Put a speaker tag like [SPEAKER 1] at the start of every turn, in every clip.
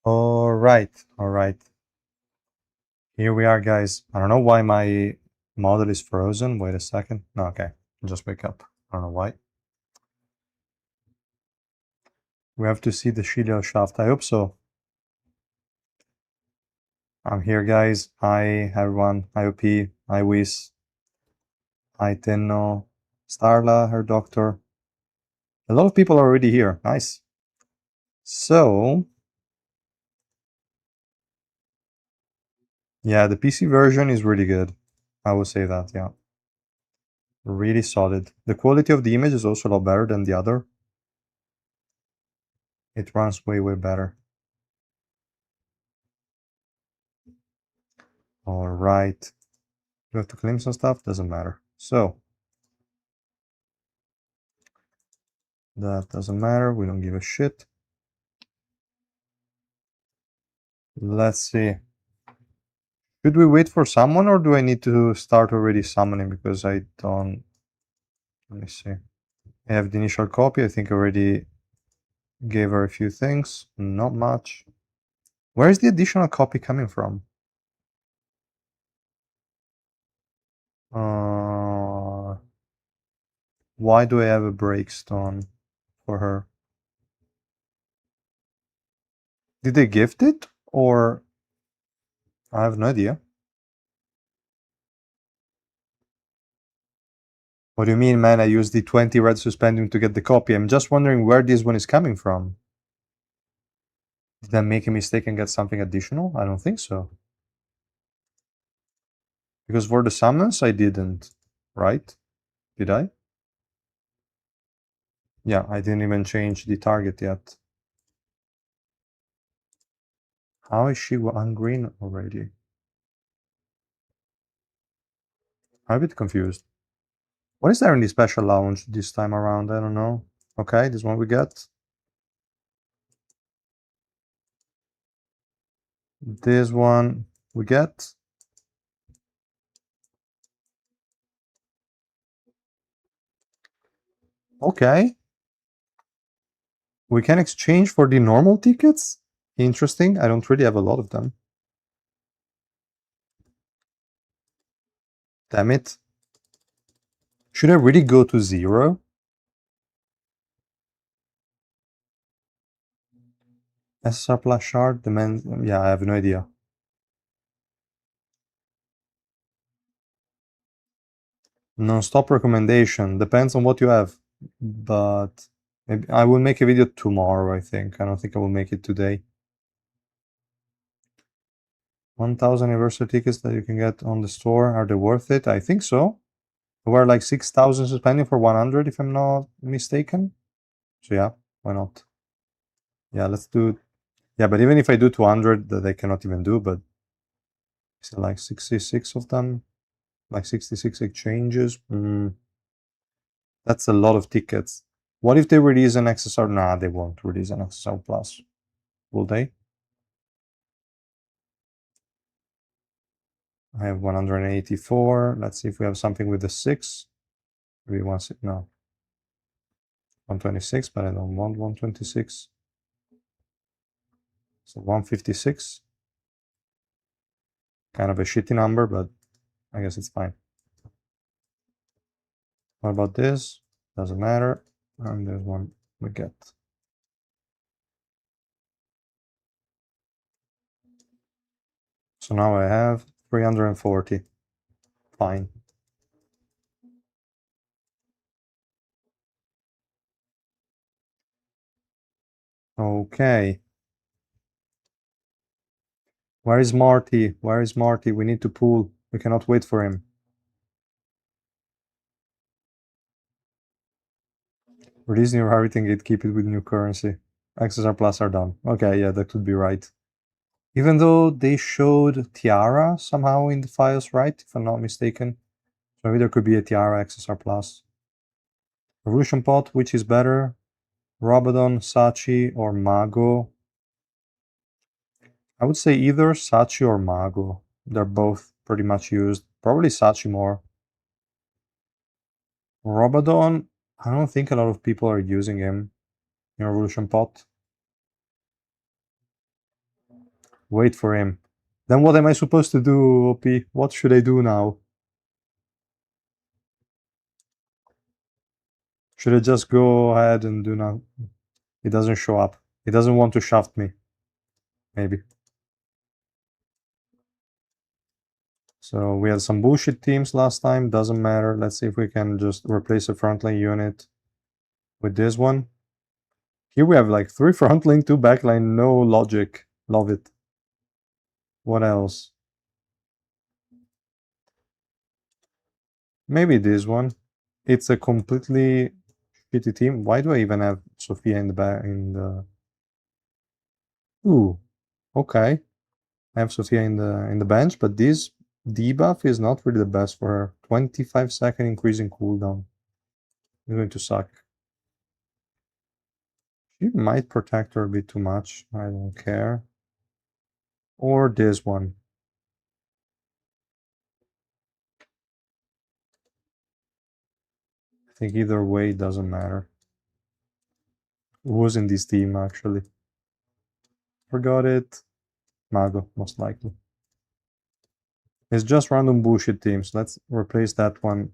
[SPEAKER 1] All right. Here we are, guys. I don't know why my model is frozen. Wait a second. No, okay. I'll just wake up. I don't know why. We have to see the Shilial shaft. I hope so. I'm here, guys. Hi, everyone. IOP. Hi, Whis. Hi, Tenno. Starla, her doctor. A lot of people are already here. Nice. So, yeah, the PC version is really good. I would say that, yeah. Really solid. The quality of the image is also a lot better than the other. It runs way, way better. All right. Do we have to claim some stuff? Doesn't matter. So, that doesn't matter. We don't give a shit. Let's see. Should we wait for someone or do I need to start already summoning? Because I don't... Let me see. I have the initial copy. I think I already gave her a few things. Not much. Where is the additional copy coming from? Why do I have a breakstone for her? Did they gift it? Or... I have no idea. What do you mean, man? I used the 20 red suspendium to get the copy. I'm just wondering where this one is coming from. Did I make a mistake and get something additional? I don't think so. Because for the summons, I didn't. Right? Did I? Yeah, I didn't even change the target yet. How is she on green already? I'm a bit confused. What is there in the special lounge this time around? I don't know. Okay, this one we get. This one we get. Okay. We can exchange for the normal tickets? Interesting. I don't really have a lot of them. Damn it. Should I really go to 0? SSR plus shard, demand... Yeah, I have no idea. Non-stop recommendation. Depends on what you have. But maybe I will make a video tomorrow, I think. I don't think I will make it today. 1,000 anniversary tickets that you can get on the store. Are they worth it? I think so. There were like 6,000 spending for 100, if I'm not mistaken. So yeah, why not? Yeah, let's do... Yeah, but even if I do 200, that I cannot even do, but... Is it like 66 of them? Like 66 exchanges? That's a lot of tickets. What if they release an XSR? Nah, they won't release an XSR Plus. Will they? I have 184. Let's see if we have something with the 6. Maybe no. 126, but I don't want 126. So 156. Kind of a shitty number, but I guess it's fine. What about this? Doesn't matter. And there's one we get. So now I have 340. Fine. Okay. Where is Marty? Where is Marty? We need to pull. We cannot wait for him. Release new rarity and gatekeep it with new currency. XSR Plus are done. Okay, yeah, that could be right. Even though they showed Tiara somehow in the files, right? If I'm not mistaken. So maybe there could be a Tiara XSR Plus. Revolution Pot, which is better? Robodon, Sachi, or Mago? I would say either Sachi or Mago. They're both pretty much used. Probably Sachi more. Robodon, I don't think a lot of people are using him in Revolution Pot. Wait for him. Then what am I supposed to do, OP? What should I do now? Should I just go ahead and do not? He doesn't show up. He doesn't want to shaft me. Maybe. So we had some bullshit teams last time. Doesn't matter. Let's see if we can just replace a frontline unit with this one. Here we have like 3 frontline, 2 backline. No logic. Love it. What else? Maybe this one. It's a completely shitty team. Why do I even have Sophia in the back? Ooh, okay. I have Sophia in the bench, but this debuff is not really the best for her. 25-second increase in cooldown. It's going to suck. She might protect her a bit too much. I don't care. Or this one. I think either way it doesn't matter. Who's in this team actually? Forgot it. Mago, most likely. It's just random bullshit teams. Let's replace that one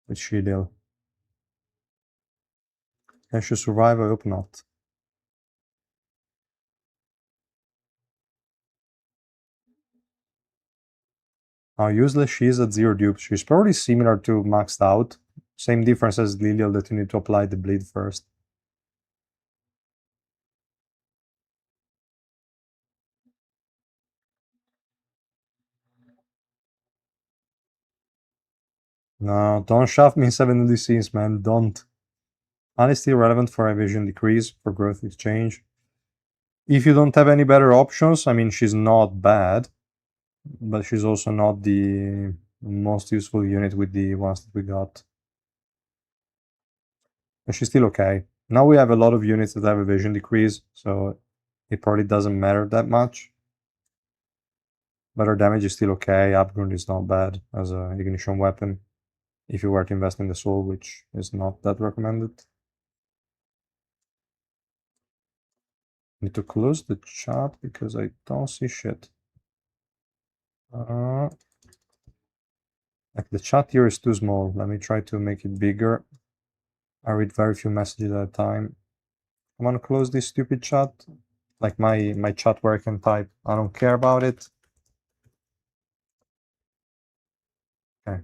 [SPEAKER 1] with Shilial. Can she survive? I hope not. How useless she is at 0 dupes. She's probably similar to maxed out. Same difference as Lilial that you need to apply the bleed first. No, don't shove me in 7 LDCs, man. Don't. Honesty relevant for evasion decrease, for growth exchange. If you don't have any better options, I mean, she's not bad, but she's also not the most useful unit with the ones that we got. But she's still okay. Now we have a lot of units that have evasion decrease, so it probably doesn't matter that much. But her damage is still okay. Upgrade is not bad as an ignition weapon if you were to invest in the soul, which is not that recommended. Need to close the chat because I don't see shit. Like the chat here is too small. Let me try to make it bigger. I read very few messages at a time. I want to close this stupid chat. Like my chat where I can type. I don't care about it. Okay.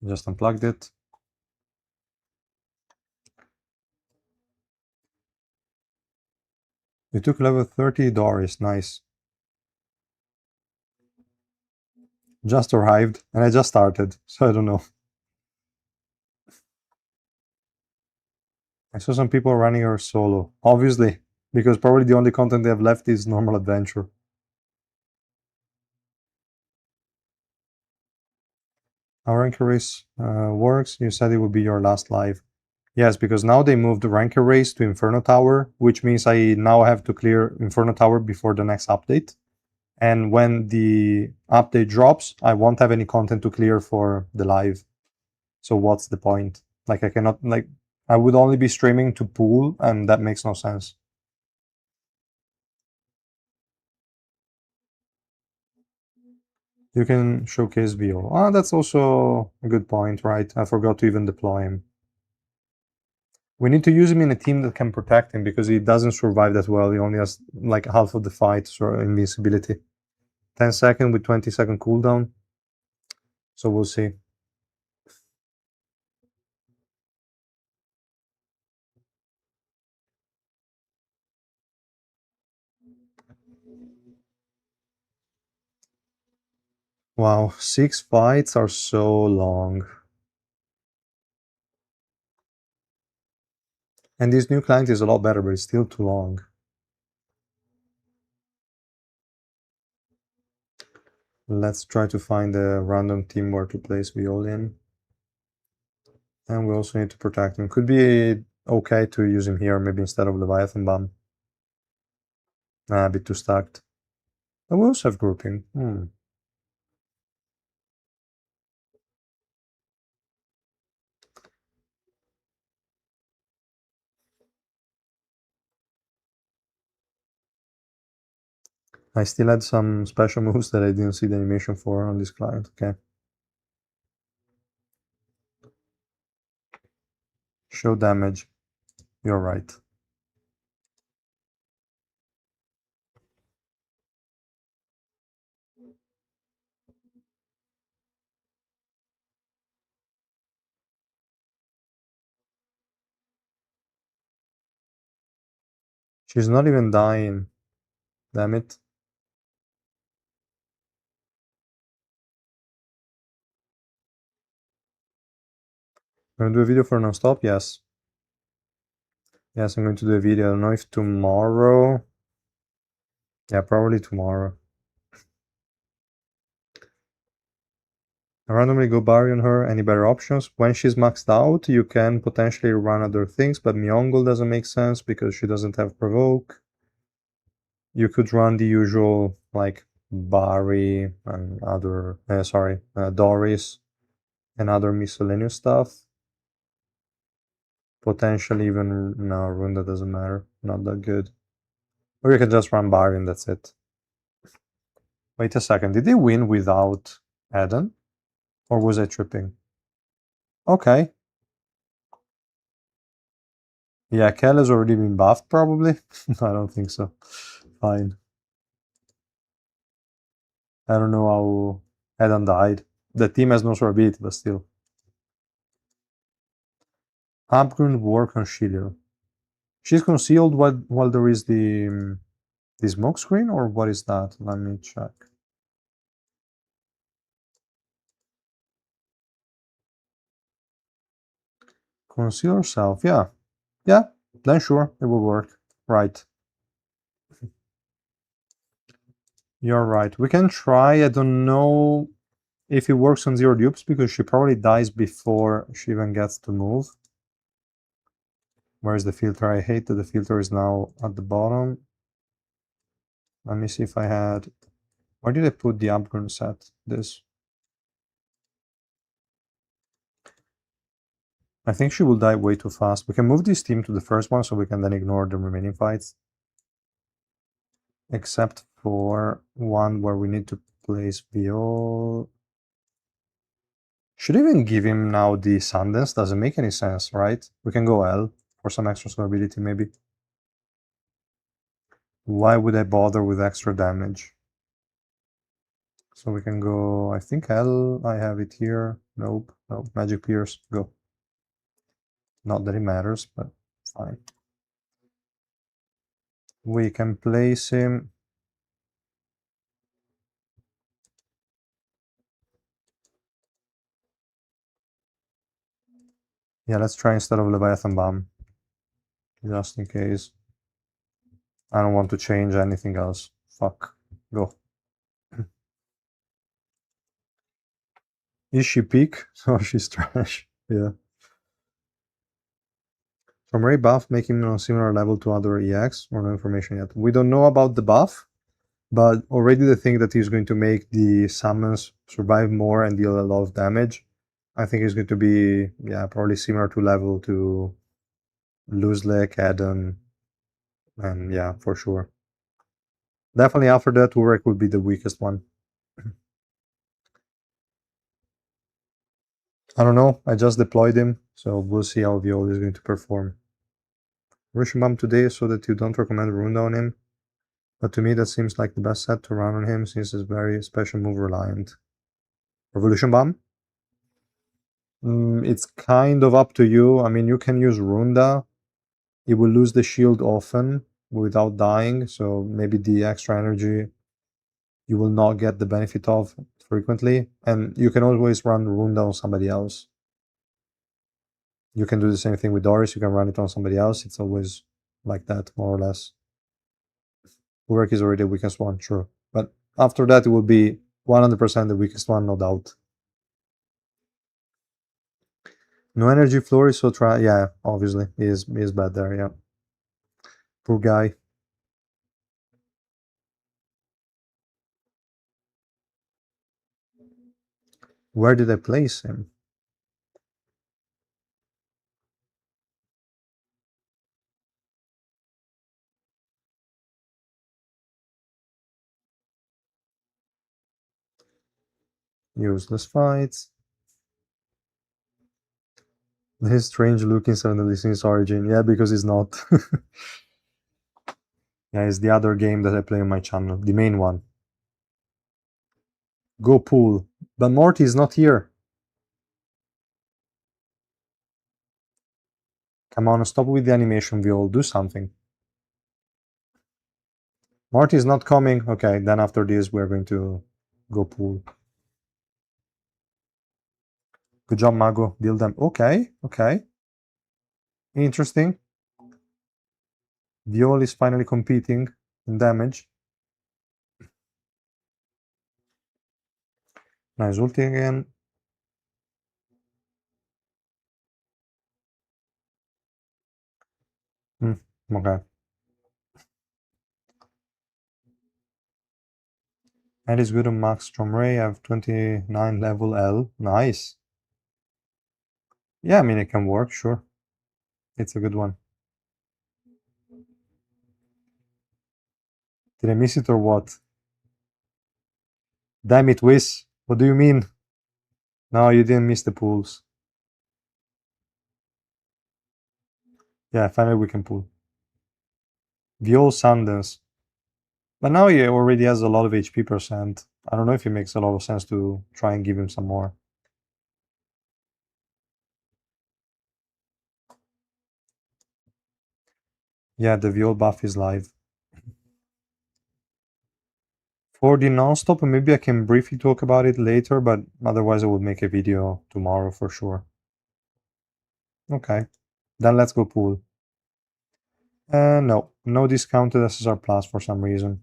[SPEAKER 1] Just unplugged it. We took level 30 Doris. Nice. Just arrived and I just started, so I don't know. I saw some people running her solo. Obviously, because probably the only content they have left is normal adventure. How ranker race works? You said it would be your last live. Yes, because now they moved the ranker race to Inferno Tower, which means I now have to clear Inferno Tower before the next update. And when the update drops, I won't have any content to clear for the live. So what's the point? Like I cannot, like, I would only be streaming to pool, and that makes no sense. You can showcase VO. Ah, that's also a good point, right? I forgot to even deploy him. We need to use him in a team that can protect him because he doesn't survive that well. He only has like half of the fight, so invincibility. 10 second with 20-second cooldown. So we'll see. Wow, 6 fights are so long. And this new client is a lot better, but it's still too long. Let's try to find a random team where to place Violin. And we also need to protect him. Could be okay to use him here, maybe instead of Leviathan Bomb. Nah, a bit too stacked. But we also have grouping. I still had some special moves that I didn't see the animation for on this client. Okay. Show damage. You're right. She's not even dying. Damn it. Gonna do a video for non-stop? Yes. Yes, I'm going to do a video. I don't know if tomorrow. Yeah, probably tomorrow. I randomly go Barry on her. Any better options? When she's maxed out, you can potentially run other things, but Myongol doesn't make sense because she doesn't have provoke. You could run the usual, like, Barry and other, Doris and other miscellaneous stuff. Potentially even, no, Runda doesn't matter. Not that good. Or you can just run Barry and that's it. Wait a second, did they win without Eden? Or was I tripping? Okay. Yeah, Kel has already been buffed, probably. I don't think so. Fine. I don't know how Eden died. The team has no ability, but still. Upgrade work on Shilial. She's concealed while there is the smoke screen, or what is that? Let me check. Conceal herself, yeah. Yeah, then sure, it will work. Right. You're right. We can try. I don't know if it works on zero dupes because she probably dies before she even gets to move. Where's the filter? I hate that the filter is now at the bottom. Let me see if I had... Where did I put the upgrade set? This. I think she will die way too fast. We can move this team to the first one so we can then ignore the remaining fights. Except for one where we need to place Viol. Should I even give him now the Sundance? Doesn't make any sense, right? We can go L for some extra survivability, maybe. Why would I bother with extra damage? So we can go, I think L, I have it here. Nope, nope, Magic Pierce, go. Not that it matters, but fine. We can place him. Yeah, let's try instead of Leviathan Bomb. Just in case. I don't want to change anything else. Fuck. Go. Is she peak? Oh, she's trash. Yeah. From Ray buff, making him on a similar level to other EX, or no information yet. We don't know about the buff, but already the thing that he's going to make the summons survive more and deal a lot of damage, I think is going to be, yeah, probably similar to level to Luzlek, Adam, and yeah, for sure. Definitely after that, Urek would be the weakest one. I don't know, I just deployed him, so we'll see how Viol is going to perform. Rishimam today so that you don't recommend Runda on him, but to me that seems like the best set to run on him since it's very special move reliant. Revolution Bomb? It's kind of up to you. I mean, you can use Runda. It will lose the shield often without dying, so maybe the extra energy you will not get the benefit of frequently. And you can always run Runda on somebody else. You can do the same thing with Doris. You can run it on somebody else. It's always like that, more or less. Urek is already the weakest one, true. But after that, it will be 100% the weakest one, no doubt. No energy floor, so try. Yeah, obviously, he is bad there. Yeah, poor guy. Where did I place him? Useless fights. This strange looking suddenly since Origin. Yeah, because it's not. Yeah, it's the other game that I play on my channel, the main one. Go pool. But Morty is not here. Come on, stop with the animation, we all do something. Morty is not coming. Okay, then after this we're going to go pool. Good job, Mago. Deal them. Okay, okay. Interesting. Viol is finally competing in damage. Nice ulti again. Okay. And is good on Max Storm Ray. I have 29 level L. Nice. Yeah, I mean, it can work, sure. It's a good one. Did I miss it or what? Damn it, Whis. What do you mean? No, you didn't miss the pools. Yeah, finally we can pull. Viol Sandens. But now he already has a lot of HP percent. I don't know if it makes a lot of sense to try and give him some more. Yeah, the Viol buff is live. For the non-stop, maybe I can briefly talk about it later, but otherwise I will make a video tomorrow for sure. Okay, then let's go pool. No, no discounted SSR Plus for some reason.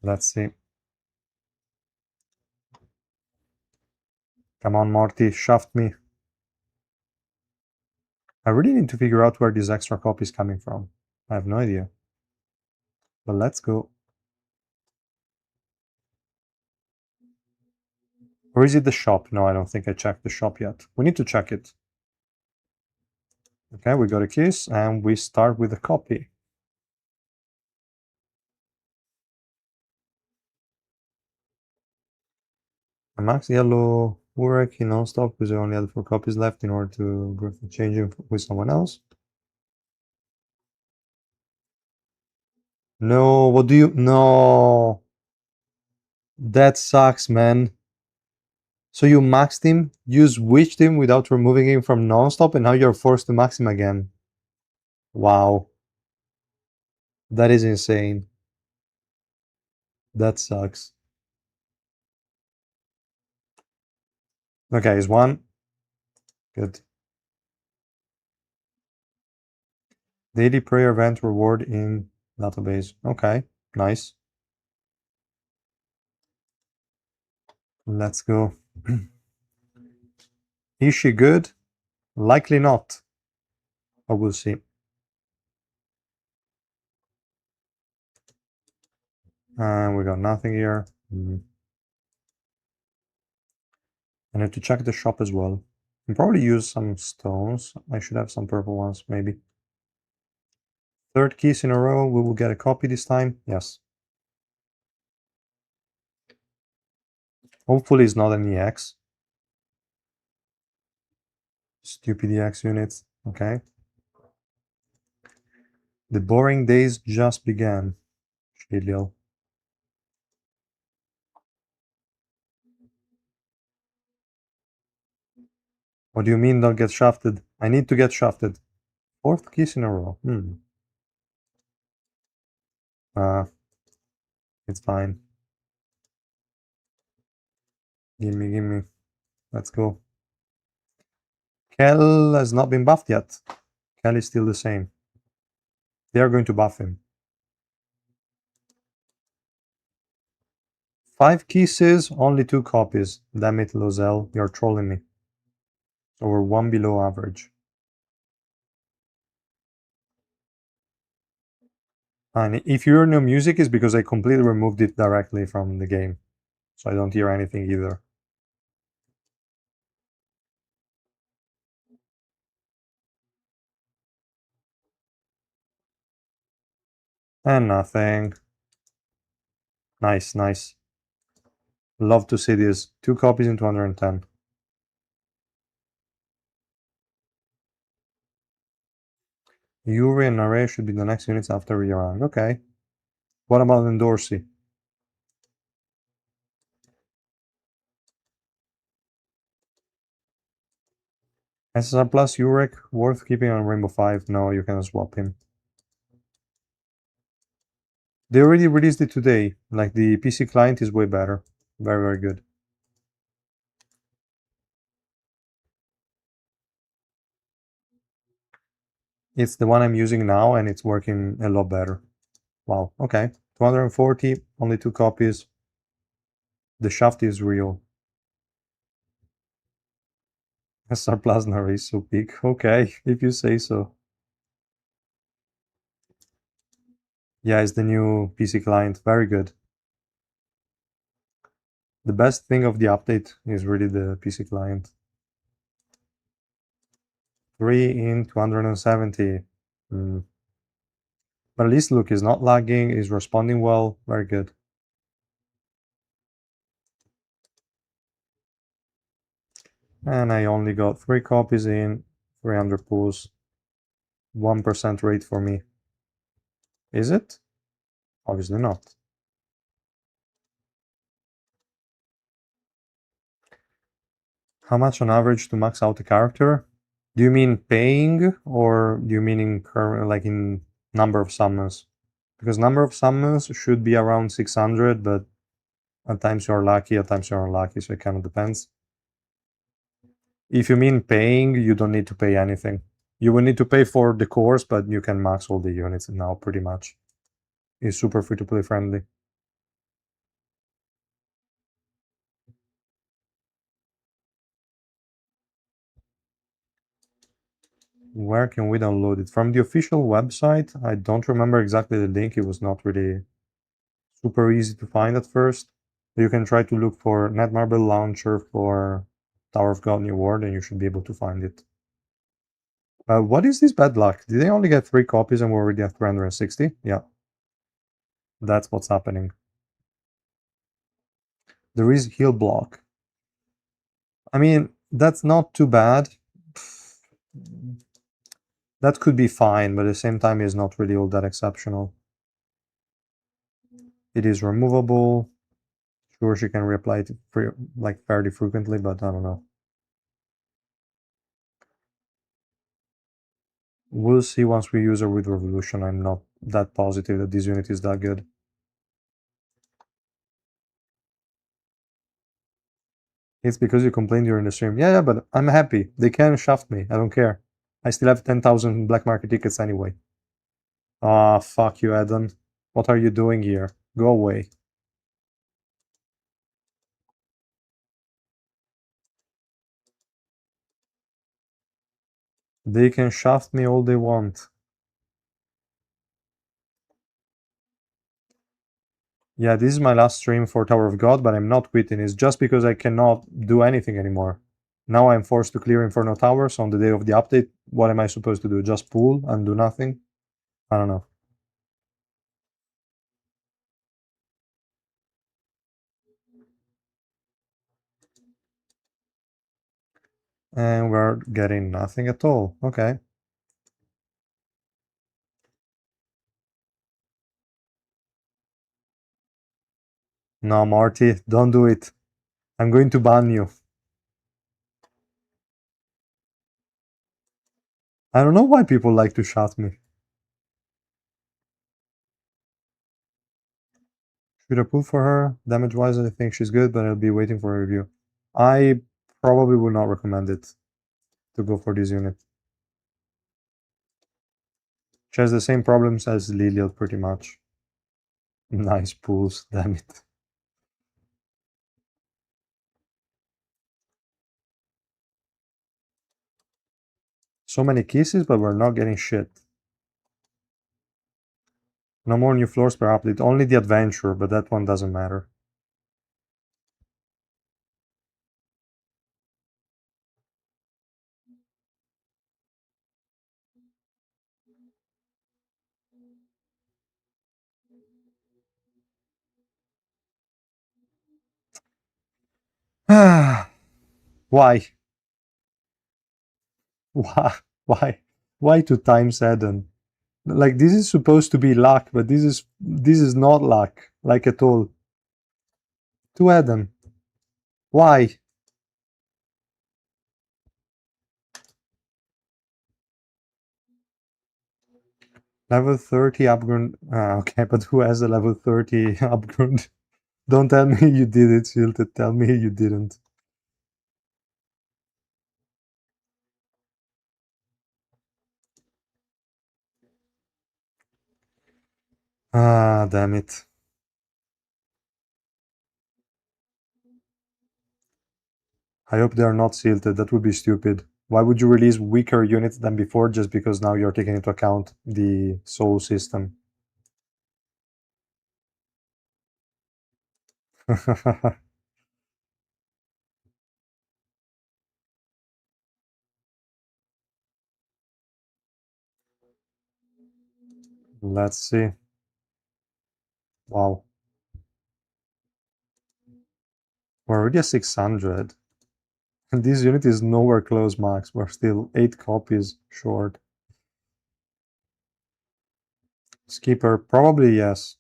[SPEAKER 1] Let's see. Come on, Morty, shaft me. I really need to figure out where this extra copy is coming from. I have no idea. But let's go. Or is it the shop? No, I don't think I checked the shop yet. We need to check it. Okay, we got a kiss, and we start with a copy. A max yellow Urek in non-stop because I only had 4 copies left in order to go for changing with someone else. No, what do you... No! That sucks, man. So you maxed him, you switched him without removing him from non-stop, and now you're forced to max him again. Wow. That is insane. That sucks. Okay, is one. Good. Daily prayer event reward in database. Okay, nice. Let's go. Is she good? Likely not. But we'll see. And we got nothing here. I need to check the shop as well. And probably use some stones. I should have some purple ones, maybe. Third keys in a row. We will get a copy this time. Yes. Hopefully it's not an EX. Stupid EX units. Okay. The boring days just began. Shilial. What do you mean don't get shafted? I need to get shafted. Fourth keys in a row. It's fine. Gimme, gimme. Let's go. Kel has not been buffed yet. Kel is still the same. They are going to buff him. 5 kisses, only 2 copies. Damn it, Lozelle, you're trolling me. So we're 1 below average. And if you hear no music, it's because I completely removed it directly from the game. So I don't hear anything either. And nothing. Nice, nice. Love to see this. 2 copies in 210. Yuri and Nare should be the next units after Rirang. Okay. What about Endorsi? SSR plus Urek, worth keeping on Rainbow 5? No, you can swap him. They already released it today. Like, the PC client is way better. Very, very good. It's the one I'm using now, and it's working a lot better. Wow, okay. 240, only 2 copies. The shaft is real. SR Plasma is so big. Okay, if you say so. Yeah, it's the new PC client. Very good. The best thing of the update is really the PC client. 3 in 270. Mm. But at least look, is not lagging, is responding well. Very good. And I only got 3 copies in, 300 pulls. 1% rate for me. Is it? Obviously not. How much on average to max out a character? Do you mean paying, or do you mean in current, like in number of summons? Because number of summons should be around 600, but at times you're lucky, at times you're unlucky, so it kind of depends. If you mean paying, you don't need to pay anything. You will need to pay for the course, but you can max all the units now pretty much. It's super free to play friendly. Where can we download it? From the official website. I don't remember exactly the link. It was not really super easy to find at first. You can try to look for Netmarble launcher for Tower of God New World, and you should be able to find it. What is this bad luck? Did they only get 3 copies and we're already at 360? Yeah, that's what's happening. There is heal block. I mean, that's not too bad. That could be fine, but at the same time, it's not really all that exceptional. It is removable. Sure, she can reapply it like fairly frequently, but I don't know. We'll see once we use her with Revolution. I'm not that positive that this unit is that good. It's because you complained during the stream. Yeah, but I'm happy. They can shaft me. I don't care. I still have 10,000 black market tickets anyway. Ah, fuck you, Eden. What are you doing here? Go away. They can shaft me all they want. Yeah, this is my last stream for Tower of God, but I'm not quitting. It's just because I cannot do anything anymore. Now I'm forced to clear Inferno Towers on the day of the update. What am I supposed to do? Just pull and do nothing? I don't know. And we're getting nothing at all. Okay. No, Marty, don't do it. I'm going to ban you. I don't know why people like to shot me. Should I pull for her? Damage-wise, I think she's good, but I'll be waiting for a review. I probably would not recommend it to go for this unit. She has the same problems as Lilial, pretty much. Nice pulls, damn it. So many kisses, but we're not getting shit. No more new floors per update, only the adventure, but that one doesn't matter. Why? Why? Why? Why to times Eden? Like this is supposed to be luck, but this is not luck, like at all. To Eden. Why? Level 30 upgrade. Okay, but who has a level 30 upgrade? Don't tell me you did it, Shilted. Tell me you didn't. Ah, damn it. I hope they are not sealed. That would be stupid. Why would you release weaker units than before just because now you're taking into account the soul system? Let's see. Wow. We're already at 600. And this unit is nowhere close max. We're still 8 copies short. Skipper, probably yes.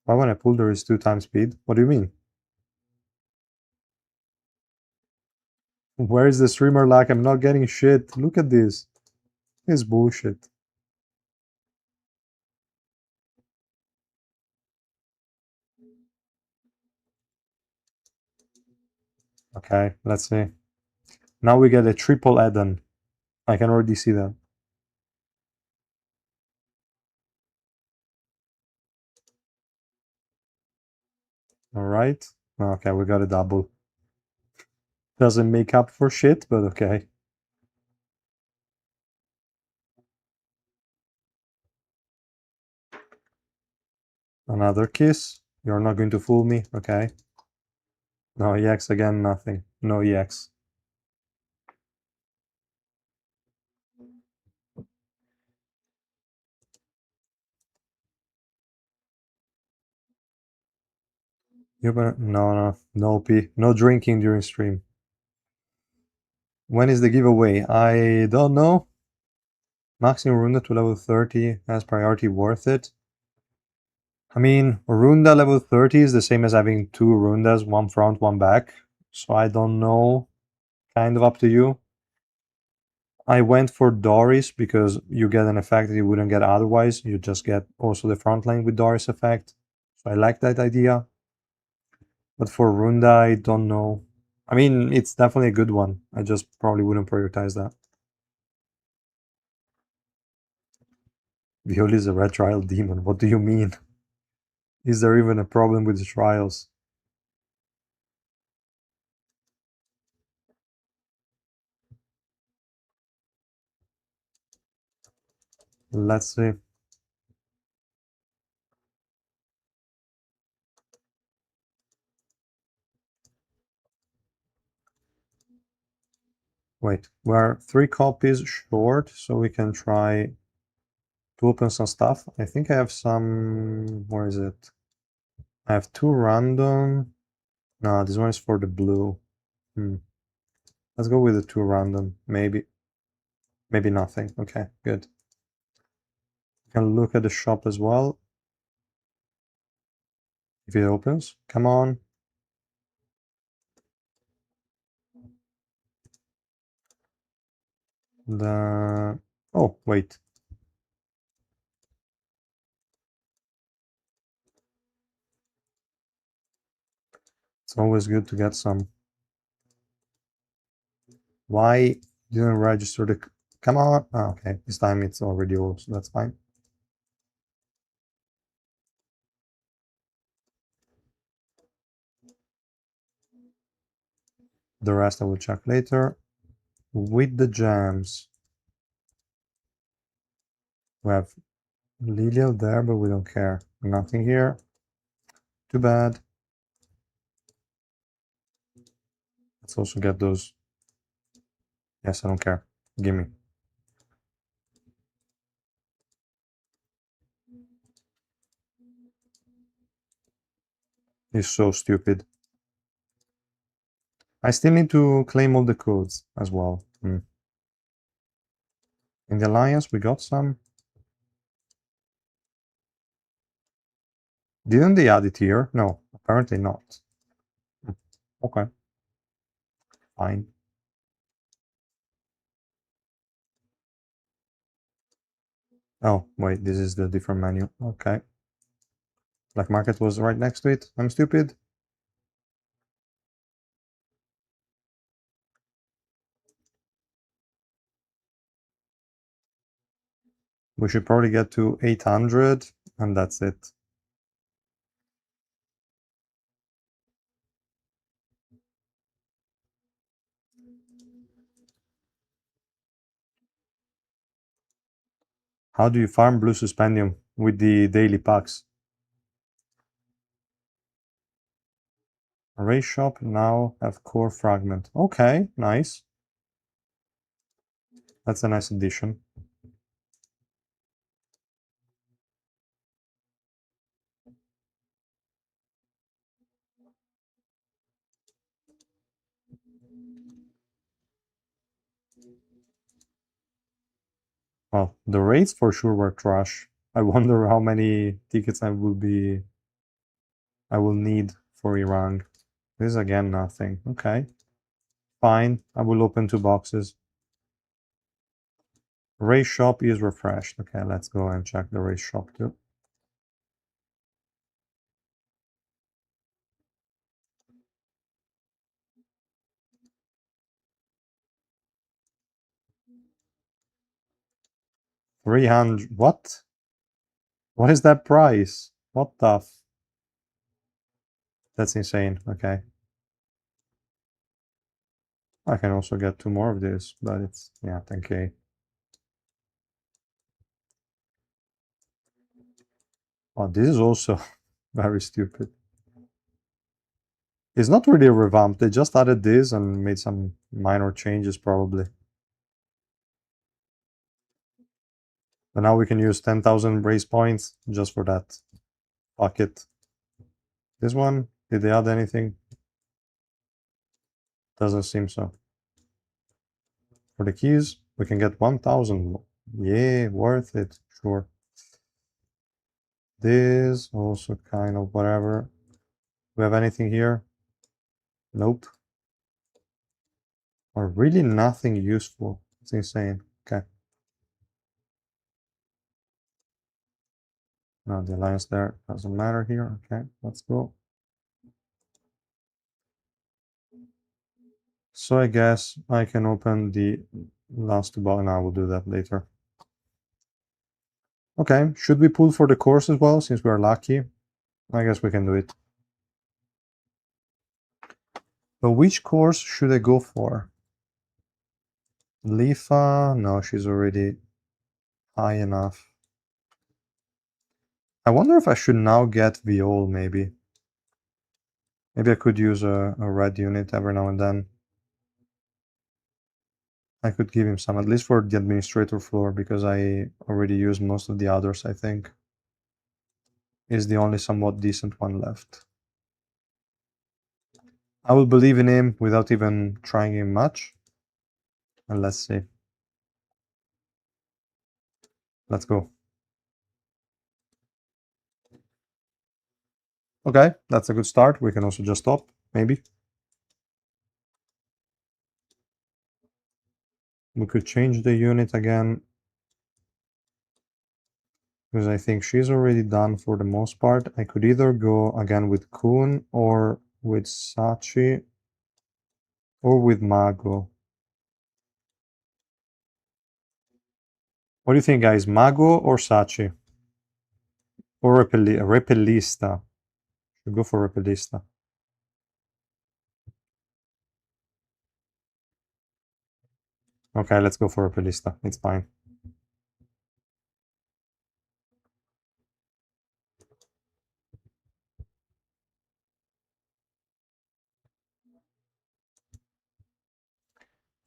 [SPEAKER 1] Why when I pull there is 2 times speed? What do you mean? Where is the streamer lag? I'm not getting shit. Look at this. This is bullshit. Okay, let's see. Now we get a triple add-on. I can already see that. Alright. Okay, we got a double. Doesn't make up for shit, but okay. Another kiss. You're not going to fool me. Okay. No EX again, nothing. No EX. You better no P. No drinking during stream. When is the giveaway? I don't know. Maxing Runda to level 30 as priority worth it. I mean, Runda level 30 is the same as having 2 Rundas, one front, one back. So I don't know. Kind of up to you. I went for Doris because you get an effect that you wouldn't get otherwise. You just get also the front line with Doris effect. So I like that idea. But for Runda, I don't know. I mean, it's definitely a good one. I just probably wouldn't prioritize that. Violi is a red trial demon. What do you mean? Is there even a problem with the trials? Let's see. Wait, we're 3 copies short, so we can try to open some stuff. I think I have some... Where is it? I have 2 random. No, this one is for the blue. Let's go with the 2 random. Maybe. Maybe nothing. Okay, good. You can look at the shop as well. If it opens. Come on. Oh, wait. It's always good to get some. Why didn't register the... Come on. Oh, okay, this time it's already old, so that's fine. The rest I will check later. With the gems. We have Lilial there, but we don't care. Nothing here. Too bad. Let's also get those. Yes, I don't care. Gimme. He's so stupid. I still need to claim all the codes as well. In the alliance, we got some. Didn't they add it here? No, apparently not. Okay, fine. Oh, wait, this is the different menu. Okay. Black market was right next to it. I'm stupid. We should probably get to 800, and that's it. How do you farm blue suspendium with the daily packs? Array shop now have core fragment. Okay, nice. That's a nice addition. Well, the rates for sure were trash. I wonder how many tickets I will need for Iran. This is again nothing. Okay. Fine. I will open 2 boxes. Race shop is refreshed. Okay, let's go and check the race shop too. $300. What? What is that price? What the That's insane. Okay. I can also get 2 more of this, but it's, yeah, 10k. Oh, this is also very stupid. It's not really a revamp. They just added this and made some minor changes, probably. But now we can use 10,000 race points just for that. Fuck it. This one, did they add anything? Doesn't seem so. For the keys, we can get 1,000. Yeah, worth it. Sure. This also kind of whatever. Do we have anything here? Nope. Or really nothing useful. It's insane. Okay. No, the alliance there doesn't matter here. Okay, let's go. So I guess I can open the last 2 boxes. No, I will do that later. Okay, should we pull for the course as well, since we are lucky? I guess we can do it. But which course should I go for? Lifa? No, she's already high enough. I wonder if I should now get Viol, maybe. Maybe I could use a red unit every now and then. I could give him some, at least for the administrator floor, because I already used most of the others, I think. Is the only somewhat decent one left. I will believe in him without even trying him much. And let's see. Let's go. Okay, that's a good start. We can also just stop, maybe. We could change the unit again, because I think she's already done for the most part. I could either go again with Kun or with Sachi or with Mago. What do you think, guys? Mago or Sachi? Or Repellista? Should go for Repellista. Okay, let's go for Repellista. It's fine.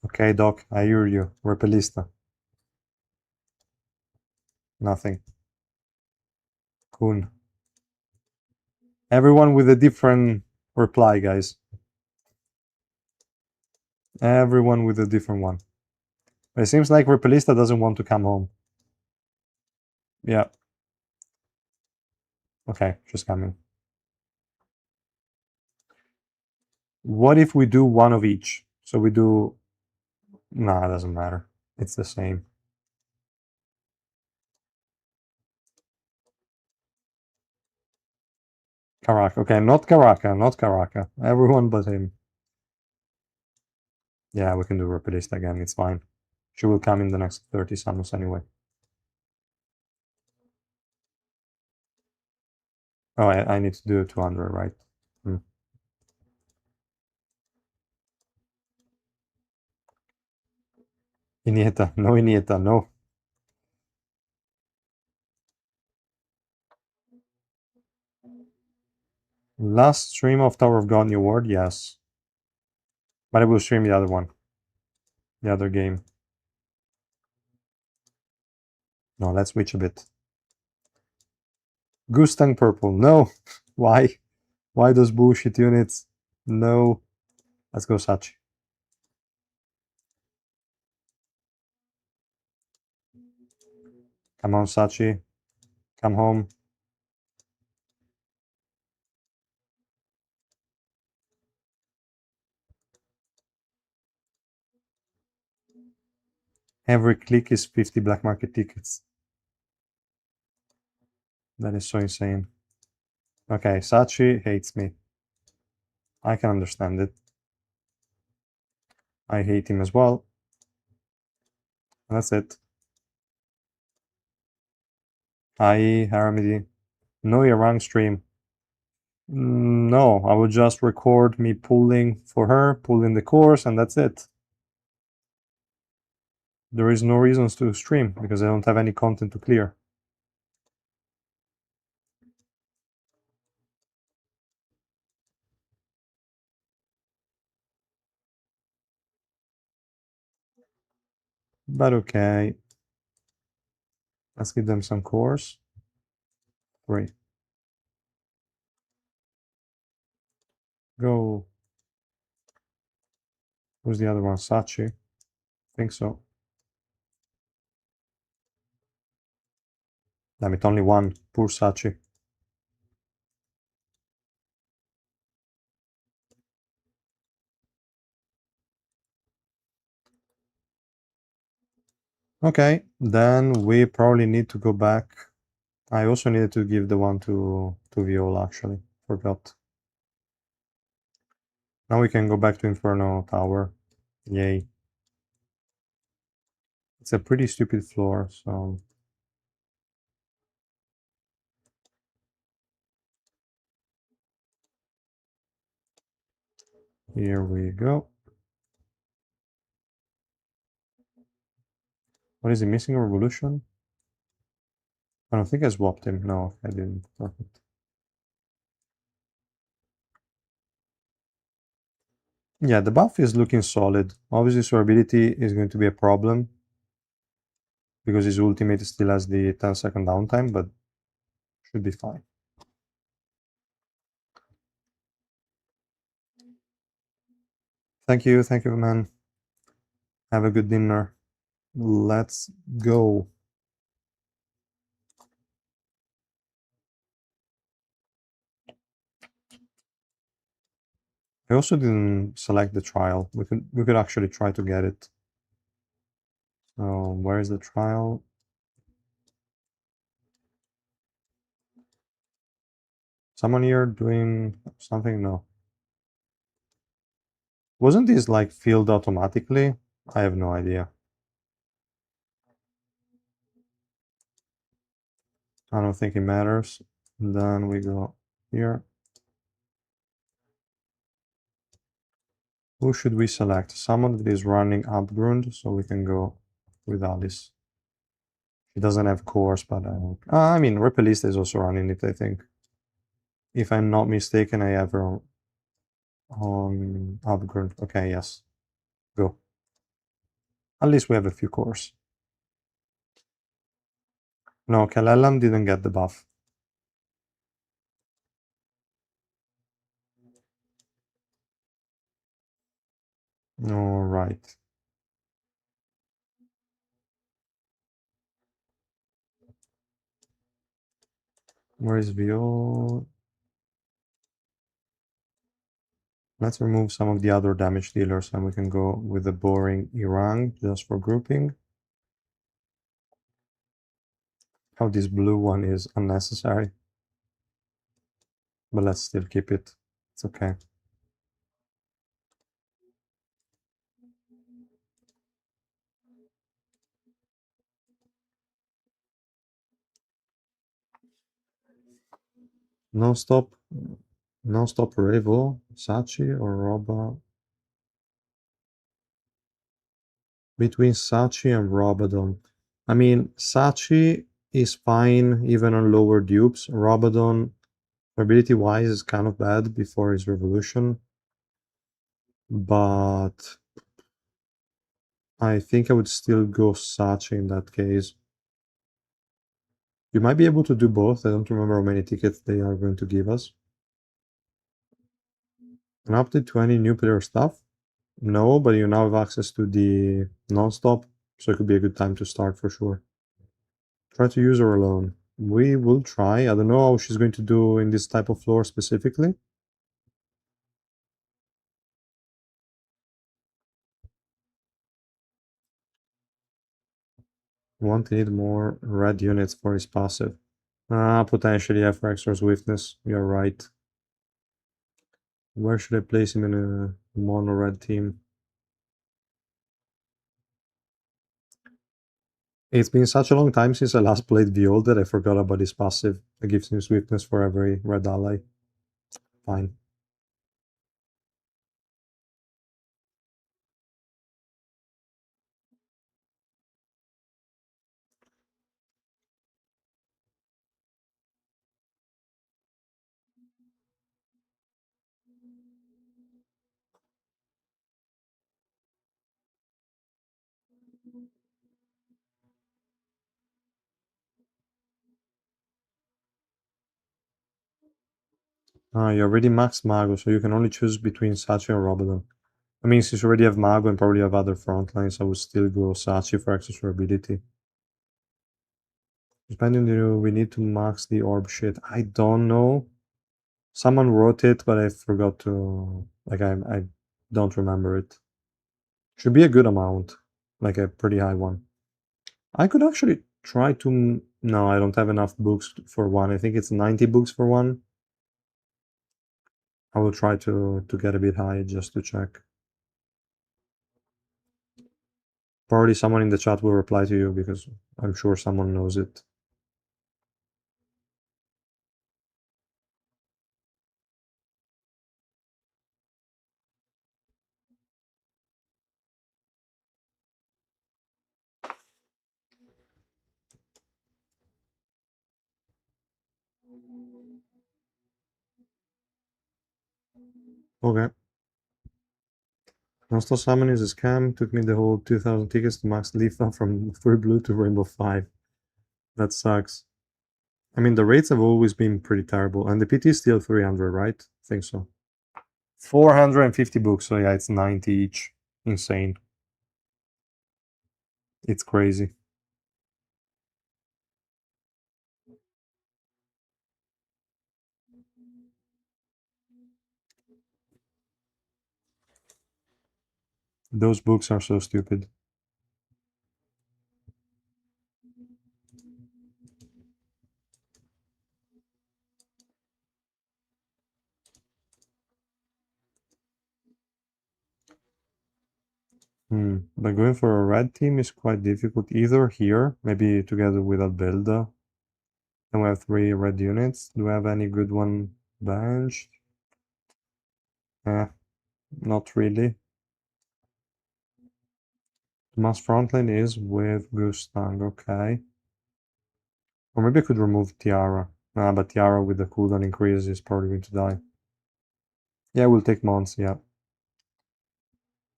[SPEAKER 1] Okay, Doc, I hear you. Repellista. Nothing. Kun. Everyone with a different reply, guys. Everyone with a different one. It seems like Repelista doesn't want to come home. Yeah. Okay, she's coming. What if we do one of each? So we do... Nah, it doesn't matter. It's the same. Karaka. Okay, not Karaka, not Karaka. Everyone but him. Yeah, we can do Repelista again. It's fine. She will come in the next 30 summons anyway. Oh, I need to do 200, right? Hmm. Inieta. No Inieta, no. Last stream of Tower of God New World, yes. But I will stream the other one. The other game. No, let's switch a bit. Gustang Purple, no. Why? Why those bullshit units? No. Let's go Sachi. Come on, Sachi. Come home. Every click is 50 black market tickets. That is so insane. Okay, Sachi hates me. I can understand it. I hate him as well. That's it. Hi, Haramidi. No Yarang stream. No, I will just record me pulling for her, pulling the course, and that's it. There is no reasons to stream because I don't have any content to clear. But okay. Let's give them some course. 3. Go. Who's the other one? Sachi? Think so. Damn it, only one. Poor Sachi. Okay, then we probably need to go back. I also needed to give the one to Viola, actually. Forgot. Now we can go back to Inferno Tower. Yay. It's a pretty stupid floor, so... Here we go. What is he missing? A revolution? I don't think I swapped him. No, I didn't. Perfect. Yeah, the buff is looking solid. Obviously, survivability is going to be a problem because his ultimate still has the 10-second downtime, but should be fine. Thank you, man. Have a good dinner. Let's go. I also didn't select the trial. We could actually try to get it. So where is the trial? Someone here doing something? No. Wasn't this like filled automatically? I have no idea. I don't think it matters. And then we go here. Who should we select? Someone that is running Upgrund, so we can go with Alice. She doesn't have course, but I mean, Repelista is also running it, I think. If I'm not mistaken, I have her on Upgrund. Okay, yes. Go. At least we have a few cores. No, Kalelam didn't get the buff. All right. Where is VO? Let's remove some of the other damage dealers and we can go with the boring Irang just for grouping. How this blue one is unnecessary, but let's still keep it. It's okay. Non-stop, non-stop Revo, Sachi or Roba. Between Sachi and Robadon. I mean, Sachi is fine even on lower dupes. Robadon, ability wise, is kind of bad before his revolution, but I think I would still go Sachi in that case. You might be able to do both. I don't remember how many tickets they are going to give us. And up to 20 new player stuff? No, but you now have access to the non-stop, so it could be a good time to start for sure. Try to use her alone. We will try. I don't know how she's going to do in this type of floor specifically. Want to need more red units for his passive. Potentially, yeah, for extra swiftness. You're right. Where should I place him in a mono red team? It's been such a long time since I last played Viol that I forgot about his passive. It gives him swiftness for every red ally. Fine. You already maxed Mago, so you can only choose between Sachi and Robodon. I mean, since you already have Mago and probably have other front lines, I would still go Sachi for extra durability. Depending on we need to max the orb shit. I don't know. Someone wrote it, but I forgot to I don't remember it. Should be a good amount, like a pretty high one. I could actually try to. No, I don't have enough books for one. I think it's 90 books for one. I will try to get a bit high just to check. Probably someone in the chat will reply to you because I'm sure someone knows it. Okay. Nostal Summon is a scam. Took me the whole 2000 tickets to max Leaf from Free Blue to Rainbow 5. That sucks. I mean, the rates have always been pretty terrible. And the PT is still 300, right? I think so. 450 books, so yeah, it's 90 each. Insane. It's crazy. Those books are so stupid. But going for a red team is quite difficult. Either here, maybe together with Albelda. And we have 3 red units. Do we have any good one benched? Eh, not really. Mass frontline is with Gustang, okay. Or maybe I could remove Tiara. But Tiara with the cooldown increase is probably going to die. Yeah, we'll take Mons, yeah.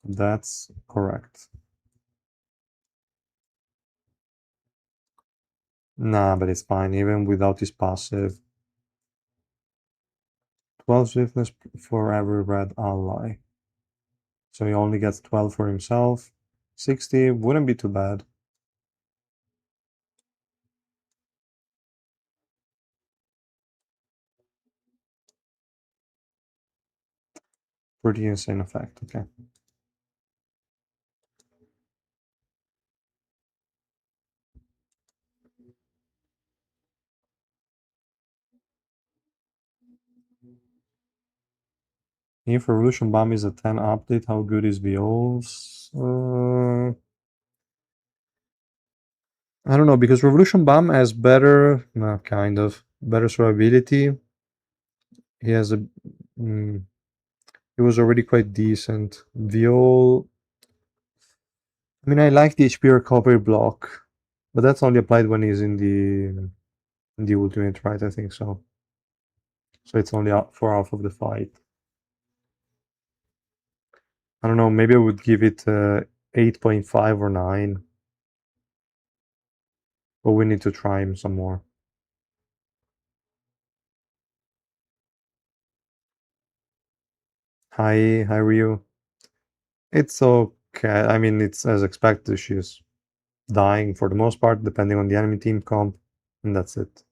[SPEAKER 1] That's correct. Nah, but it's fine, even without his passive. 12 swiftness for every red ally. So he only gets 12 for himself. 60 wouldn't be too bad. Pretty insane effect, okay. If Revolution Bomb is a 10 update, how good is Viols? I don't know, because Revolution Bomb has better, kind of, better survivability. He has a, mm, it was already quite decent. Viol, I mean, I like the HP recovery block, but that's only applied when he's in the ultimate, right? I think so. So it's only out for half of the fight. I don't know, maybe I would give it 8.5 or 9. But we need to try him some more. Hi Ryu. It's okay. I mean, it's as expected. She's dying for the most part, depending on the enemy team comp, and that's it.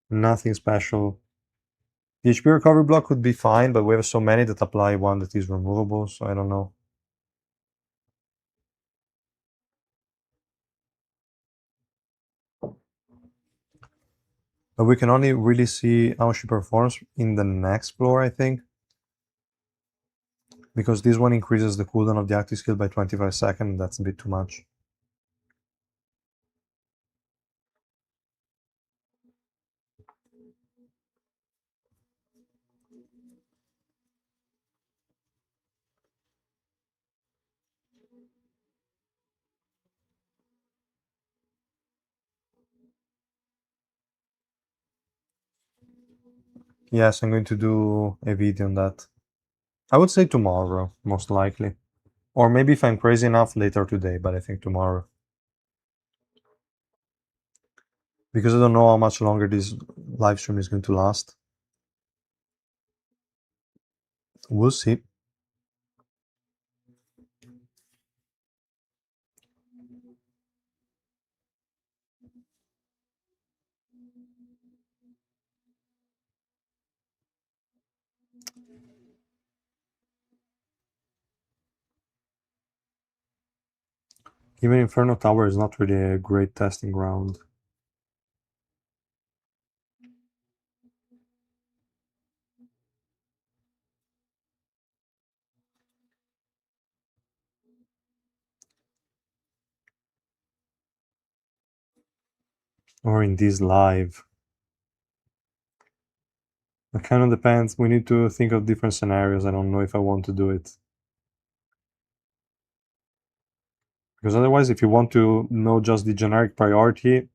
[SPEAKER 1] Nothing special. The HP recovery block would be fine, but we have so many that apply one that is removable, so I don't know. But we can only really see how she performs in the next floor, I think. Because this one increases the cooldown of the active skill by 25 seconds, that's a bit too much. Yes, I'm going to do a video on that. I would say tomorrow, most likely. Or maybe if I'm crazy enough, later today, but I think tomorrow. Because I don't know how much longer this live stream is going to last. We'll see. Even Inferno Tower is not really a great testing ground. Or in this live. It kind of depends. We need to think of different scenarios. I don't know if I want to do it. Because otherwise, if you want to know just the generic priority,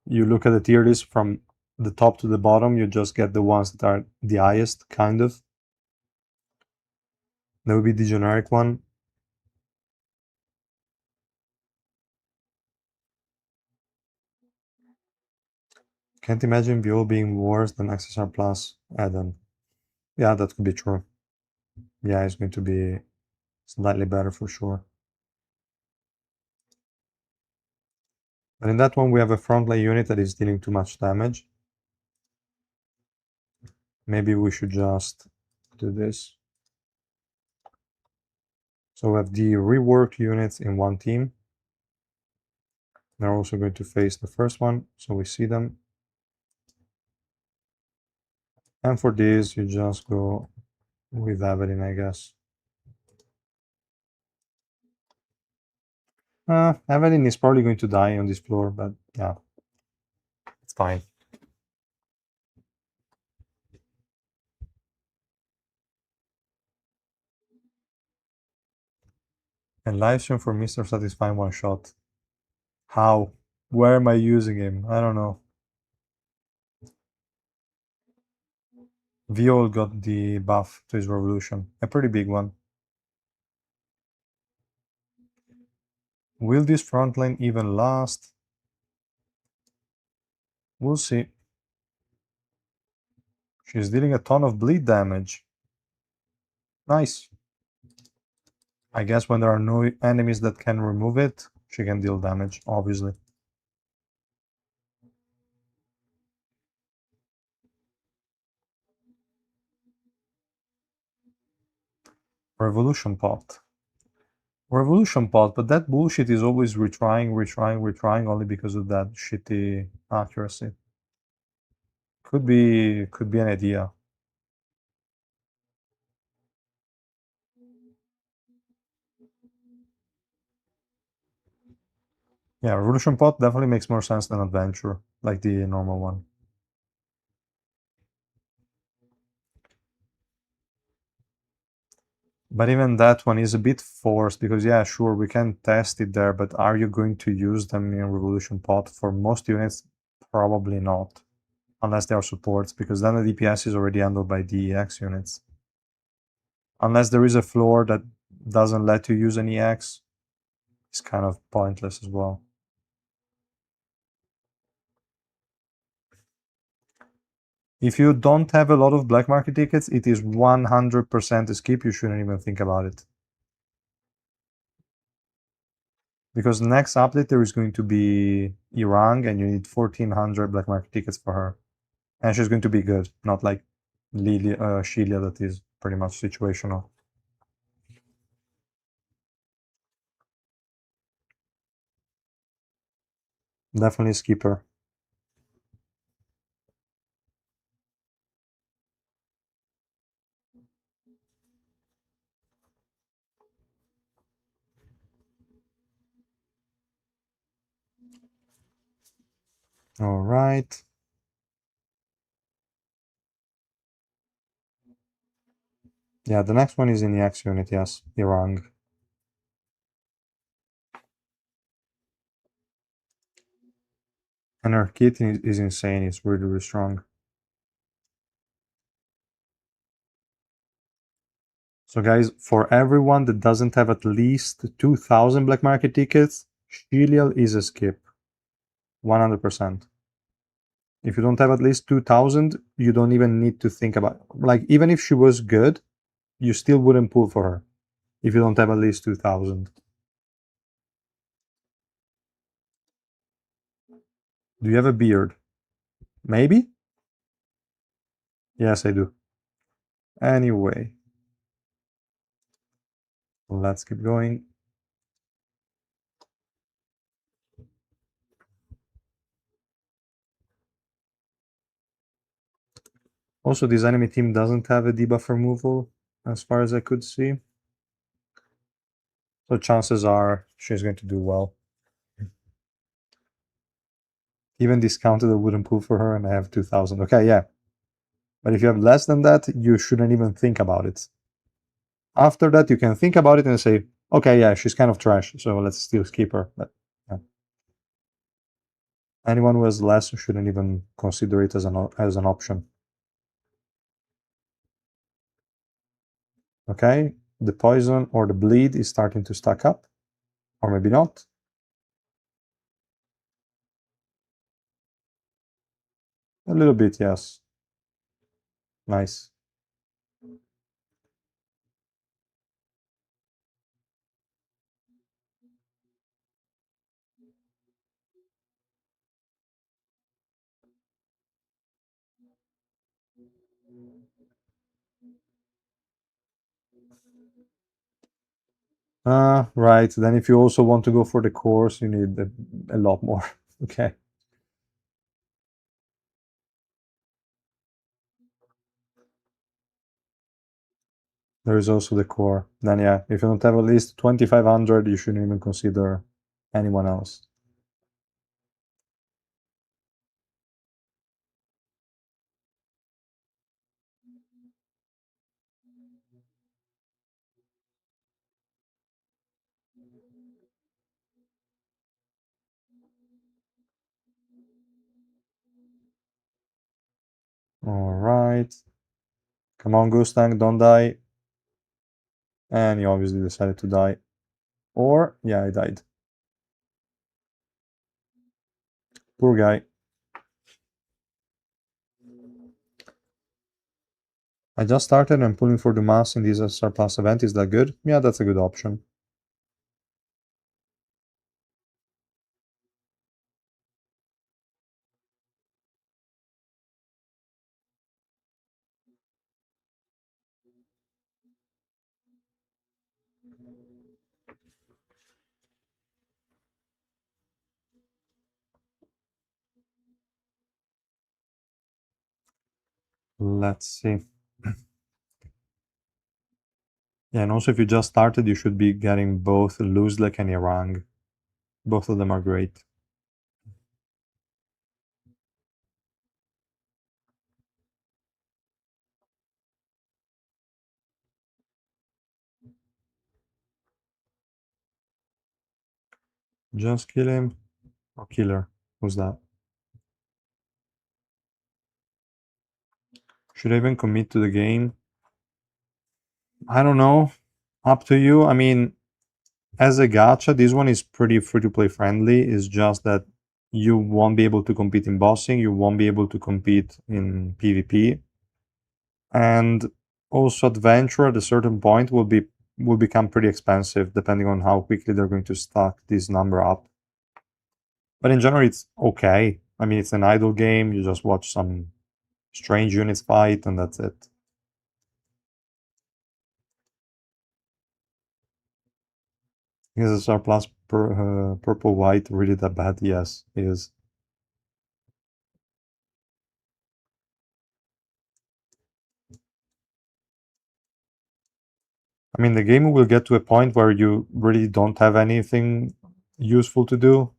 [SPEAKER 1] you look at the tier list from the top to the bottom, you just get the ones that are the highest, kind of. That would be the generic one. Can't imagine Vio being worse than XSR Plus add-on. Yeah, that could be true. Yeah, it's going to be slightly better for sure. But in that one, we have a frontline unit that is dealing too much damage. Maybe we should just do this. So we have the reworked units in one team. They're also going to face the first one, so we see them. And for this, you just go with Evelyn, I guess. Evelyn is probably going to die on this floor, but yeah, it's fine. And livestream for Mr. Satisfying one shot. How? Where am I using him? I don't know. Viol got the buff to his revolution. A pretty big one. Will this frontline even last? We'll see. She's dealing a ton of bleed damage. Nice. I guess when there are no enemies that can remove it, she can deal damage, obviously. Revolution pot. Revolution pot, but that bullshit is always retrying only because of that shitty accuracy. Could be an idea. Yeah, Revolution pot definitely makes more sense than Adventure, like the normal one. But even that one is a bit forced because, yeah, sure, we can test it there, but are you going to use them in Revolution pot? For most units, probably not, unless they are supports, because then the DPS is already handled by DEX units. Unless there is a floor that doesn't let you use an EX, it's kind of pointless as well. If you don't have a lot of black market tickets, it is 100% a skip. You shouldn't even think about it. Because next update there is going to be Irang, and you need 1400 black market tickets for her. And she's going to be good, not like Shilial that is pretty much situational. Definitely skip her. All right. Yeah, the next one is in the X unit, yes, Irang. And her kit is insane, it's really, really strong. So guys, for everyone that doesn't have at least 2000 black market tickets, Shilial is a skip. 100%. If you don't have at least 2000, you don't even need to think about, like, even if she was good, you still wouldn't pull for her if you don't have at least 2000. Do you have a beard? Maybe? Yes, I do. Anyway, let's keep going. Also, this enemy team doesn't have a debuff removal, as far as I could see. So chances are she's going to do well. Even discounted, I wouldn't pull for her, and I have 2000. Okay, yeah. But if you have less than that, you shouldn't even think about it. After that, you can think about it and say, okay, yeah, she's kind of trash, so let's still skip her. But yeah. Anyone who has less shouldn't even consider it as an option. Okay, the poison or the bleed is starting to stack up, or maybe not. A little bit, yes. Nice. Right. Then if you also want to go for the course, you need a lot more. Okay. There is also the core. Then yeah, if you don't have at least 2500, you shouldn't even consider anyone else. All right. Come on, Gustang, don't die. And he obviously decided to die. Or, yeah, he died. Poor guy. I just started and pulling for the mass in this SR Plus event. Is that good? Yeah, that's a good option. Let's see. Yeah, and also if you just started, you should be getting both Luzlek and Yarang. Both of them are great. Just kill him. Or killer. Who's that? Should I even commit to the game? I don't know. Up to you. I mean, as a gacha, this one is pretty free-to-play friendly. It's just that you won't be able to compete in bossing. You won't be able to compete in PvP. And also adventure at a certain point will become pretty expensive depending on how quickly they're going to stack this number up. But in general, it's okay. I mean, it's an idle game. You just watch some strange units fight, and that's it. Is a surplus purple white really that bad? Yes, it is. I mean, the game will get to a point where you really don't have anything useful to do,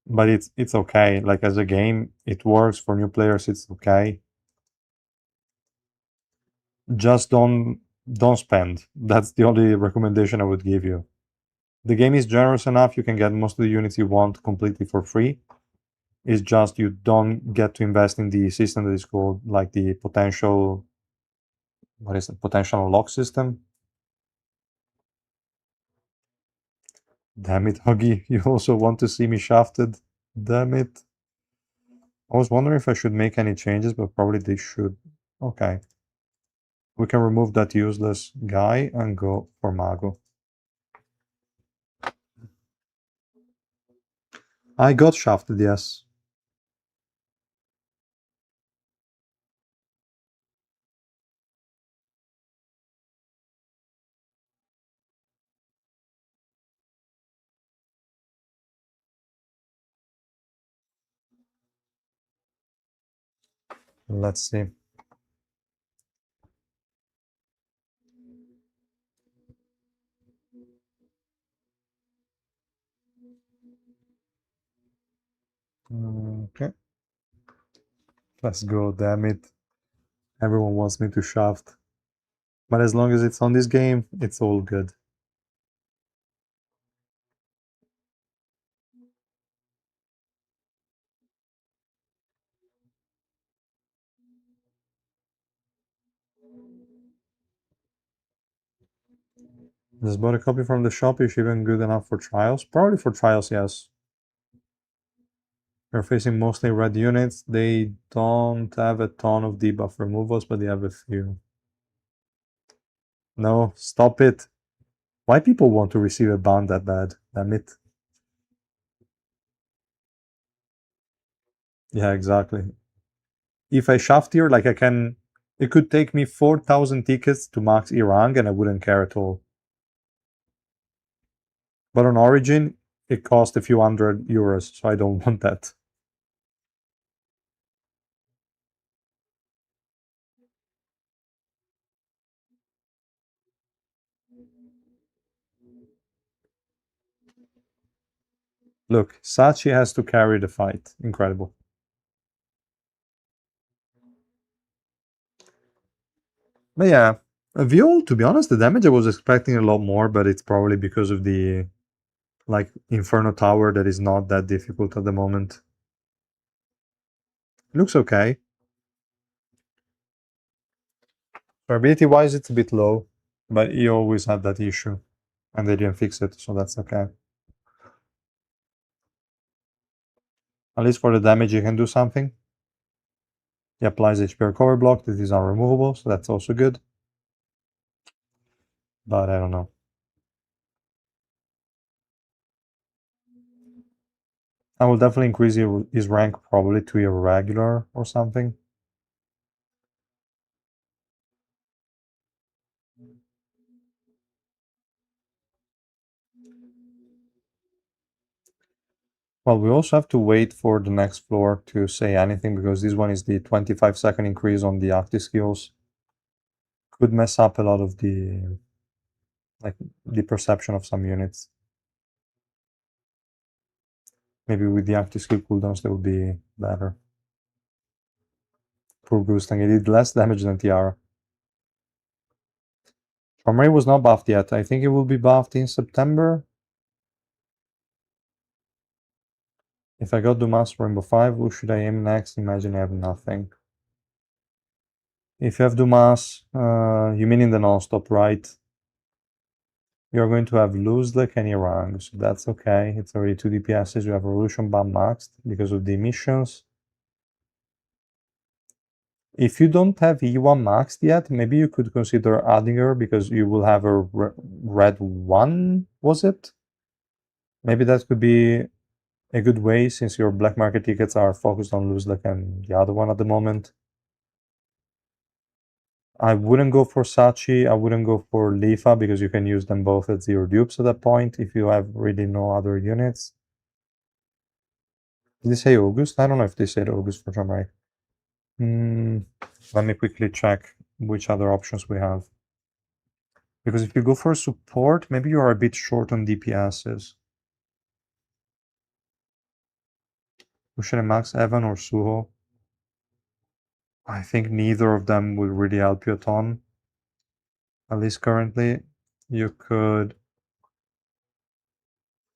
[SPEAKER 1] but it's okay. Like as a game, it works for new players. It's okay. Just don't spend. That's the only recommendation I would give you. The game is generous enough. You can get most of the units you want completely for free. It's just you don't get to invest in the system that is called like the potential. What is it? Potential unlock system. Damn it, Huggy. You also want to see me shafted? Damn it. I was wondering if I should make any changes, but probably they should. Okay. We can remove that useless guy and go for Mago. I got shafted, yes. Let's see. Okay. Let's go, damn it. Everyone wants me to shaft. But as long as it's on this game, it's all good. Just bought a copy from the shop. Is she even good enough for trials? Probably for trials, yes. We're facing mostly red units. They don't have a ton of debuff removals, but they have a few. No, stop it. Why people want to receive a ban that bad? Damn it. Yeah, exactly. If I shaft here, like I can... It could take me 4,000 tickets to max Irang and I wouldn't care at all. But on Origin, it cost a few hundred euros, so I don't want that. Look, Sachi has to carry the fight. Incredible. But yeah, Viol, to be honest, the damage I was expecting a lot more, but it's probably because of the like Inferno Tower that is not that difficult at the moment. It looks okay. Durability wise, it's a bit low, but he always had that issue, and they didn't fix it, so that's okay. At least for the damage, you can do something. He applies HP recovery block. This is unremovable, so that's also good. But I don't know. I will definitely increase his rank probably to irregular or something. Well, we also have to wait for the next floor to say anything because this one is the 25-second increase on the active skills. Could mess up a lot of the perception of some units. Maybe with the active skill cooldowns they will be better. Poor Gustang, it did less damage than Tiara. Charmray was not buffed yet. I think it will be buffed in September. If I got Dumas Rainbow 5, who should I aim next? Imagine I have nothing. If you have Dumas, you mean in the non-stop, right? You're going to have Luzlek and Irang, so that's okay. It's already 2 DPSs. You have Revolution Bomb maxed because of the emissions. If you don't have Iwa maxed yet, maybe you could consider adding her because you will have a red 1, was it? Maybe that could be a good way since your black market tickets are focused on Luzlek and the other one at the moment. I wouldn't go for Sachi, I wouldn't go for Lifa because you can use them both as 0 dupes at that point if you have really no other units. Did they say August? I don't know if they said August for Jamrai. Let me quickly check which other options we have. Because if you go for support, maybe you are a bit short on DPSs. Who should I max, Evan or Suho? I think neither of them will really help you a ton. At least currently. You could...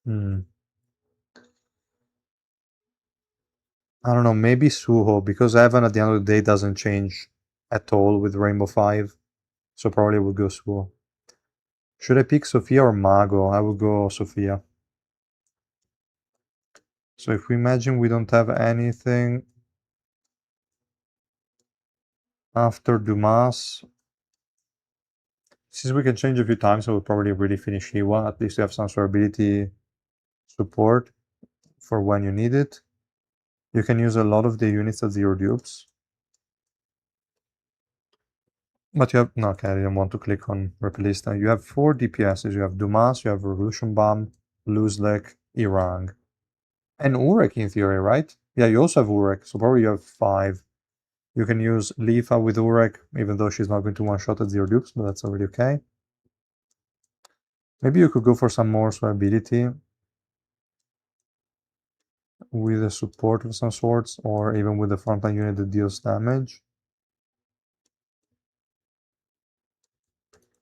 [SPEAKER 1] I don't know, maybe Suho, because Evan at the end of the day doesn't change at all with Rainbow 5. So probably would go Suho. Should I pick Sophia or Mago? I would go Sophia. So if we imagine we don't have anything after Dumas, since we can change a few times, I would probably really finish Hiwa. At least you have some sort of ability support for when you need it. You can use a lot of the units as 0 dupes. But you have... No, okay, I didn't want to click on Repelista. You have 4 DPSs. You have Dumas, you have Revolution Bomb, Luzlek, Irang. And Urek in theory, right? Yeah, you also have Urek, so probably you have 5. You can use Lifa with Urek, even though she's not going to one-shot at 0 dupes, but that's already okay. Maybe you could go for some more ability with a support of some sorts, or even with the frontline unit that deals damage.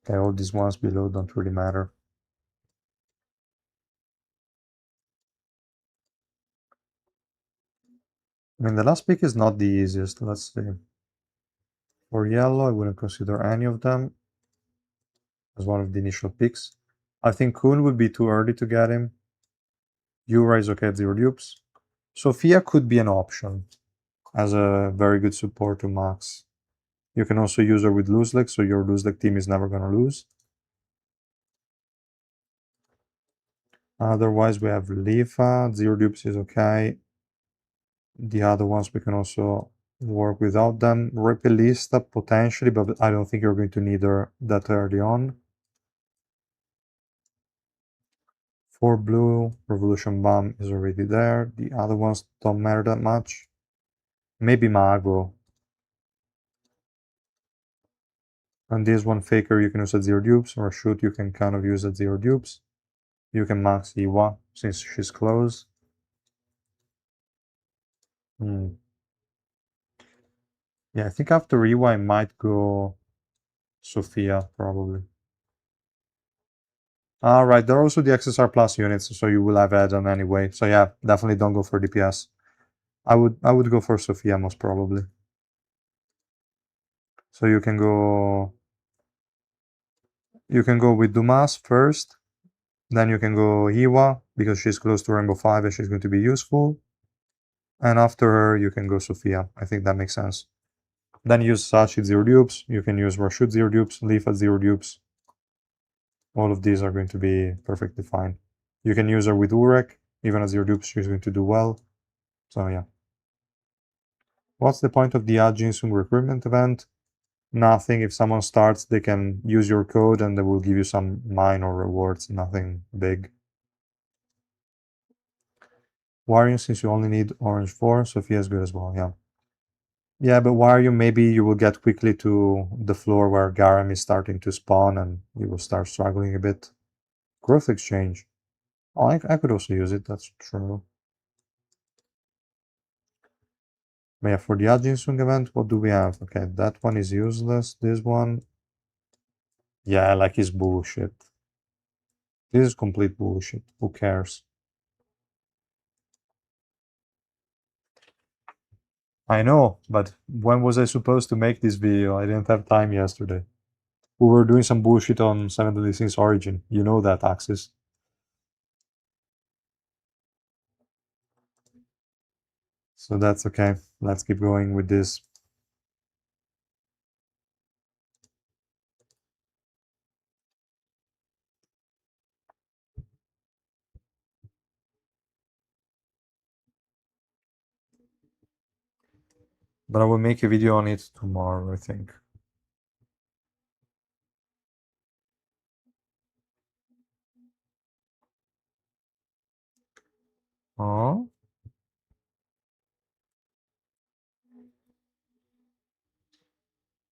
[SPEAKER 1] Okay, all these ones below don't really matter. I mean, the last pick is not the easiest. Let's see. For yellow, I wouldn't consider any of them as one of the initial picks. I think Kuhn would be too early to get him. Yura is okay at 0 dupes. Sophia could be an option as a very good support to Max. You can also use her with Luzlek, so your Luzlek team is never going to lose. Otherwise, we have Lifa. 0 dupes is okay. The other ones we can also work without them. Repelista potentially, but I don't think you're going to need her that early on. For blue, Revolution Bomb is already there. The other ones don't matter that much. Maybe Mago. And this one, Faker, you can use at 0 dupes, or Shoot you can kind of use at 0 dupes. You can max Iwa since she's close. Yeah, I think after Iwa I might go Sophia, probably. Alright, there are also the XSR Plus units, so you will have add-on anyway. So yeah, definitely don't go for DPS. I would go for Sophia most probably. So you can go with Dumas first, then you can go Iwa because she's close to Rainbow 5 and she's going to be useful. And after her you can go Sophia. I think that makes sense. Then use Sachi at 0 dupes. You can use Rashid 0 dupes, Leaf at 0 dupes. All of these are going to be perfectly fine. You can use her with Urek, even at 0 dupes, she's going to do well. So yeah. What's the point of the Jinsung recruitment event? Nothing. If someone starts, they can use your code and they will give you some minor rewards, nothing big. Warrior, since you only need orange 4, Sophia is good as well, yeah. Yeah, but Warrior, maybe you will get quickly to the floor where Garam is starting to spawn and you will start struggling a bit. Growth exchange. Oh, I could also use it, that's true. But yeah, for the Ajinsung event, what do we have? Okay, that one is useless. This one, yeah, like it's bullshit. This is complete bullshit. Who cares? I know, but when was I supposed to make this video? I didn't have time yesterday. We were doing some bullshit on 726 Origin. You know that, Axis. So that's okay. Let's keep going with this. But I will make a video on it tomorrow, I think. Oh?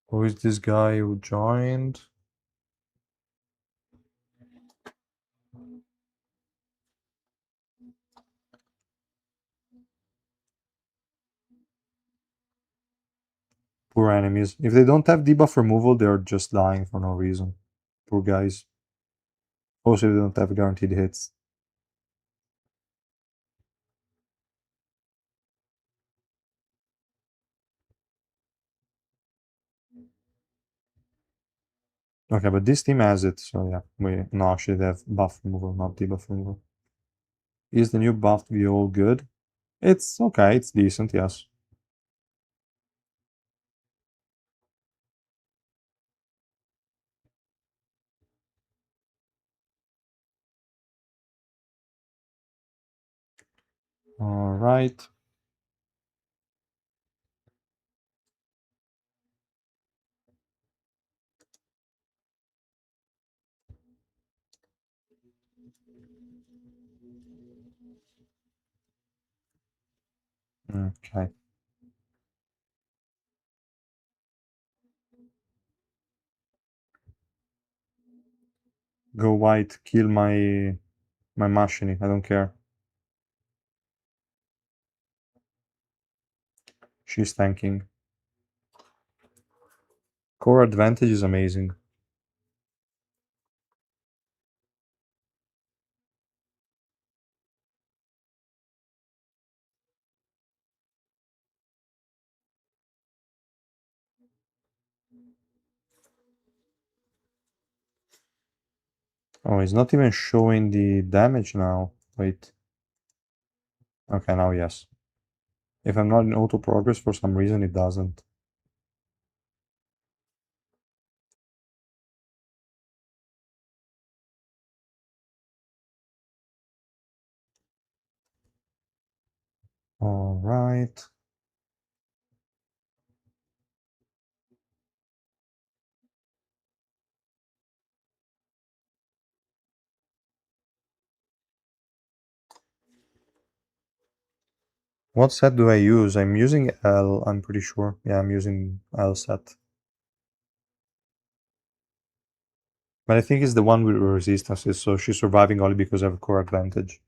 [SPEAKER 1] Who is this guy who joined? Poor enemies. If they don't have debuff removal, they're just dying for no reason. Poor guys. Also, they don't have guaranteed hits. Okay, but this team has it, so yeah. No, actually they have buff removal, not debuff removal. Is the new buff all good? It's okay, it's decent, yes. Alright. Okay. Go white, kill my machine, I don't care. She's tanking. Core advantage is amazing. Oh, it's not even showing the damage now. Wait. Okay, now yes. If I'm not in auto progress, for some reason it doesn't. Alright. What set do I use? I'm using L, I'm pretty sure. Yeah, I'm using L set. But I think it's the one with resistances, so she's surviving only because I have core advantage.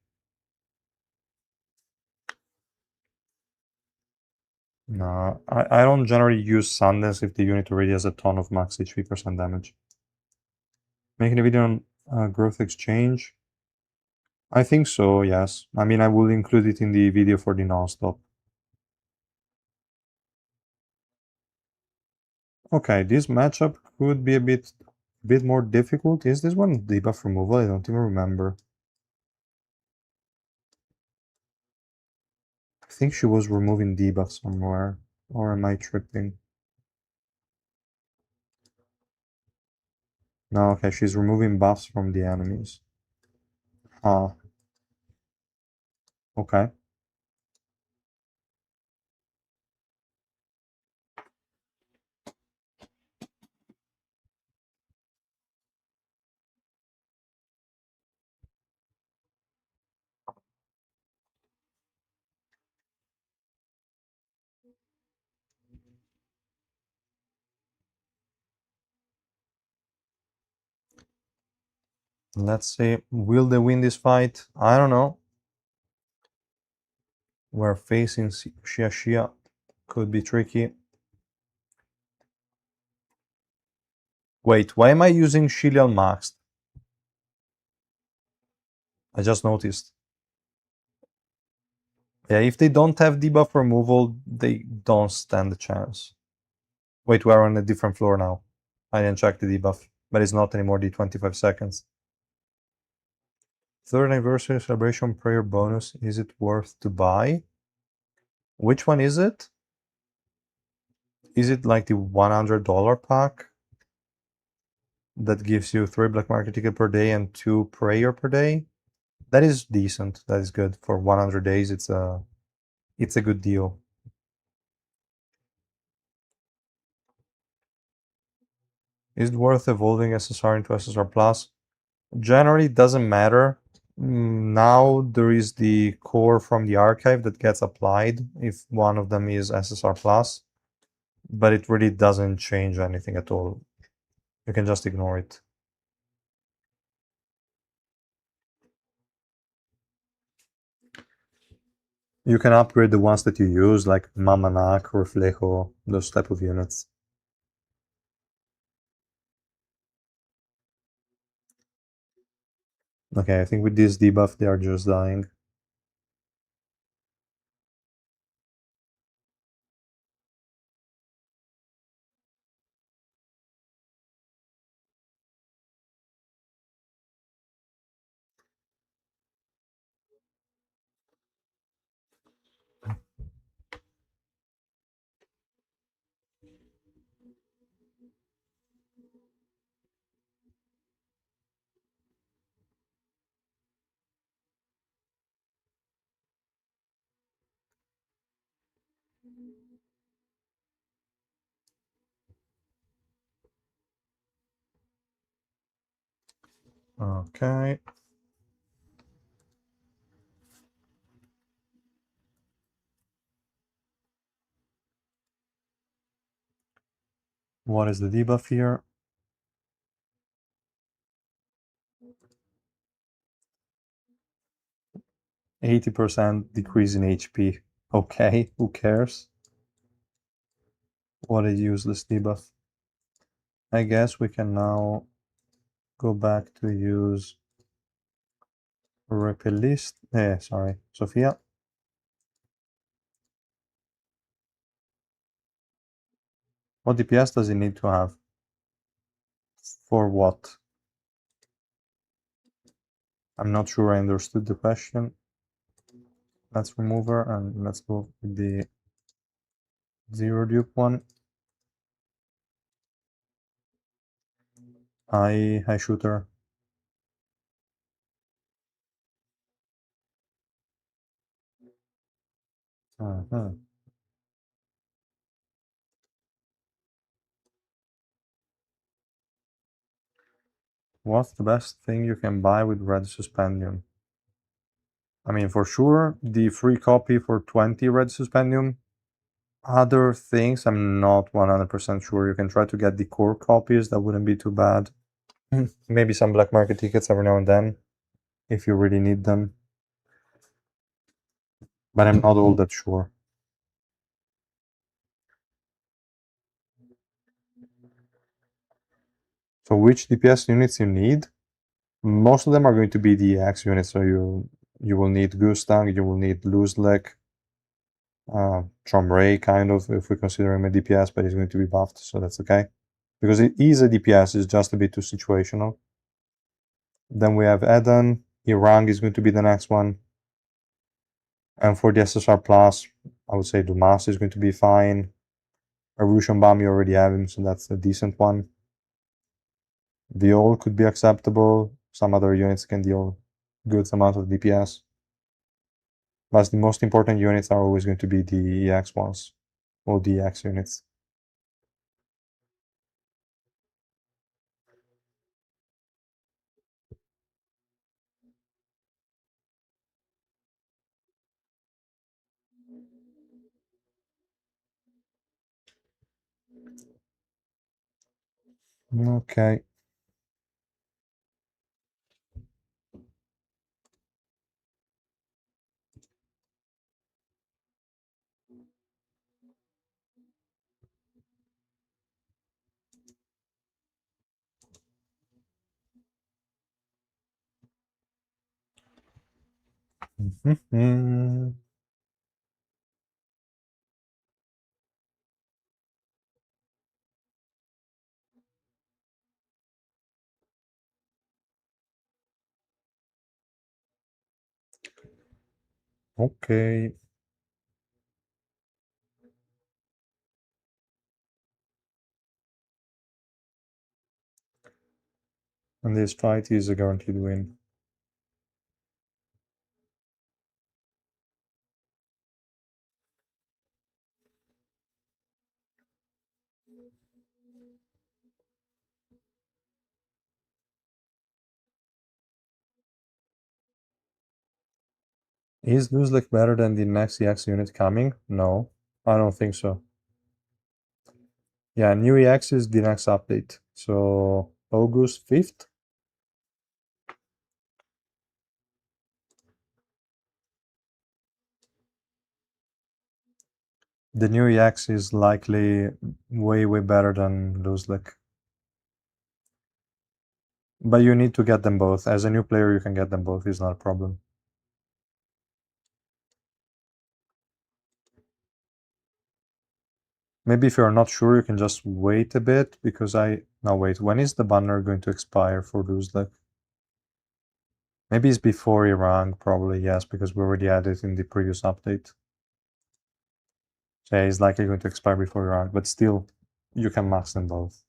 [SPEAKER 1] No, I don't generally use Sundance if the unit already has a ton of max HP % damage. Making a video on growth exchange? I think so, yes. I mean, I will include it in the video for the non-stop. Okay, this matchup could be a bit more difficult. Is this one debuff removal? I don't even remember. I think she was removing debuff somewhere. Or am I tripping? No, okay, she's removing buffs from the enemies. Ah, okay. Let's see. Will they win this fight? I don't know. We're facing Shia. Could be tricky. Wait, why am I using Shilial maxed? I just noticed. Yeah, if they don't have debuff removal, they don't stand a chance. Wait, we're on a different floor now. I didn't check the debuff, but it's not anymore the 25 seconds. Third anniversary celebration prayer bonus. Is it worth to buy? Which one is it? Is it like the $100 pack that gives you 3 black market ticket per day and 2 prayer per day? That is decent. That is good for 100 days. It's a good deal. Is it worth evolving SSR into SSR Plus? Generally, it doesn't matter. Now there is the core from the archive that gets applied if one of them is SSR Plus, but it really doesn't change anything at all. You can just ignore it. You can upgrade the ones that you use, like Mamanak, Reflejo, those type of units. Okay, I think with this debuff they are just dying. Okay. What is the debuff here? 80% decrease in HP. Okay, who cares? What a useless debuff. I guess we can now go back to use Repelist. Sorry, Sophia. What DPS does it need to have? For what? I'm not sure I understood the question. Let's remove her and let's go with the Zero Duke one. I shoot her. What's the best thing you can buy with Red Suspendium? I mean, for sure, the free copy for 20 Red Suspendium. Other things, I'm not 100% sure. You can try to get the core copies. That wouldn't be too bad. Maybe some black market tickets every now and then, if you really need them. But I'm not all that sure. So which DPS units you need? Most of them are going to be the X units. So you will need Gustang, you will need Luzlek, Ray, kind of, if we consider him a DPS, but he's going to be buffed, so that's okay. Because it is a DPS, it's just a bit too situational. Then we have Eden, Irang is going to be the next one. And for the SSR Plus, I would say Dumas is going to be fine. Arushan Bomb, you already have him, so that's a decent one. Viol could be acceptable. Some other units can deal good amount of DPS. But the most important units are always going to be the EX ones, or the EX units. Okay. Mhm. Okay. And this fight is a guaranteed win. Is Nuzlocke better than the next EX unit coming? No, I don't think so. Yeah, new EX is the next update. So August 5th? The new EX is likely way, way better than Nuzlocke. But you need to get them both. As a new player, you can get them both. It's not a problem. Maybe if you're not sure, you can just wait a bit because now wait, when is the banner going to expire for Nuzlocke? Maybe it's before Iran, probably, yes, because we already had it in the previous update. So yeah, it's likely going to expire before Iran, but still, you can max them both.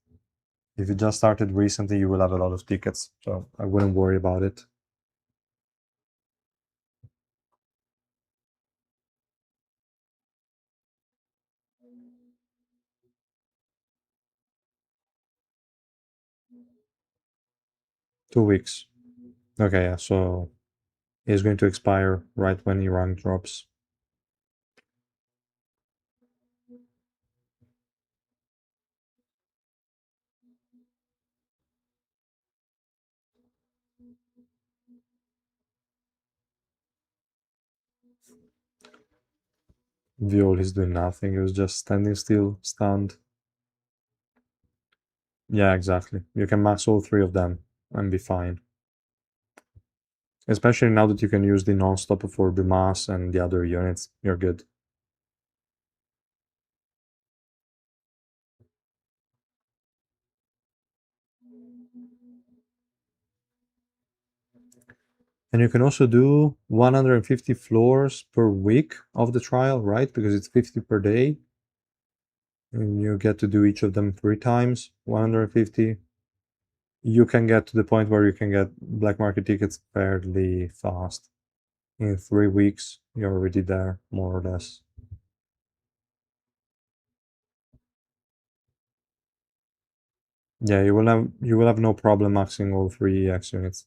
[SPEAKER 1] If you just started recently, you will have a lot of tickets, so I wouldn't worry about it. Two weeks. Okay, yeah, so it's going to expire right when Iran drops. Viol is doing nothing, he was just standing still, stunned. Yeah, exactly. You can max all three of them and be fine. Especially now that you can use the non-stop for the mass and the other units, you're good. And you can also do 150 floors per week of the trial, right? Because it's 50 per day. And you get to do each of them 3 times, 150. You can get to the point where you can get black market tickets fairly fast. In 3 weeks, you're already there, more or less. Yeah, you will have no problem maxing all three X units.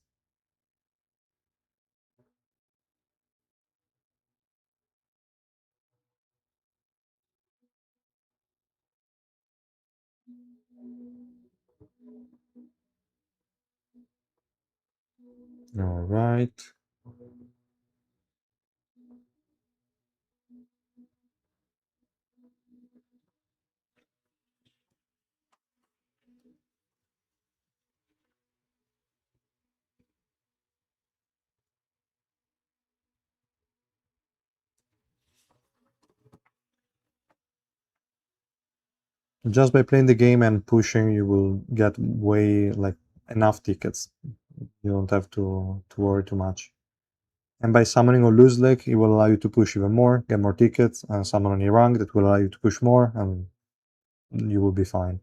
[SPEAKER 1] All right. Just by playing the game and pushing, you will get way like enough tickets. You don't have to worry too much. And by summoning or lose leg, it will allow you to push even more, get more tickets, and summon on your rank that will allow you to push more, and you will be fine.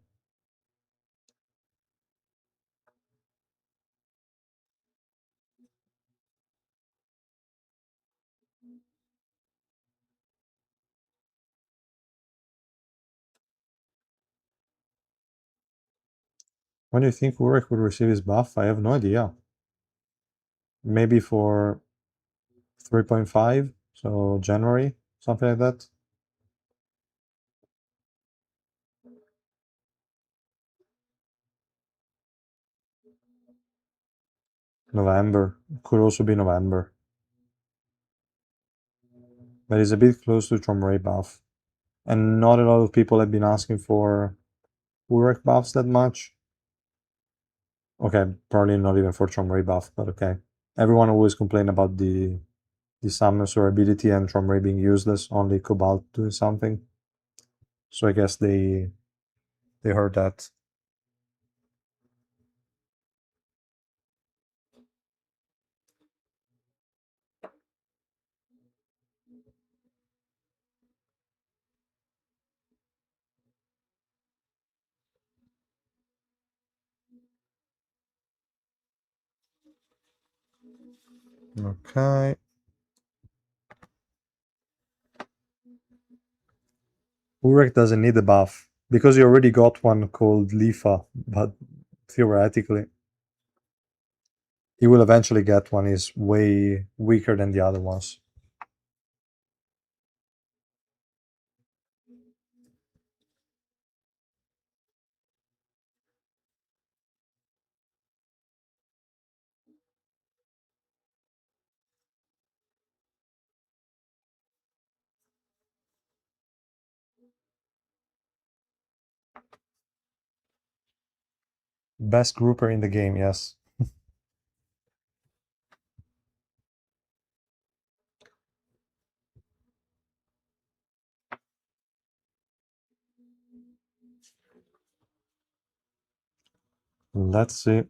[SPEAKER 1] When do you think Ulrich will receive his buff? I have no idea. Maybe for 3.5, so January, something like that. November. Could also be November. But it's a bit close to Tromray buff. And not a lot of people have been asking for Ulrich buffs that much. Okay, probably not even for Tromray buff, but okay. Everyone always complained about the summons or ability and Tromray being useless, only Cobalt doing something. So I guess they heard that. Okay. Ulrich doesn't need a buff because he already got one called Lifa, but theoretically he will eventually get one. He's way weaker than the other ones. Best grouper in the game, yes. Let's see.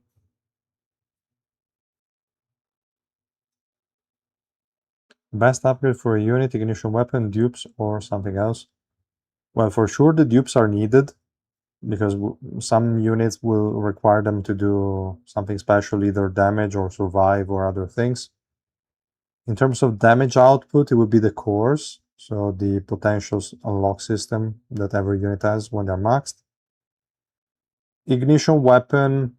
[SPEAKER 1] Best upgrade for a unit, ignition weapon, dupes, or something else. Well, for sure the dupes are needed because some units will require them to do something special, either damage or survive or other things. In terms of damage output, it would be the cores, so the potentials unlock system that every unit has when they're maxed. Ignition weapon,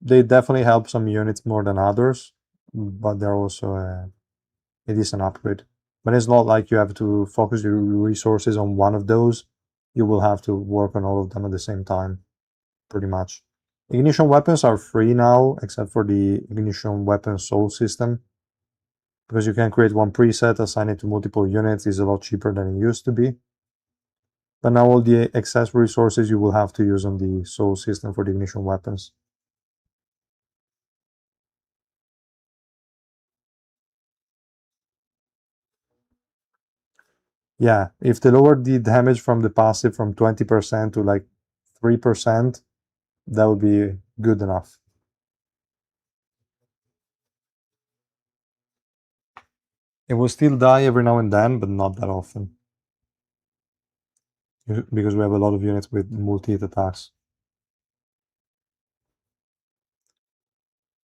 [SPEAKER 1] they definitely help some units more than others, but they're also a decent upgrade. But it's not like you have to focus your resources on one of those. You will have to work on all of them at the same time, pretty much. Ignition weapons are free now, except for the ignition weapon soul system, because you can create one preset, assign it to multiple units. Is a lot cheaper than it used to be. But now all the excess resources you will have to use on the soul system for the ignition weapons. Yeah, if they lower the damage from the passive from 20% to like 3%, that would be good enough. It will still die every now and then, but not that often. Because we have a lot of units with multi-hit attacks.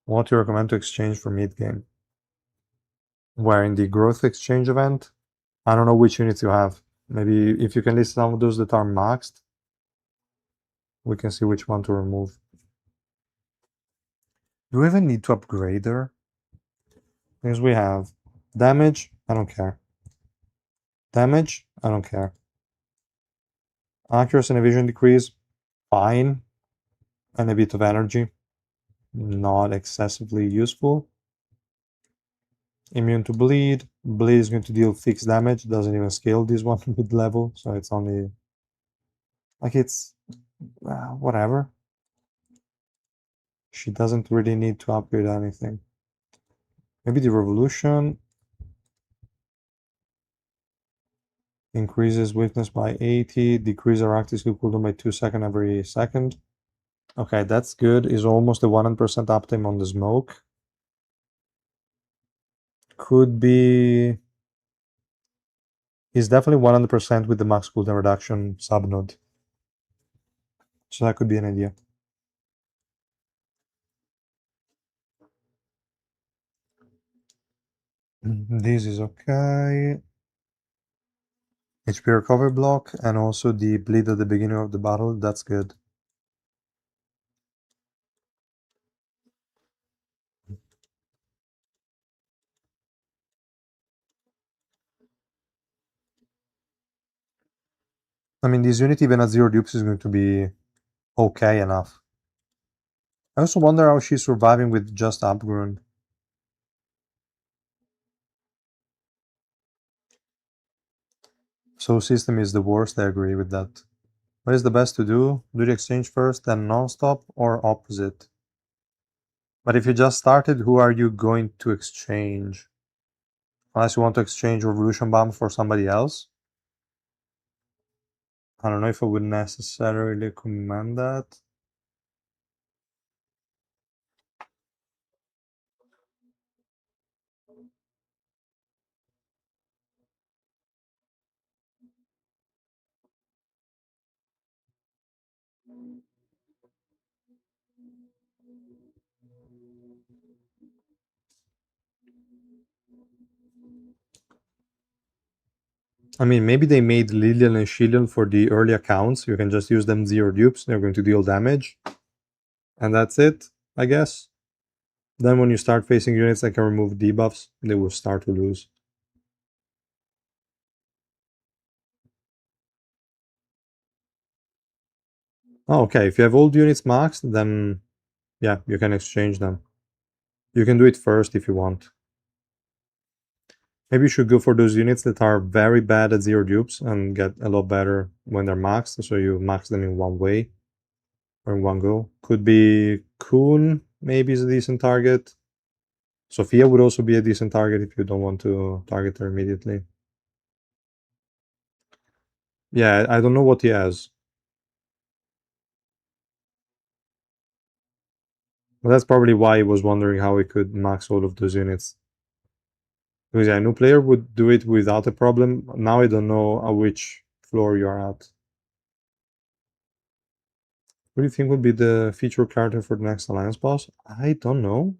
[SPEAKER 1] What do you recommend to exchange for mid-game? Where in the growth exchange event? I don't know which units you have. Maybe if you can list some of those that are maxed, we can see which one to remove. Do we even need to upgrade her? Because we have damage, I don't care. Damage, I don't care. Accuracy and evasion decrease, fine. And a bit of energy, not excessively useful. Immune to bleed. Bleed is going to deal fixed damage. Doesn't even scale this one with level, so it's only like it's whatever. She doesn't really need to upgrade anything. Maybe the revolution increases weakness by 80, decrease our active skill cooldown by 2 seconds every second. Okay, that's good. Is almost a 100% uptime on the smoke. Could be. Is definitely 100% with the max cooldown reduction subnode. So that could be an idea. This is okay. HP recovery block and also the bleed at the beginning of the battle. That's good. I mean, this unit even at 0 dupes is going to be okay enough. I also wonder how she's surviving with just Abgrund. So system is the worst, I agree with that. What is the best to do? Do the exchange first, then non-stop, or opposite? But if you just started, who are you going to exchange? Unless you want to exchange Revolution Bomb for somebody else. I don't know if I would necessarily recommend that. I mean, maybe they made Lilial and Shilial for the early accounts. You can just use them 0 dupes. They're going to deal damage. And that's it, I guess. Then when you start facing units that can remove debuffs, they will start to lose. Oh, okay, if you have old units maxed, then yeah, you can exchange them. You can do it first if you want. Maybe you should go for those units that are very bad at 0 dupes and get a lot better when they're maxed, so you max them in one way or in one go. Could be Kuhn, maybe is a decent target. Sophia would also be a decent target if you don't want to target her immediately. Yeah, I don't know what he has. But that's probably why he was wondering how he could max all of those units. Because yeah, a new player would do it without a problem. Now I don't know at which floor you're at. What do you think would be the feature character for the next Alliance boss? I don't know.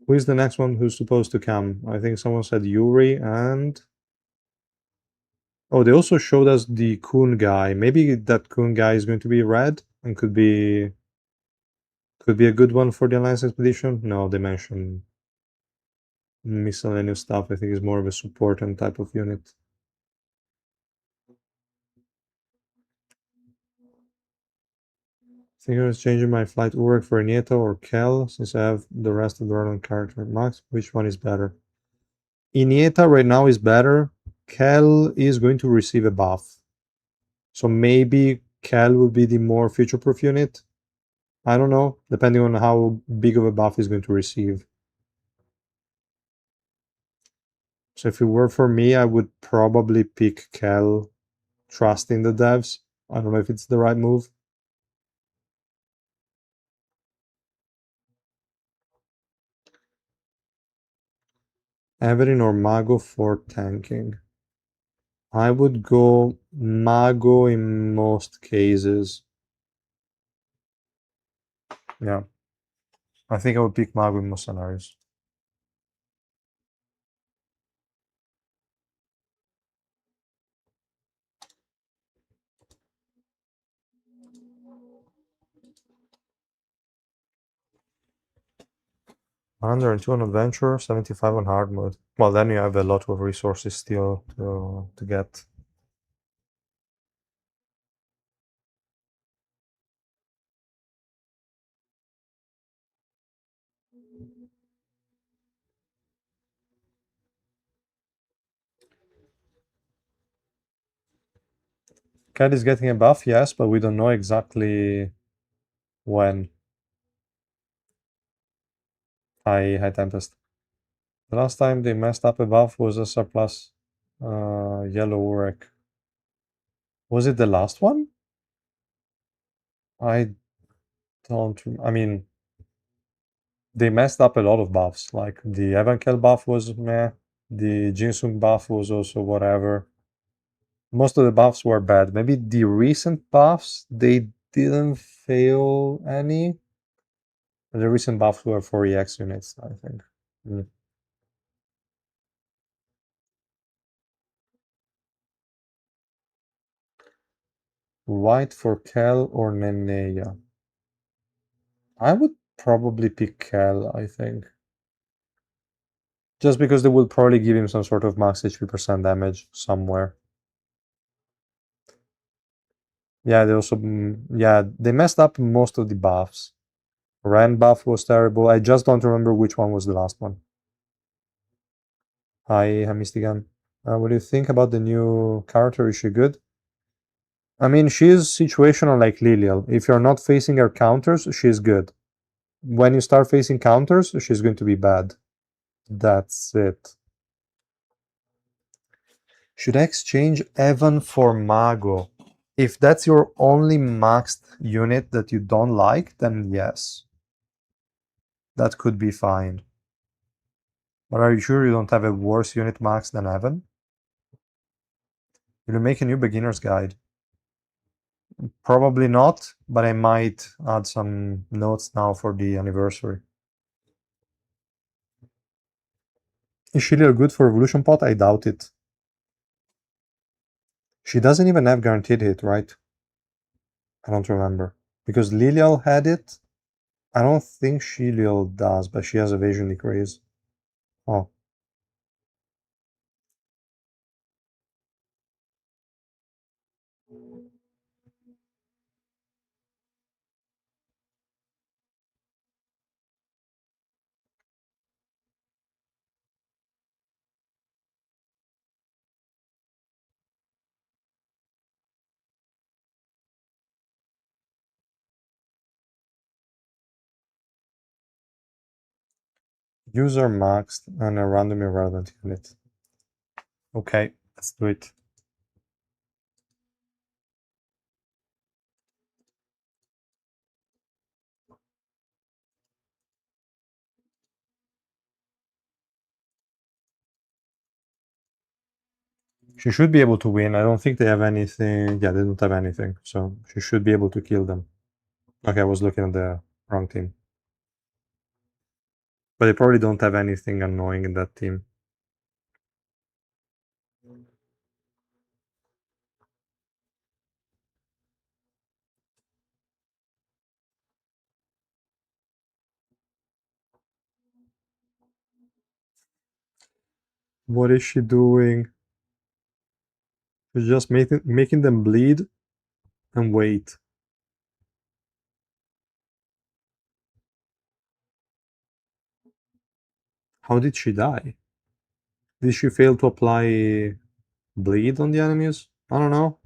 [SPEAKER 1] Who is the next one who's supposed to come? I think someone said Yuri and... Oh, they also showed us the Kun guy. Maybe that Kun guy is going to be red and could be a good one for the Alliance expedition. No, they mentioned miscellaneous stuff. I think is more of a support and type of unit. I think I was changing my flight Urek for Nieto or Kel since I have the rest of the Roland character. Max, which one is better? Inieta right now is better. Kel is going to receive a buff. So maybe Kel will be the more future-proof unit. I don't know, depending on how big of a buff he's going to receive. So if it were for me, I would probably pick Kel, trusting the devs. I don't know if it's the right move. Everin or Mago for tanking. I would go Mago in most cases. Yeah. I think I would pick Mago in most scenarios. Under and 2 on adventure, 75 on hard mode. Well, then you have a lot of resources still to get. Cat is getting a buff, yes, but we don't know exactly when. Hi, Tempest. The last time they messed up a buff was a surplus yellow Urek. Was it the last one? I don't. I mean, they messed up a lot of buffs. Like the Evankel buff was meh. The Jinsung buff was also whatever. Most of the buffs were bad. Maybe the recent buffs, they didn't fail any. The recent buffs were for EX units, I think. Mm. White for Kel or Nenea? I would probably pick Kel, I think. Just because they will probably give him some sort of max HP % damage somewhere. Yeah, they also yeah, they messed up most of the buffs. Ren buff was terrible. I just don't remember which one was the last one. Hi, Hamistigan. What do you think about the new character? Is she good? I mean, she's situational like Lilial. If you're not facing her counters, she's good. When you start facing counters, she's going to be bad. That's it. Should I exchange Evan for Mago? If that's your only maxed unit that you don't like, then yes. That could be fine. But are you sure you don't have a worse unit max than Evan? Will you make a new beginner's guide? Probably not, but I might add some notes now for the anniversary. Is Shilial good for Evolution Pot? I doubt it. She doesn't even have guaranteed hit, right? I don't remember. Because Lilial had it. I don't think Shilial does, but she has evasion decrease. Oh. User maxed and a random irrelevant unit. Okay, let's do it. She should be able to win. I don't think they have anything. Yeah, they don't have anything. So she should be able to kill them. Okay, I was looking at the wrong team. But they probably don't have anything annoying in that team. What is she doing? She's just making them bleed and wait. How did she die? Did she fail to apply bleed on the enemies? I don't know.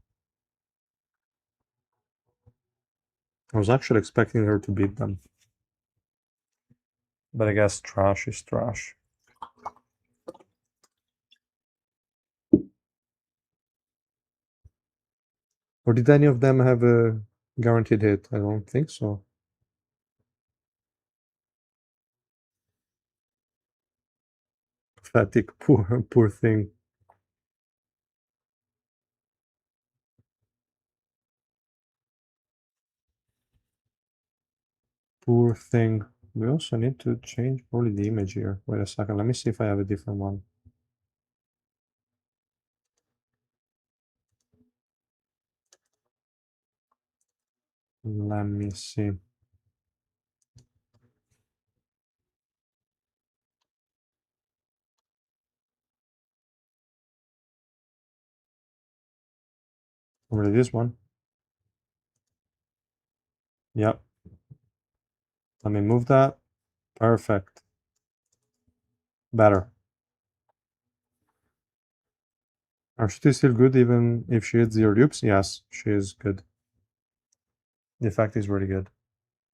[SPEAKER 1] I was actually expecting her to beat them. But I guess trash is trash. Or did any of them have a guaranteed hit? I don't think so. Pathetic, poor thing. Poor thing. We also need to change probably the image here. Wait a second, let me see if I have a different one. Let me see. Probably this one. Yep. Let me move that. Perfect. Better. Are she still good even if she hits zero dupes? Yes, she is good. The effect is really good.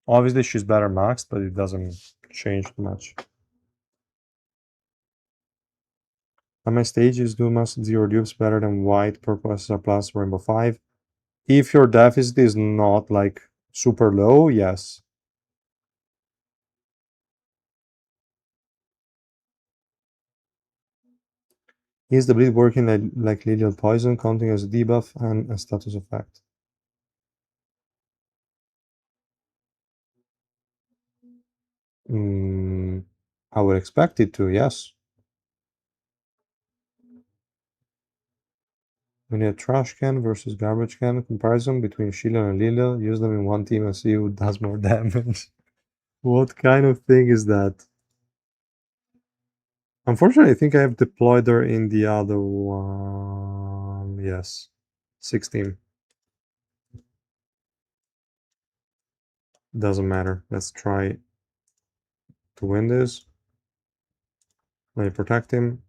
[SPEAKER 1] Obviously, she's better maxed, but it doesn't change too much. On my stages, do must zero dupes better than white, purple SSR plus, rainbow 5. If your deficit is not like super low, yes. Is the bleed working like Lilial Poison, counting as a debuff and a status effect? I would expect it to, yes. We need a trash can versus garbage can comparison between Shilial and Lilial. Use them in one team and see who does more damage. What kind of thing is that? Unfortunately, I think I have deployed her in the other one. Yes. 16. Doesn't matter. Let's try to win this. Let me protect him.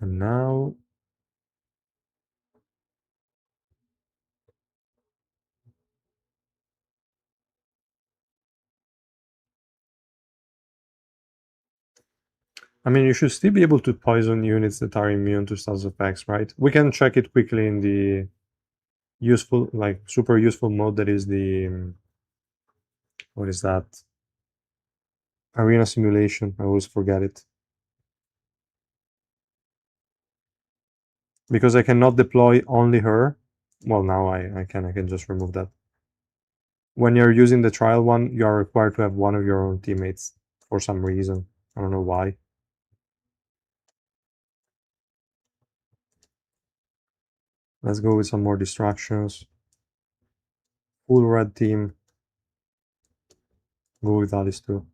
[SPEAKER 1] And now I mean, you should still be able to poison units that are immune to status effects, right? We can check it quickly in the useful, like super useful mode. That is the what is that? Arena simulation. I always forget it because I cannot deploy only her. Well, now I can. I can just remove that. When you're using the trial one, you are required to have one of your own teammates for some reason. I don't know why. Let's go with some more distractions. Full red team. Go with Alice too.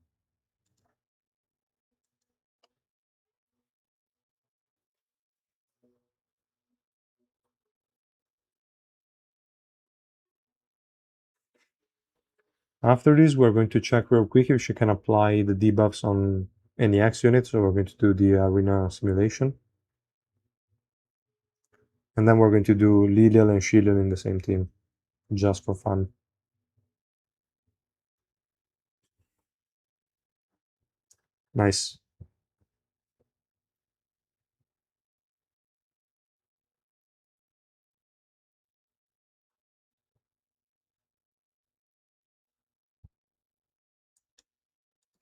[SPEAKER 1] After this, we're going to check real quick if she can apply the debuffs on any X unit. So we're going to do the arena simulation. And then we're going to do Lilial and Shilial in the same team, just for fun. Nice.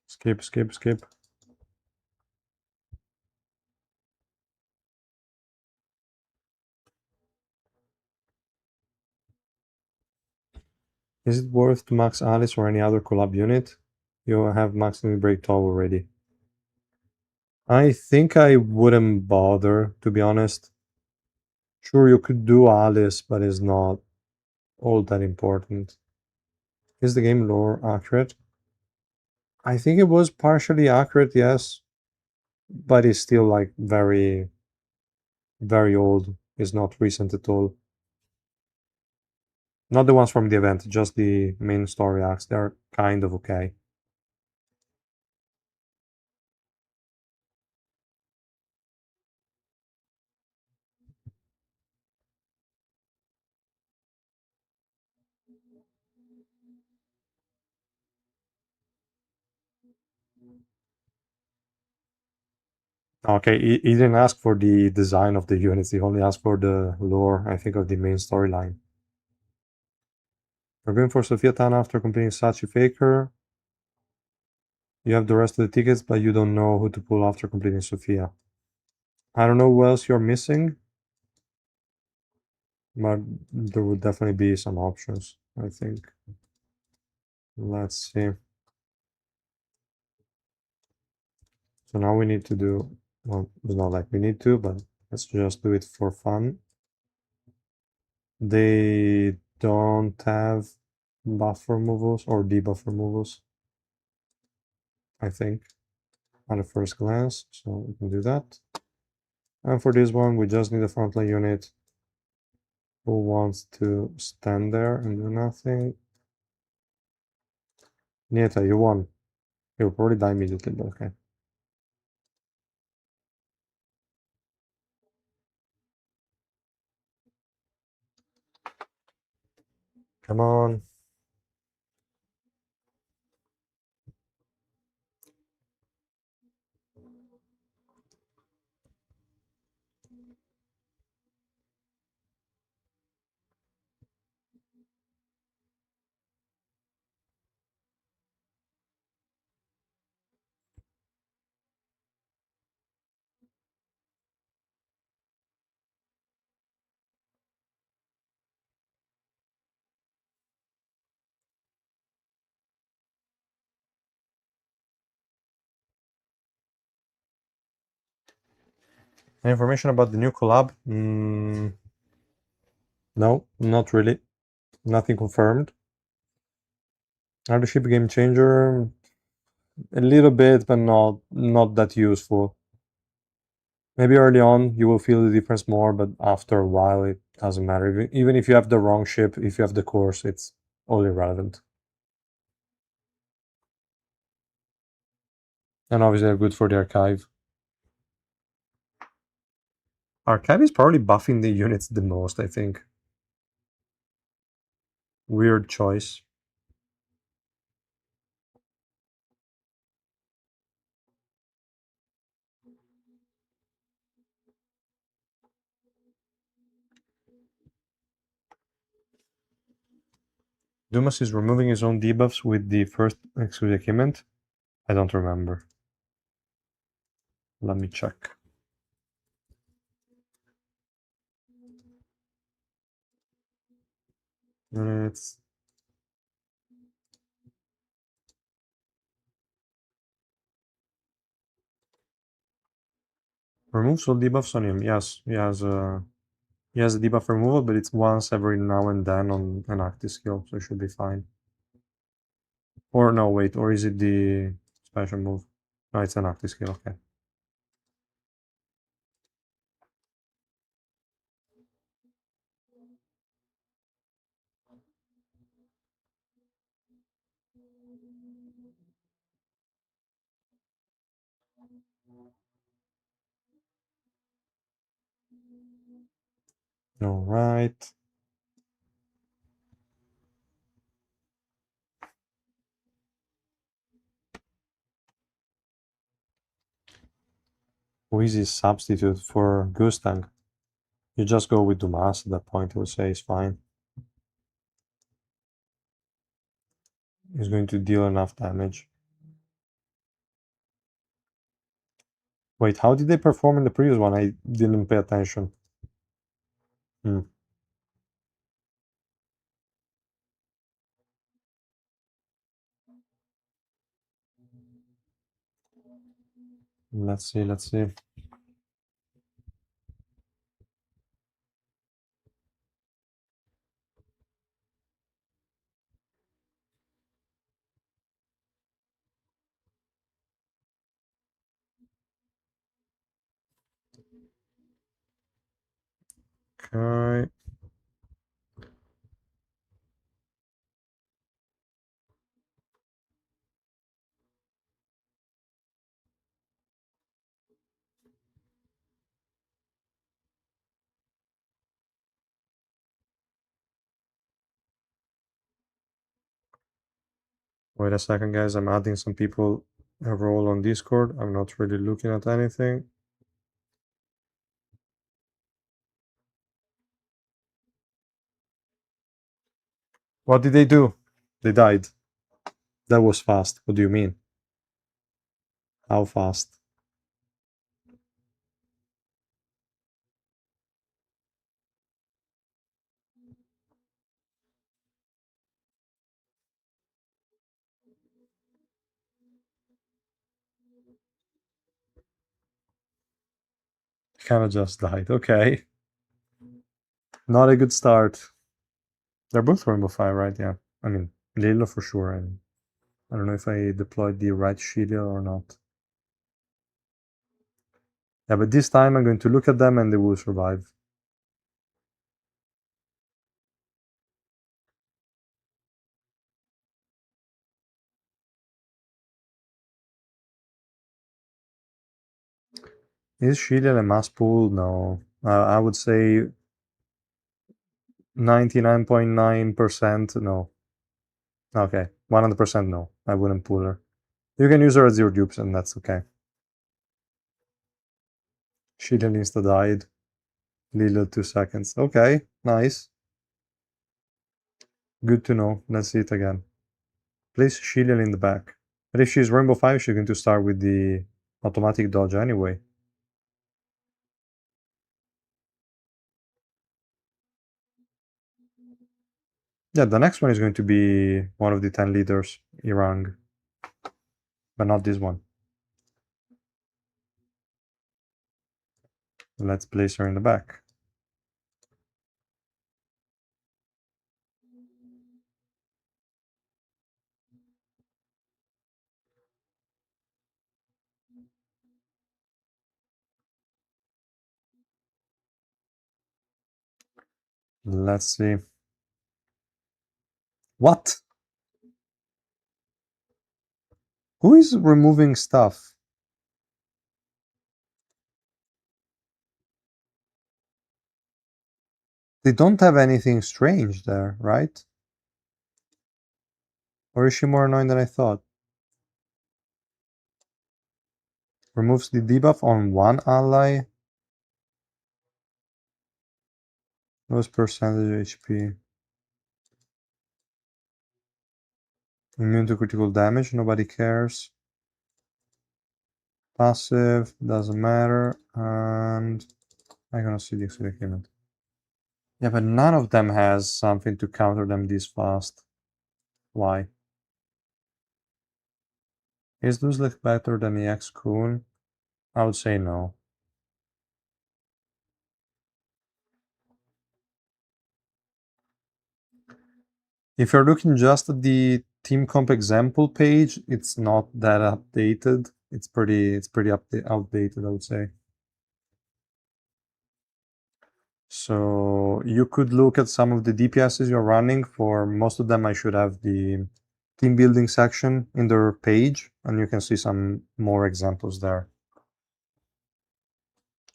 [SPEAKER 1] Skip, skip, skip. Is it worth to max Alice or any other collab unit? You have maximum break 12 already. I think I wouldn't bother, to be honest. Sure, you could do Alice, but it's not all that important. Is the game lore accurate? I think it was partially accurate, yes, but it's still like very, very old. It's not recent at all. Not the ones from the event, just the main story arcs. They're kind of okay. Okay, he didn't ask for the design of the units. He only asked for the lore, I think, of the main storyline. We're going for Sophia Town after completing Sachi Faker. You have the rest of the tickets, but you don't know who to pull after completing Sophia. I don't know who else you're missing, but there would definitely be some options, I think. Let's see. So now we need to do, well, it's not like we need to, but let's just do it for fun. They don't have buff removals or debuff removals, I think, at a first glance. So we can do that. And for this one, we just need a frontline unit who wants to stand there and do nothing. Nieta, you won. You'll probably die immediately, but okay. Come on. Information about the new collab? No, not really. Nothing confirmed. Are the ship game changer? A little bit, but not that useful. Maybe early on you will feel the difference more, but after a while it doesn't matter. Even if you have the wrong ship, if you have the course, it's all irrelevant. And obviously they're good for the archive. Archive is probably buffing the units the most, I think. Weird choice. Dumas is removing his own debuffs with the first exclusive. I don't remember. Let me check. Units. Removes all debuffs on him. Yes, he has a debuff removal, but it's once every now and then on an active skill, so it should be fine. Or no, wait, or is it the special move? No, it's an active skill, okay. Alright. Who is his substitute for Gustang? You just go with Dumas at that point, I would say it's fine. He's going to deal enough damage. Wait, how did they perform in the previous one? I didn't pay attention. Hmm. Let's see, let's see. Okay. Wait a second, guys. I'm adding some people a role on Discord. I'm not really looking at anything. What did they do? They died. That was fast. What do you mean? How fast? Kind of just died. Okay. Not a good start. They're both Rainbow Fire, right? Yeah. I mean, Lilo for sure. And I don't know if I deployed the right Shilial or not. Yeah, but this time I'm going to look at them and they will survive. Is Shilial a mass pool? No. I would say 99.9% no. Okay. 100% no. I wouldn't pull her. You can use her as your dupes and that's okay. Shilial insta died. Lilo 2 seconds. Okay. Nice. Good to know. Let's see it again. Place Shilial in the back. But if she's Rainbow 5, she's going to start with the automatic dodge anyway. Yeah, the next one is going to be one of the 10 leaders, Irang. But not this one. Let's place her in the back. Let's see. What? Who is removing stuff? They don't have anything strange there, right? Or is she more annoying than I thought? Removes the debuff on one ally. Lowest percentage HP. Immune to critical damage, nobody cares. Passive, doesn't matter. And I'm gonna see the equipment. Yeah, but none of them has something to counter them this fast. Why? Is Duzlik better than the X-Kun? I would say no. If you're looking just at the team comp example page, it's not that updated. It's pretty outdated, I would say. So you could look at some of the DPSs you're running. For most of them, I should have the team building section in their page, and you can see some more examples there.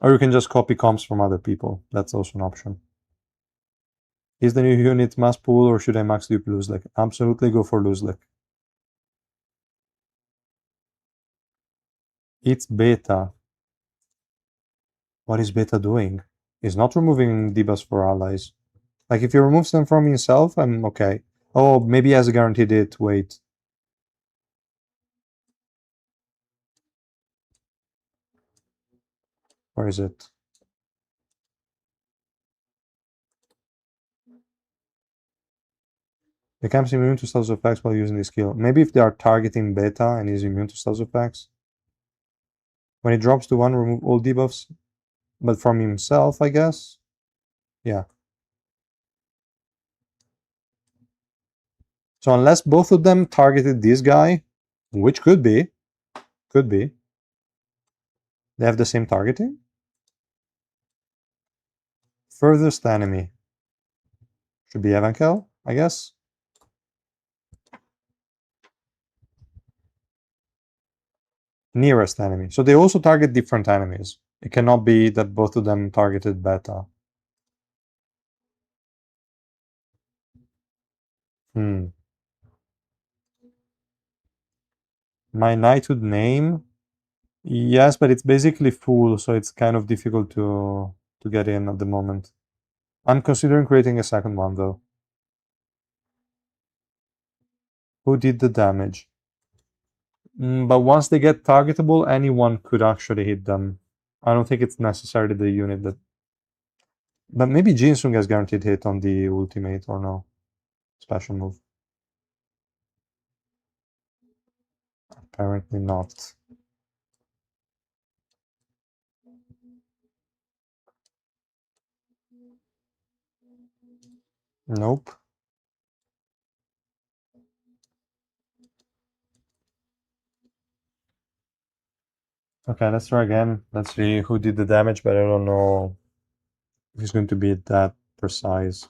[SPEAKER 1] Or you can just copy comps from other people. That's also an option. Is the new unit must pull, or should I max dupe Luzlik? Absolutely go for Luzlik. It's beta. What is beta doing? It's not removing debuffs for allies. Like, if he removes them from himself, I'm okay. Oh, maybe he has a guaranteed hit. Wait. Where is it? Becomes immune to status effects while using this skill. Maybe if they are targeting beta and he's immune to status effects. When it drops to 1, remove all debuffs. But from himself, I guess? Yeah. So unless both of them targeted this guy, which could be, they have the same targeting? Furthest enemy. Should be Evankel, I guess? Nearest enemy. So they also target different enemies. It cannot be that both of them targeted beta. My knighthood name? Yes, but it's basically full, so it's kind of difficult to get in at the moment. I'm considering creating a second one, though. Who did the damage? But once they get targetable, anyone could actually hit them. I don't think it's necessarily the unit that... But maybe Jinsung has guaranteed hit on the ultimate, or no? Special move. Apparently not. Nope. Okay, let's try again. Let's see who did the damage, but I don't know if it's going to be that precise.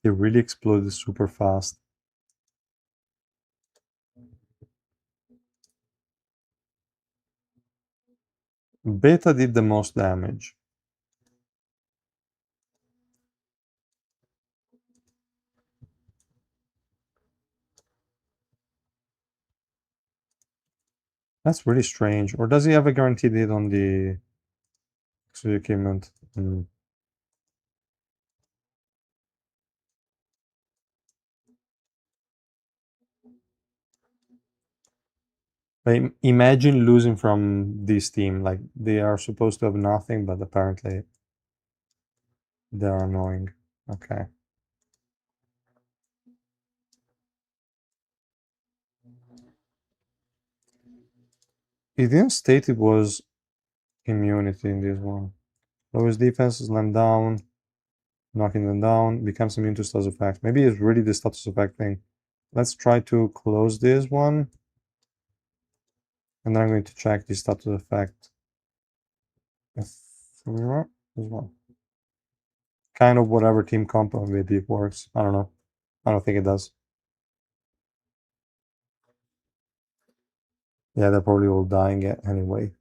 [SPEAKER 1] It really exploded super fast. Beta did the most damage. That's really strange. Or does he have a guaranteed hit on the equipment? Imagine losing from this team. Like, they are supposed to have nothing, but apparently they're annoying. Okay. It didn't state it was immunity in this one. Lowest defense, slam down, knocking them down, becomes immune to status effects. Maybe it's really the status effect thing. Let's try to close this one. And then I'm going to check the status effect. This one. Kind of whatever team comp maybe it works. I don't know. I don't think it does. Yeah, they're probably all dying anyway.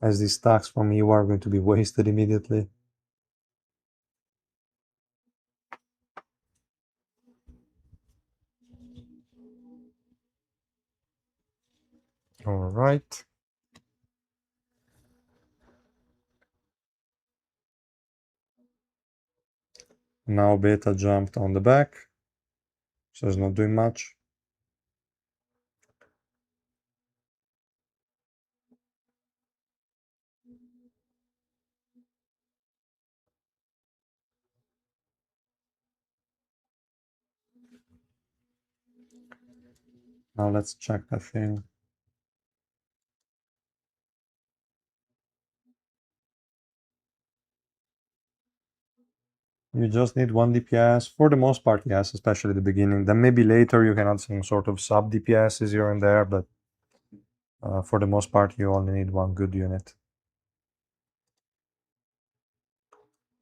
[SPEAKER 1] As these stacks from you are going to be wasted immediately. All right. Now beta jumped on the back, so it's not doing much. Now let's check that thing. You just need 1 DPS. For the most part, yes, especially the beginning. Then maybe later you can add some sort of sub DPSs here and there, but for the most part, you only need 1 good unit.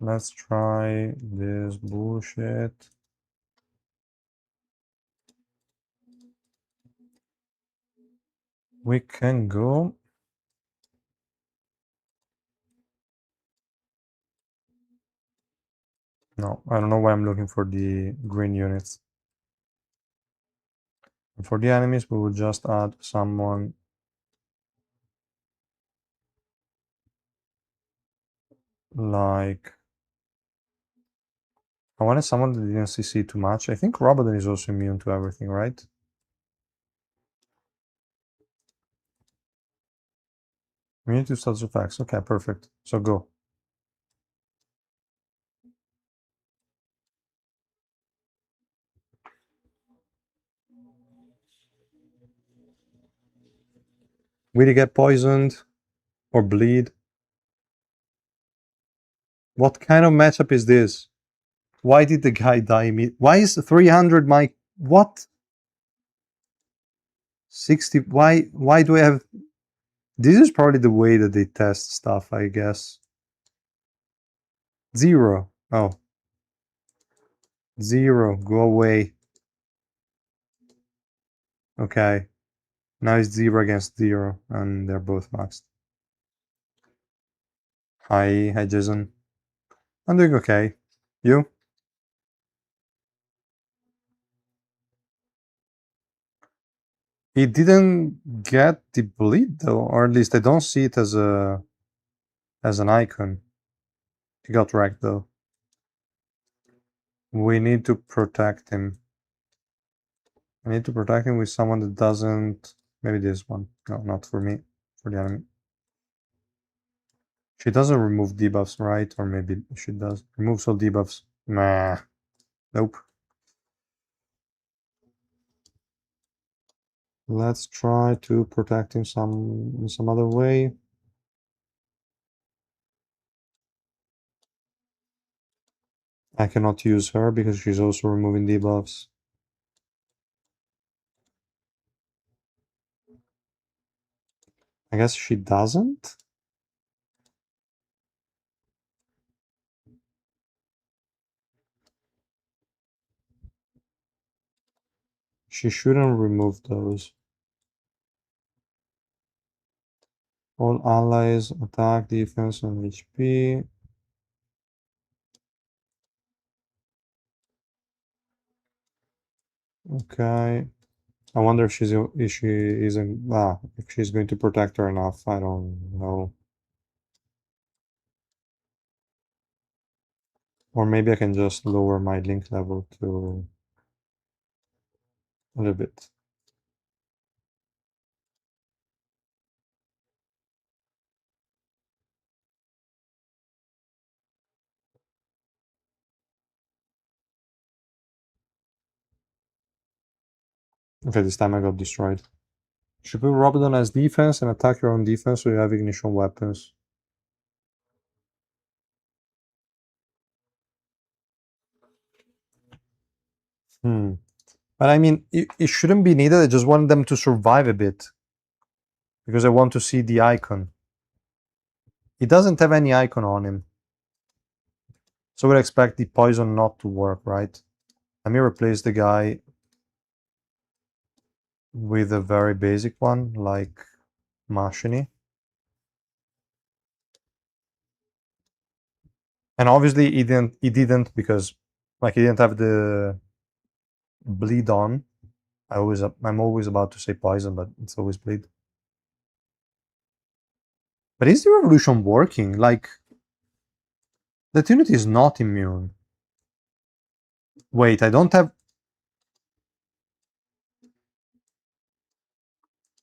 [SPEAKER 1] Let's try this bullshit. We can go. No, I don't know why I'm looking for the green units. And for the enemies, we will just add someone like... I wanted someone that didn't CC too much. I think Robodon is also immune to everything, right? Immune to status effects. Okay, perfect. So go. Will he get poisoned or bleed? What kind of matchup is this? Why did the guy die immediately? Why is 300 my... What? 60... Why do I have... This is probably the way that they test stuff, I guess. 0. Oh. 0. Go away. Okay. Now it's 0 against 0, and they're both maxed. Hi Jason. I'm doing okay. You? He didn't get the bleed though, or at least I don't see it as an icon. He got wrecked though. We need to protect him. I need to protect him with someone that doesn't... Maybe this one. No, not for me. For the enemy. She doesn't remove debuffs, right? Or maybe she does. Removes all debuffs. Nah. Nope. Let's try to protect him in some other way. I cannot use her because she's also removing debuffs. I guess she doesn't? She shouldn't remove those. All allies, attack, defense, and HP. Okay. I wonder if she's if she isn't if she's going to protect her enough. I don't know. Or maybe I can just lower my link level to a little bit. Okay, this time I got destroyed. Should put Robodon as defense and attack your own defense so you have ignition weapons. Hmm. But I mean, it shouldn't be needed. I just want them to survive a bit because I want to see the icon. He doesn't have any icon on him. So we'd expect the poison not to work, right? Let me replace the guy with a very basic one, like Mashini. And obviously he didn't because like he didn't have the bleed on. I'm always about to say poison, but it's always bleed. But is the revolution working? Like that unit is not immune. Wait, I don't have.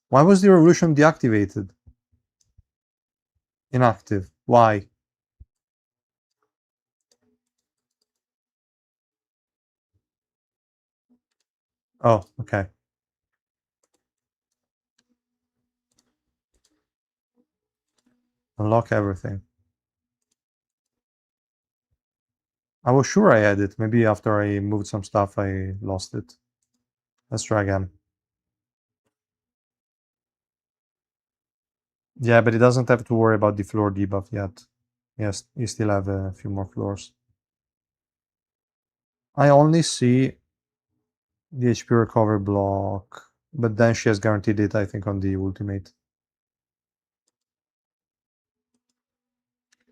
[SPEAKER 1] Why was the revolution deactivated? Inactive. Why? Oh, okay. Unlock everything. I was sure I had it. Maybe after I moved some stuff, I lost it. Let's try again. Yeah, but it doesn't have to worry about the floor debuff yet. Yes, you still have a few more floors. I only see the HP recovery block, but then she has guaranteed it, I think, on the ultimate.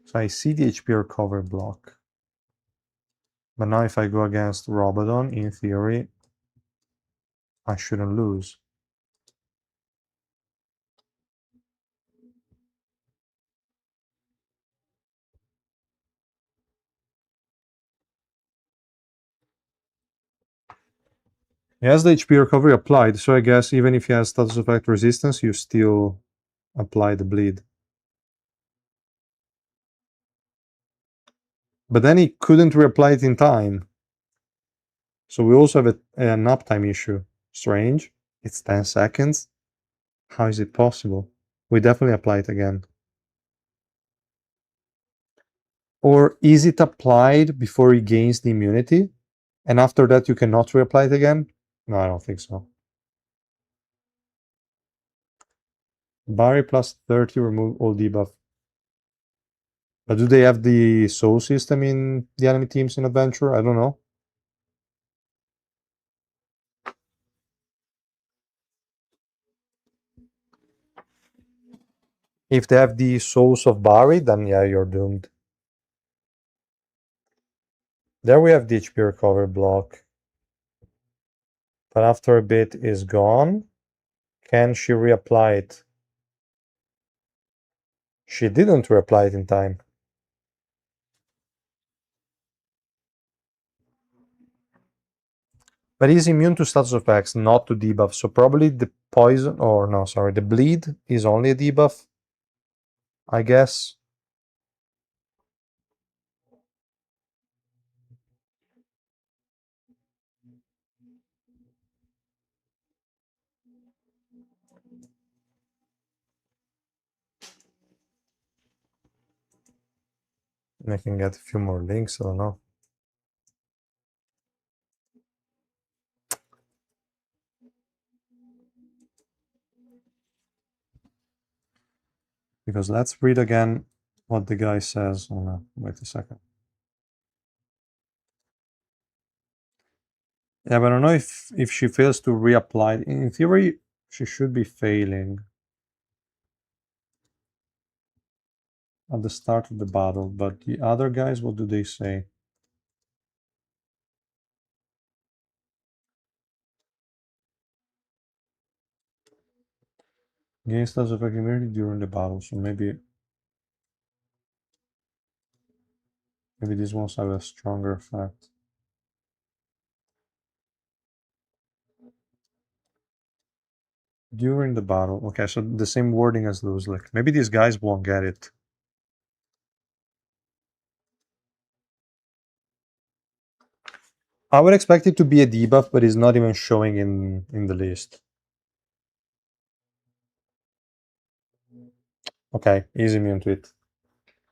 [SPEAKER 1] So I see the HP recovery block. But now if I go against Robodon, in theory, I shouldn't lose. He has the HP recovery applied, so I guess even if he has status effect resistance, you still apply the bleed. But then he couldn't reapply it in time. So we also have an uptime issue. Strange. It's 10 seconds. How is it possible? We definitely apply it again. Or is it applied before he gains the immunity? And after that you cannot reapply it again? No, I don't think so. Barry plus 30, remove all debuff. But do they have the soul system in the enemy teams in Adventure? I don't know. If they have the souls of Barry, then yeah, you're doomed. There we have the HP recovery block. But after a bit is gone. Can she reapply it? She didn't reapply it in time. But he's immune to status effects, not to debuff. So probably the poison, or no, sorry, the bleed is only a debuff, I guess. I can get a few more links, I don't know. Because let's read again what the guy says. Oh no, wait a second. Yeah, but I don't know if she fails to reapply. In theory, she should be failing at the start of the battle. But the other guys, what do they say? Gain status effect immunity during the battle. So maybe these ones have a stronger effect. During the battle. Okay, so the same wording as those. Like maybe these guys won't get it. I would expect it to be a debuff, but it's not even showing in the list. Okay, he's immune to it.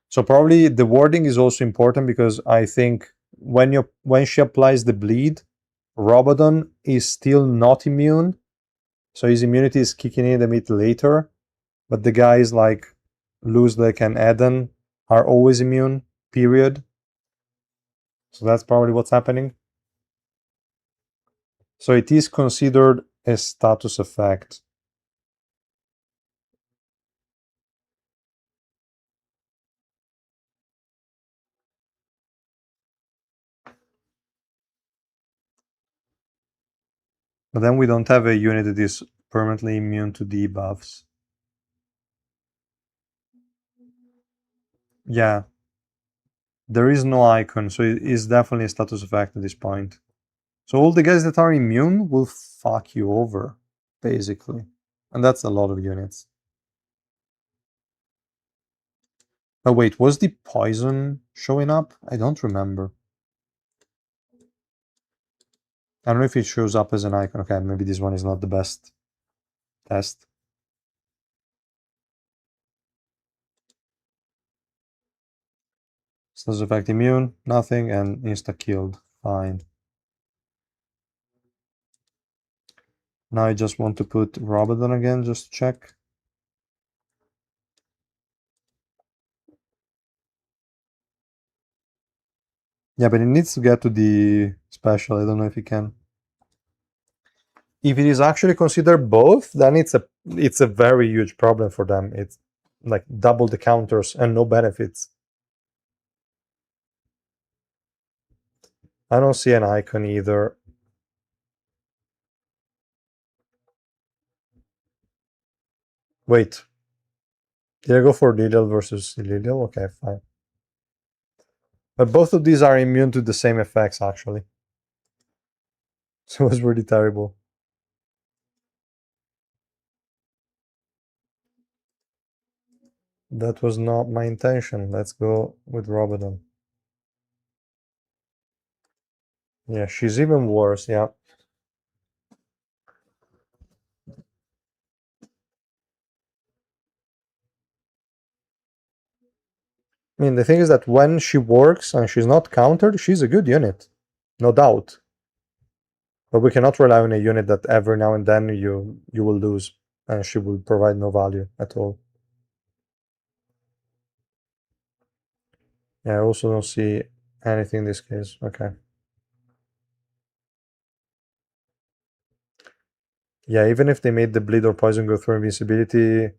[SPEAKER 1] So probably the wording is also important because I think when she applies the bleed, Robodon is still not immune, so his immunity is kicking in a bit later. But the guys like Luzlek and Eden are always immune, period. So that's probably what's happening. So it is considered a status effect. But then we don't have a unit that is permanently immune to debuffs. Yeah. There is no icon, so it is definitely a status effect at this point. So all the guys that are immune will fuck you over, basically. And that's a lot of units. Oh wait, was the poison showing up? I don't remember. I don't know if it shows up as an icon. Okay, maybe this one is not the best test. Status effect immune, nothing, and insta-killed. Fine. Now I just want to put Robodon again, just to check. Yeah, but it needs to get to the special. I don't know if it can. If it is actually considered both, then it's a very huge problem for them. It's like double the counters and no benefits. I don't see an icon either. Wait, did I go for Lilial versus Lilial? Okay, fine. But both of these are immune to the same effects, actually. So it was really terrible. That was not my intention. Let's go with Robodon. Yeah, she's even worse, yeah. I mean, the thing is that when she works and she's not countered, she's a good unit. No doubt. But we cannot rely on a unit that every now and then you will lose, and she will provide no value at all. Yeah, I also don't see anything in this case. Okay. Yeah, even if they made the bleed or poison go through invincibility,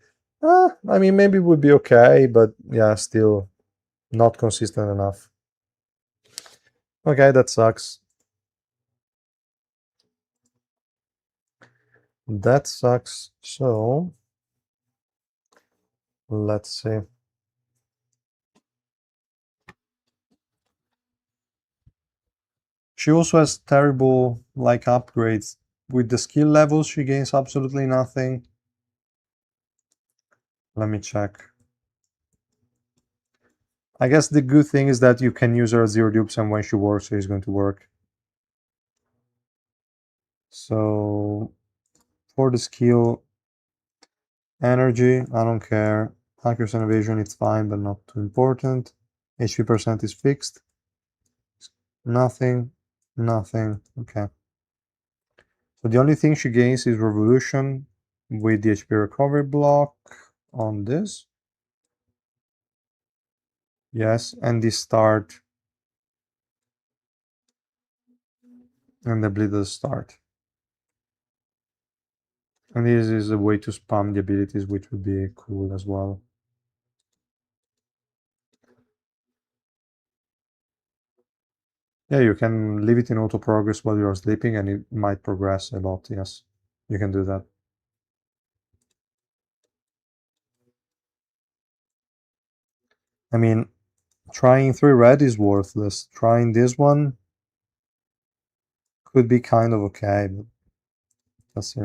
[SPEAKER 1] I mean, maybe it would be okay, but yeah, still not consistent enough. Okay, that sucks. That sucks. So, let's see. She also has terrible, like, upgrades. With the skill levels, she gains absolutely nothing. Let me check. I guess the good thing is that you can use her as zero dupes, and when she works, she's going to work. So, for the skill, energy, I don't care. Accuracy and evasion, it's fine, but not too important. HP percent is fixed. Nothing, nothing. Okay. So the only thing she gains is revolution with the HP recovery block on this. Yes, and the start and the bleed at the start. And this is a way to spam the abilities, which would be cool as well. Yeah, you can leave it in auto progress while you're sleeping and it might progress a lot. Yes, you can do that. I mean, trying 3 red is worthless. Trying this one could be kind of okay, but let's see.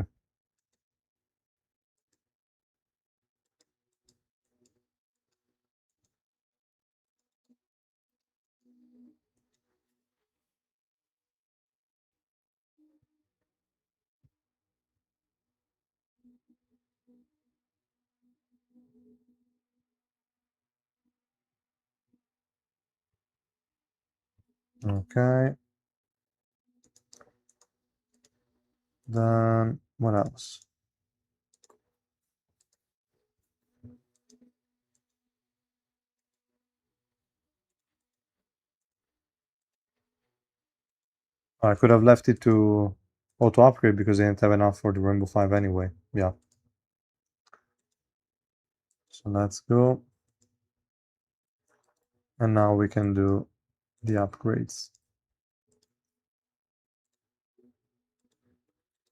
[SPEAKER 1] Okay. Then what else? I could have left it to auto upgrade because I didn't have enough for the Rainbow 5 anyway. Yeah. So let's go. And now we can do the upgrades.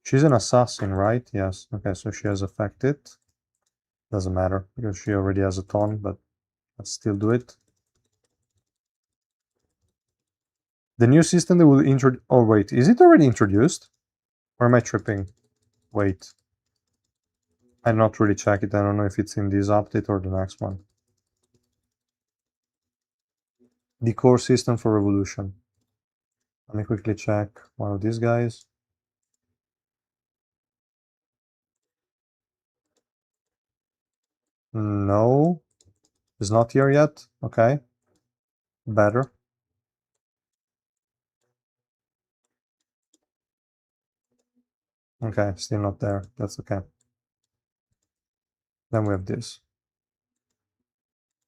[SPEAKER 1] She's an assassin, right? Yes. Okay, so she has affected. Doesn't matter because she already has a ton, but let's still do it. The new system that will introduce. Oh, wait. Is it already introduced? Or am I tripping? Wait. I not really check it. I don't know if it's in this update or the next one. The core system for Revolution. Let me quickly check one of these guys. No, it's not here yet. Okay, better. Okay, still not there. That's okay. Then we have this.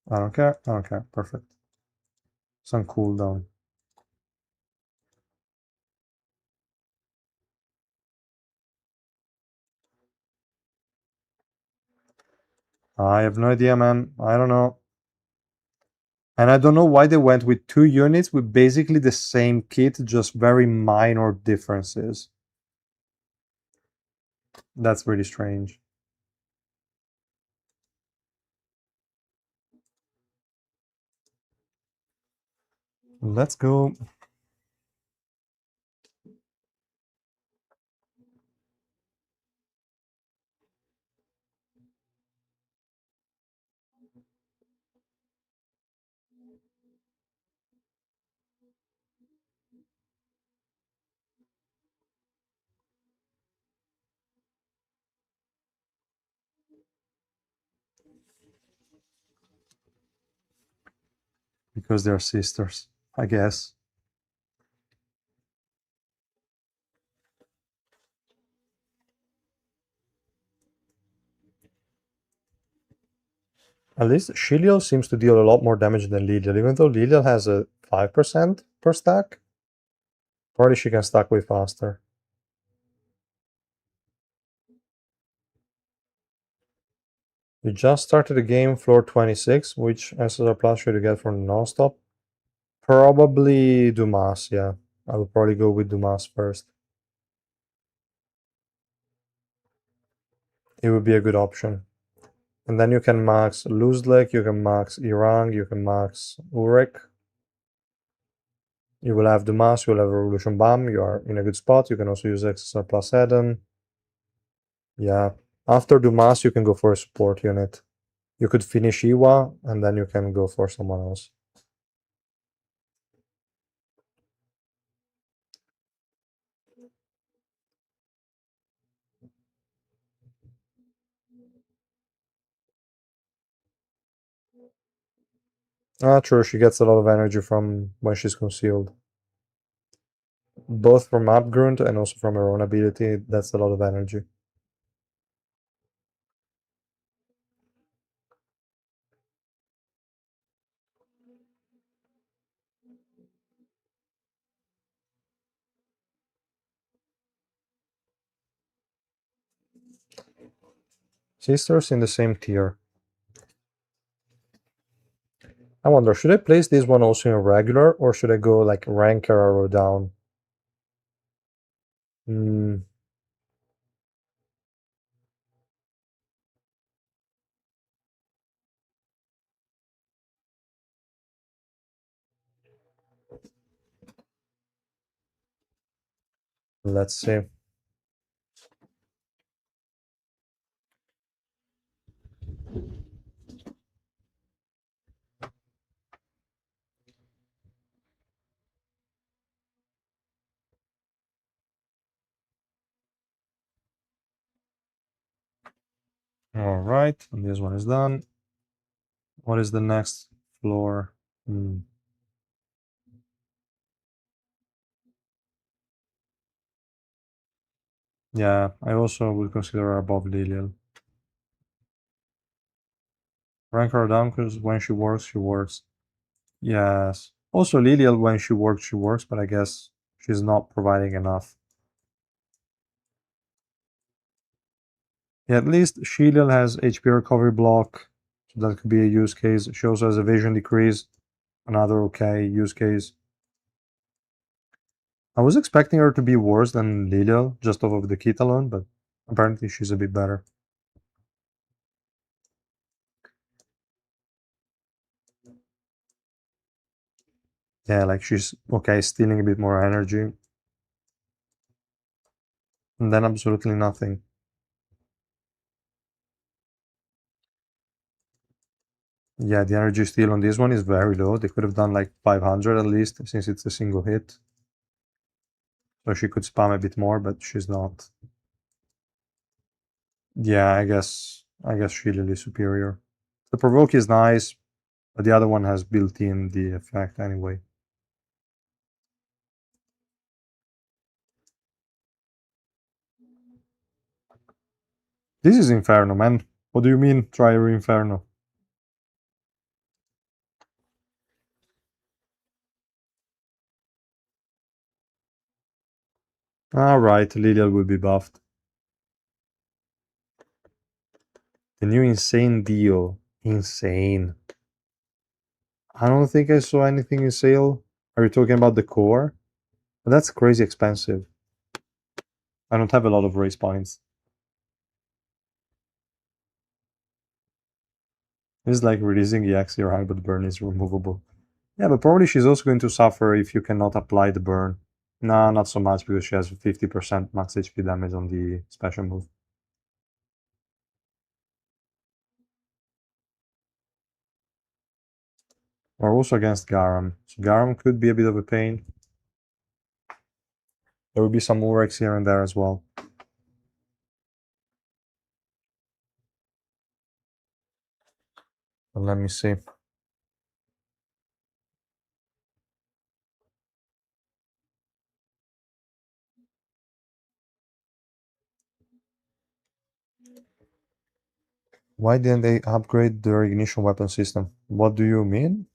[SPEAKER 1] I don't care. I don't care. Perfect. Some cooldown. I have no idea, man. I don't know. And I don't know why they went with 2 units with basically the same kit, just very minor differences. That's really strange. Let's go. Because they're sisters, I guess. At least Shilial seems to deal a lot more damage than Lilial, even though Lilial has a 5% per stack. Probably she can stack way faster. You just started the game, floor 26. Which SSR plus should you get from nonstop? Probably Dumas, yeah. I would probably go with Dumas first. It would be a good option. And then you can max Luzlek, you can max Irang, you can max Urek. You will have Dumas, you will have Revolution Bomb, you are in a good spot. You can also use SSR plus Eden. Yeah. After Dumas, you can go for a support unit. You could finish Iwa, and then you can go for someone else. Ah, true, she gets a lot of energy from when she's concealed. Both from Abgrund and also from her own ability, that's a lot of energy. Sisters in the same tier. I wonder, should I place this one also in regular, or should I go like rank arrow down? Hmm. Let's see. All right, and this one is done. What is the next floor? Hmm. Yeah, I also would consider her above Lilial. Rank her down because when she works, she works. Yes. Also, Lilial, when she works, but I guess she's not providing enough. Yeah, at least Shilial has HP recovery block, so that could be a use case. She also has evasion decrease, another okay use case. I was expecting her to be worse than Lilial, just off of the kit alone, but apparently she's a bit better. Yeah, like she's okay, stealing a bit more energy, and then absolutely nothing. Yeah, the energy steal on this one is very low. They could have done like 500 at least, since it's a single hit. So she could spam a bit more, but she's not. Yeah, I guess she really superior. The provoke is nice, but the other one has built in the effect anyway. This is Inferno, man. What do you mean, try Inferno? Alright, Lilial will be buffed. The new insane deal. Insane. I don't think I saw anything in sale. Are you talking about the core? That's crazy expensive. I don't have a lot of race points. It's like releasing the X rank, but burn is removable. Yeah, but probably she's also going to suffer if you cannot apply the burn. No, not so much because she has 50% max HP damage on the special move. Or also against Garam. So Garam could be a bit of a pain. There will be some Urex here and there as well. But let me see. Why didn't they upgrade their ignition weapon system? What do you mean?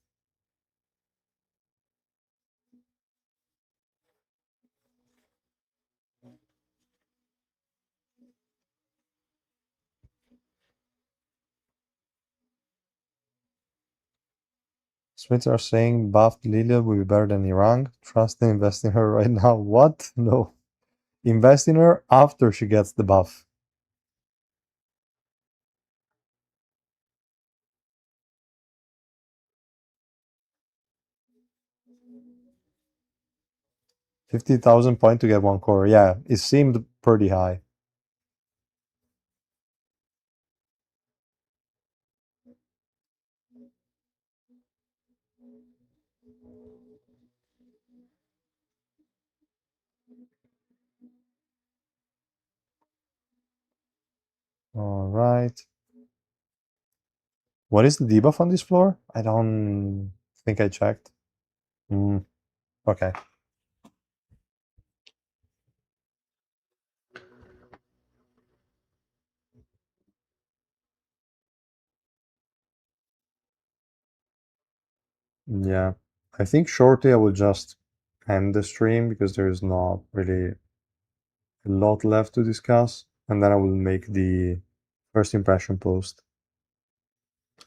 [SPEAKER 1] Smiths are saying buffed Lilia will be better than Irang. Trust and invest in her right now. What? No. Invest in her after she gets the buff. $50,000 to get one core. Yeah, it seemed pretty high. All right. What is the debuff on this floor? I don't think I checked. Hmm. Okay. Yeah. I think shortly I will just end the stream because there is not really a lot left to discuss. And then I will make the first impression post.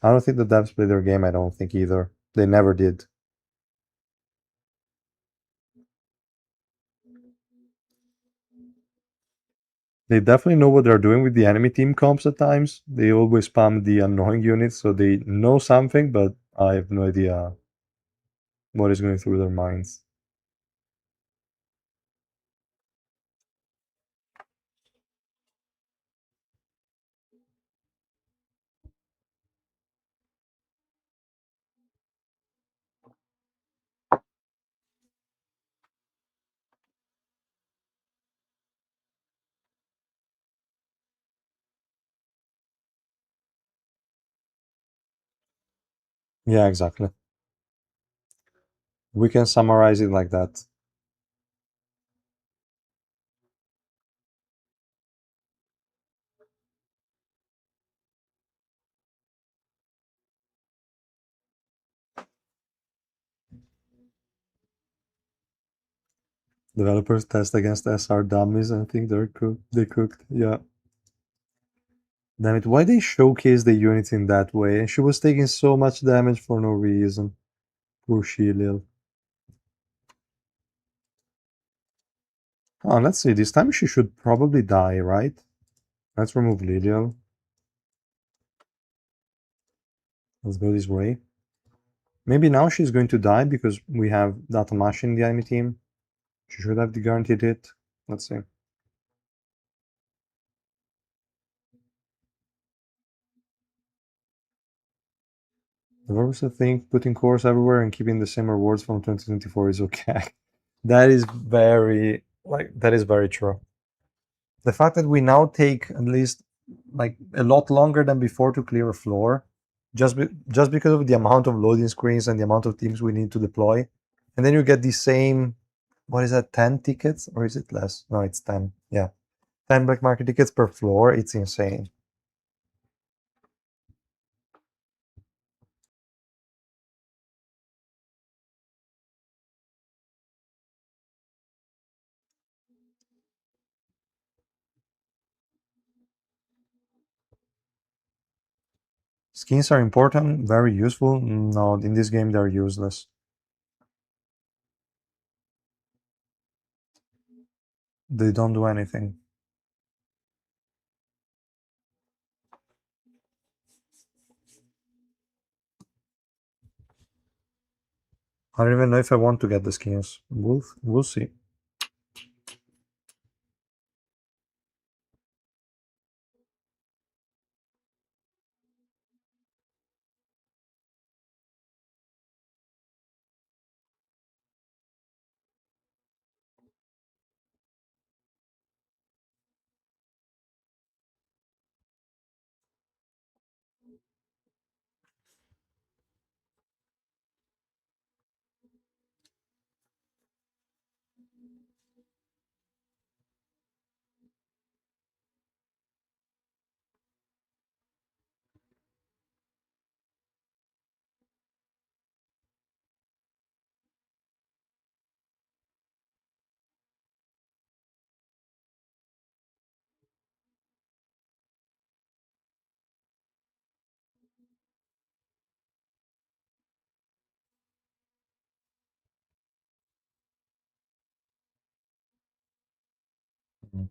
[SPEAKER 1] I don't think the devs play their game. I don't think either. They never did. They definitely know what they're doing with the enemy team comps at times. They always spam the annoying units, so they know something, but I have no idea what is going through their minds. Yeah, exactly. We can summarize it like that. Developers test against SR dummies and think they're cooked. They cooked. Yeah. Damn it! Why they showcase the unit in that way? And she was taking so much damage for no reason. Poor Shilial. Oh, let's see. This time she should probably die, right? Let's remove Lilial. Let's go this way. Maybe now she's going to die because we have Datamash in the enemy team. She should have the guaranteed hit. Let's see. The Versa think putting cores everywhere and keeping the same rewards from 2024 is okay. That is very true. The fact that we now take at least like a lot longer than before to clear a floor, just because of the amount of loading screens and the amount of teams we need to deploy, and then you get the same. What is that? 10 tickets or is it less? No, it's 10. Yeah, 10 black market tickets per floor. It's insane. Skins are important, very useful. No, in this game they're useless. They don't do anything. I don't even know if I want to get the skins. We'll see.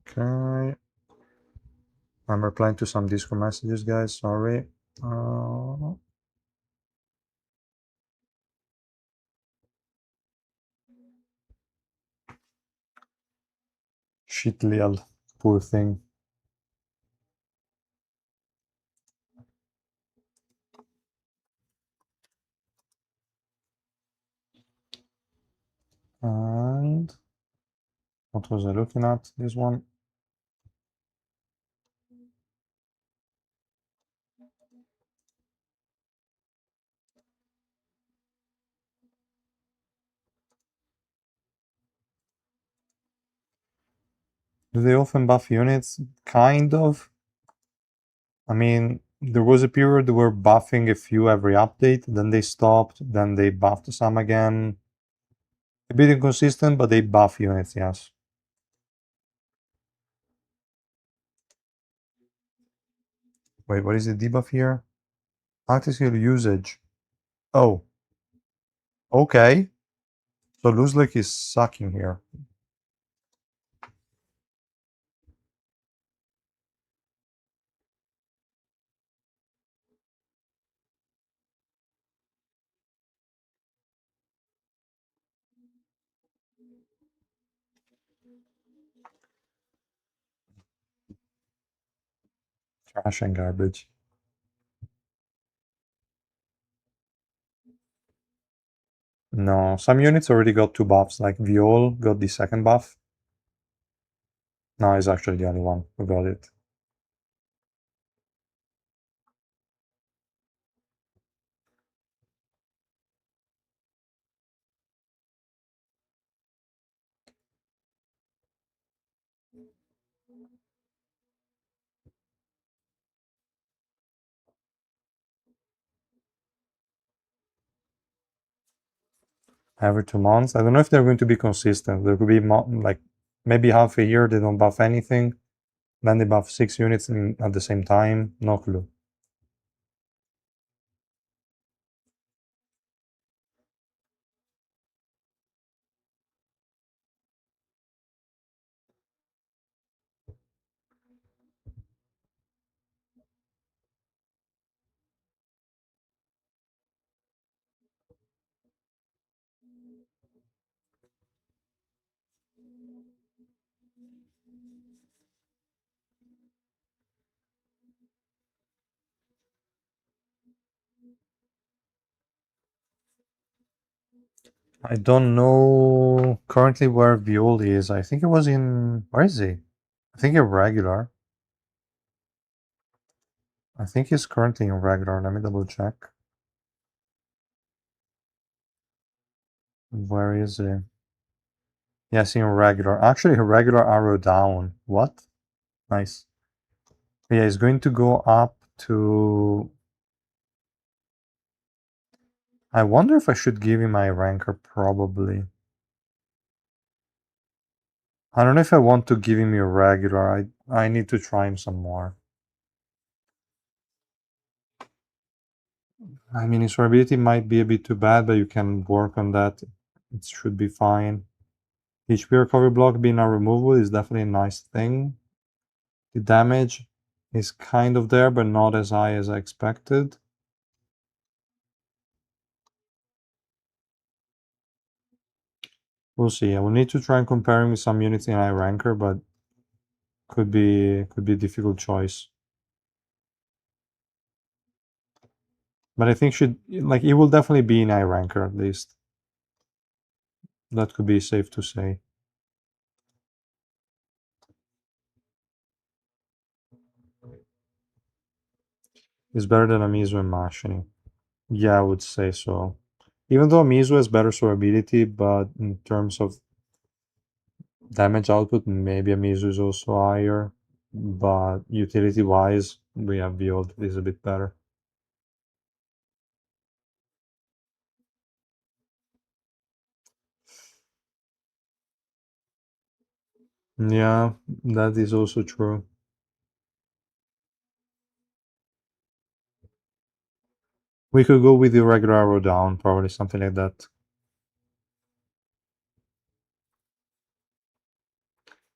[SPEAKER 1] Okay. I'm replying to some Discord messages, guys. Sorry. Uh, Shilial, poor thing. And what was I looking at? This one. Do they often buff units? Kind of. I mean, there was a period they were buffing a few every update, then they stopped, then they buffed some again. A bit inconsistent, but they buff units, yes. Wait, what is the debuff here? Active skill usage. Oh, okay. So Luzlik is sucking here. Trash and garbage. No, some units already got two buffs, like Viol got the second buff. No, he's actually the only one who got it. every 2 months. I don't know if they're going to be consistent. There could be like maybe half a year they don't buff anything, then they buff 6 units at the same time. No clue. I don't know currently where Violi is. I think it was in. Where is he? I think irregular. I think he's currently in regular. Let me double check. Where is he? Yes, in regular. Actually, regular arrow down. What? Nice. Yeah, he's going to go up to. I wonder if I should give him my ranker. Probably. I don't know if I want to give him irregular. I need to try him some more. I mean, his ability might be a bit too bad, but you can work on that. It should be fine. HP recovery block being unremovable is definitely a nice thing. The damage is kind of there, but not as high as I expected. We'll see. I will need to try and compare him with some units in high ranker, but could be a difficult choice. But I think he will definitely be in high ranker at least. That could be safe to say. It's better than Amizu and Mashini. Yeah, I would say so. Even though Amizu has better survivability, but in terms of damage output, maybe Amizu is also higher. But utility-wise, we have Viod is a bit better. Yeah, that is also true. We could go with the regular arrow down, probably something like that.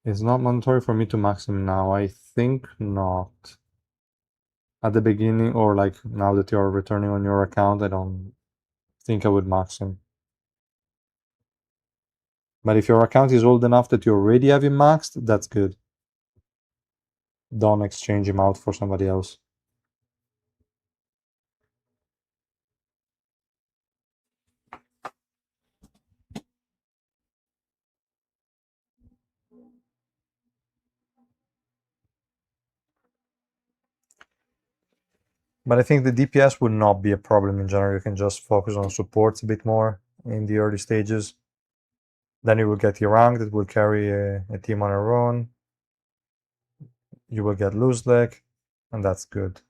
[SPEAKER 1] It's not mandatory for me to max him now. I think not. At the beginning, or like now that you're returning on your account, I don't think I would max him. But if your account is old enough that you already have him maxed, that's good. Don't exchange him out for somebody else. But I think the DPS would not be a problem in general. You can just focus on supports a bit more in the early stages. Then you will get your rank that will carry a team on your own. You will get loose leg, and that's good.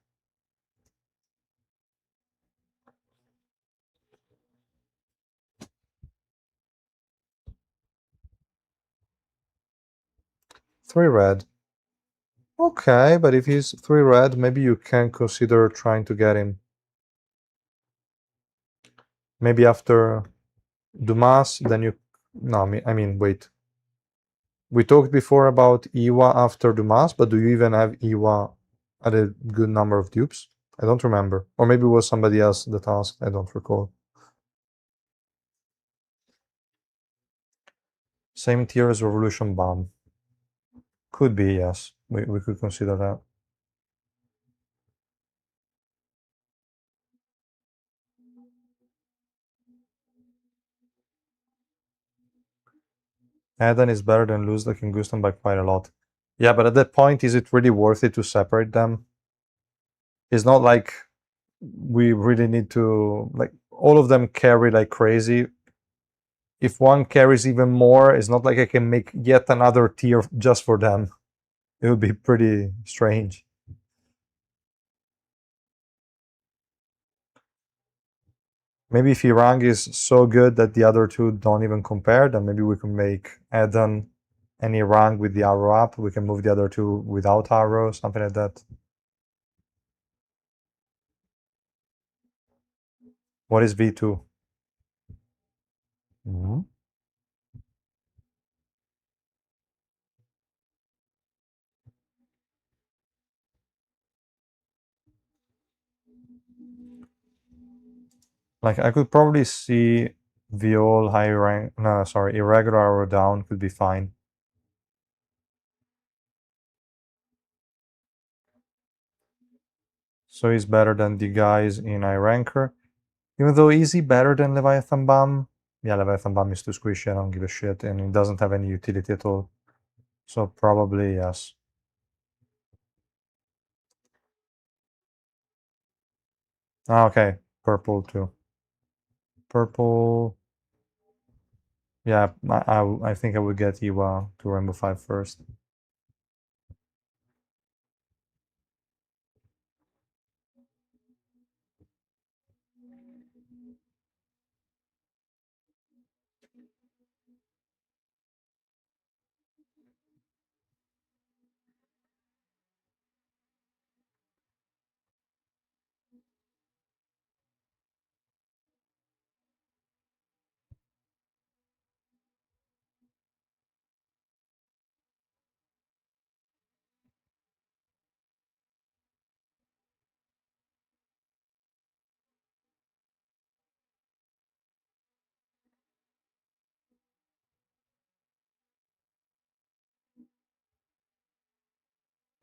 [SPEAKER 1] Three red. Okay, but if he's 3 red, maybe you can consider trying to get him. Maybe after Dumas, then you... No, I mean, wait. We talked before about Iwa after Dumas, but do you even have Iwa at a good number of dupes? I don't remember. Or maybe it was somebody else that asked. I don't recall. Same tier as Revolution Bomb. Could be, yes. We could consider that. Eden is better than Luzlek and Gustan by quite a lot. Yeah, but at that point, is it really worth it to separate them? It's not like we really need to... Like, all of them carry like crazy. If one carries even more, it's not like I can make yet another tier just for them. It would be pretty strange. Maybe if Irang is so good that the other two don't even compare, then maybe we can make Eden and Irang with the arrow up. We can move the other two without arrow, something like that. What is V2? Mhm. Like I could probably see Viol high rank. No, sorry, irregular arrow down could be fine. So he's better than the guys in high ranker. Even though is he better than Leviathan Bomb? Yeah, Leviathan Bomb is too squishy. I don't give a shit, and it doesn't have any utility at all. So probably yes. Ah, okay, purple too. Purple. Yeah, I think I would get Iwa to Rainbow 5 first.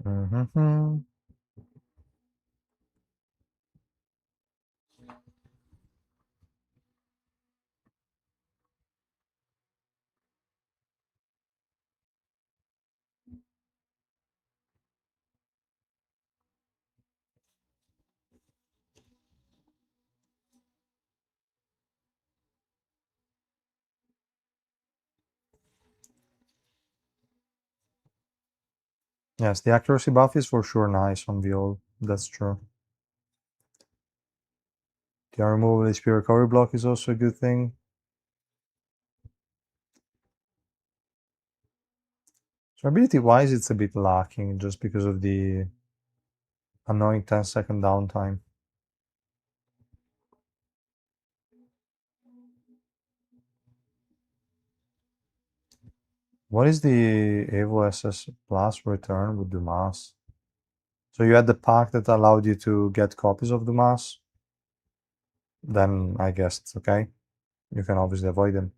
[SPEAKER 1] Mm-hmm. Yes, the accuracy buff is for sure nice on Viol. That's true. The removal HP recovery block is also a good thing. So ability wise, it's a bit lacking just because of the annoying 10-second downtime. What is the Evo SS Plus return with Dumas? So you had the pack that allowed you to get copies of Dumas? Then I guess it's okay. You can obviously avoid him.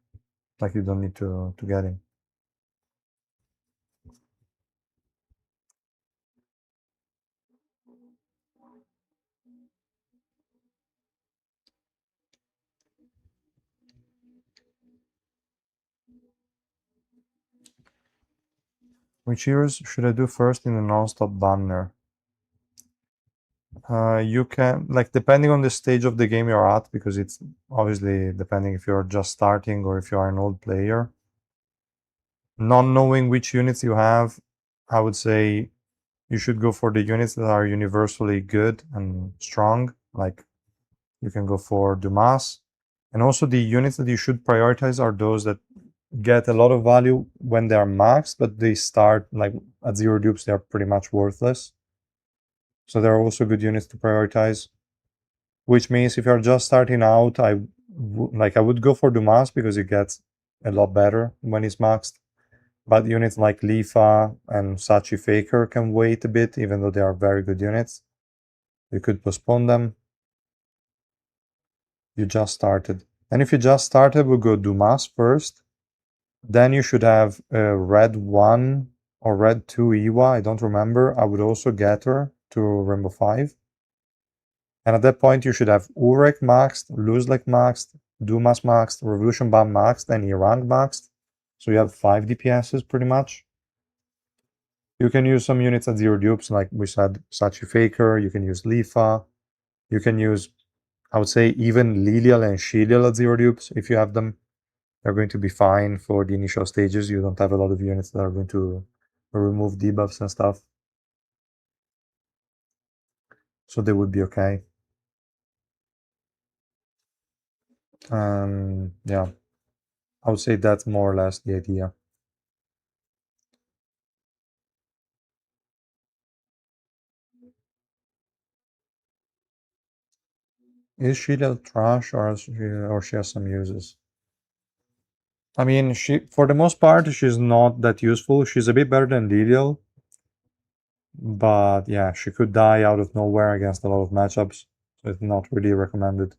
[SPEAKER 1] Like you don't need to get him. Which heroes should I do first in the non-stop banner? You can, like, depending on the stage of the game you're at, because it's obviously depending if you're just starting or if you are an old player. Not knowing which units you have, I would say you should go for the units that are universally good and strong. Like, you can go for Dumas. And also the units that you should prioritize are those that get a lot of value when they are maxed, but they start like at 0 dupes, they're pretty much worthless. So there are also good units to prioritize, which means if you're just starting out, I would go for Dumas because it gets a lot better when it's maxed. But units like Lifa and Sachi Faker can wait a bit, even though they are very good units. You could postpone them. You just started. And if you just started, we'll go Dumas first. Then you should have Red 1 or Red 2 Iwa. I don't remember. I would also get her to Rainbow 5. And at that point, you should have Urek maxed, Luzlek maxed, Dumas maxed, Revolution Bomb maxed, and Irang maxed. So you have 5 DPSs pretty much. You can use some units at 0 dupes, like we said, Sachi Faker. You can use Lifa. You can use, I would say, even Lilial and Shilial at 0 dupes if you have them. They're going to be fine for the initial stages. You don't have a lot of units that are going to remove debuffs and stuff. So they would be okay. Yeah, I would say that's more or less the idea. Is Shilial trash or she has some uses? I mean, she for the most part she's not that useful. She's a bit better than Lilial, but yeah, she could die out of nowhere against a lot of matchups, so it's not really recommended.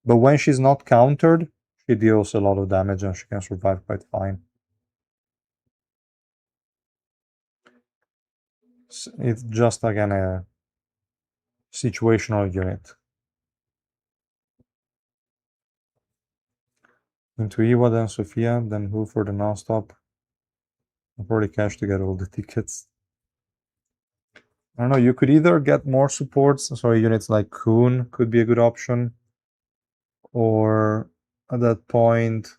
[SPEAKER 1] But when she's not countered, she deals a lot of damage and she can survive quite fine. It's just again a situational unit. Into Iwa, then Sofia, then who for the non-stop? I've already cashed to get all the tickets. I don't know, you could either get more supports, so units like Kuhn could be a good option, or at that point,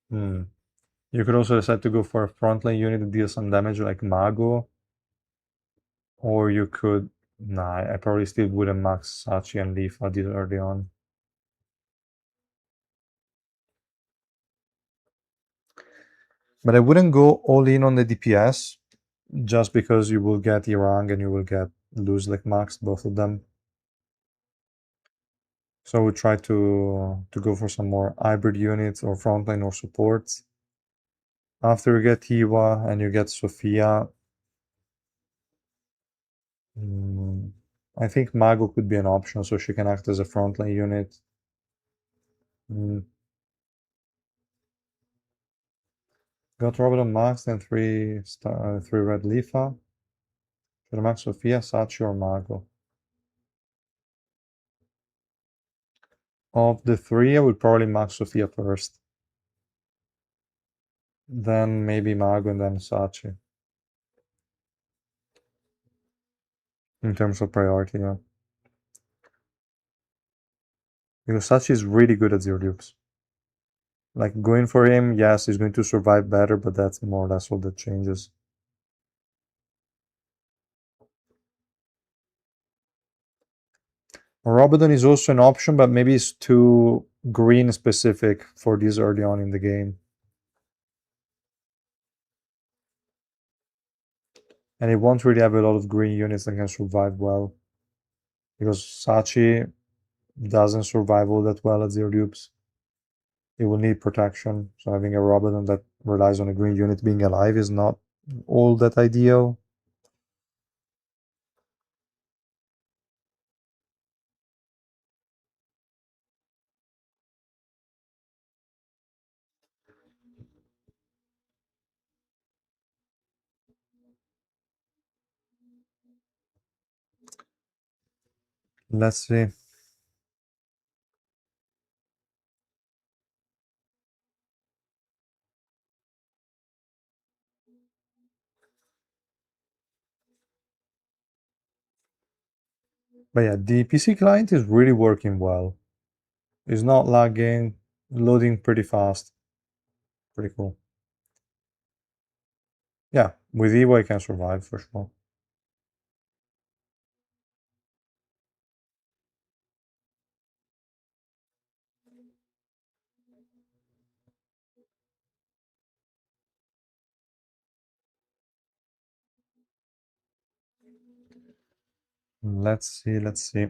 [SPEAKER 1] you could also decide to go for a frontline unit that deals some damage like Mago, or you could, nah, I probably still wouldn't max Sachi and Leafa this early on. But I wouldn't go all in on the DPS, just because you will get Irang and you will get lose like max both of them. So I would try to go for some more hybrid units or frontline or supports. After you get Hiwa and you get Sophia, I think Mago could be an option, so she can act as a frontline unit. Mm, got Robert on max, then three red Lifa. Should I max Sophia, Sachi, or Mago? Of the three, I would probably max Sophia first. Then maybe Mago and then Sachi. In terms of priority, yeah. Because Sachi is really good at zero dupes. Like going for him, yes, he's going to survive better, but that's more or less all that changes. Robodon is also an option, but maybe it's too green specific for this early on in the game. And it won't really have a lot of green units that can survive well. Because Sachi doesn't survive all that well at zero dupes. It will need protection. So having a Robodon that relies on a green unit being alive is not all that ideal. Let's see. But yeah, the PC client is really working well. It's not lagging, loading pretty fast. Pretty cool. Yeah, with Evo I can survive for sure. Let's see, let's see.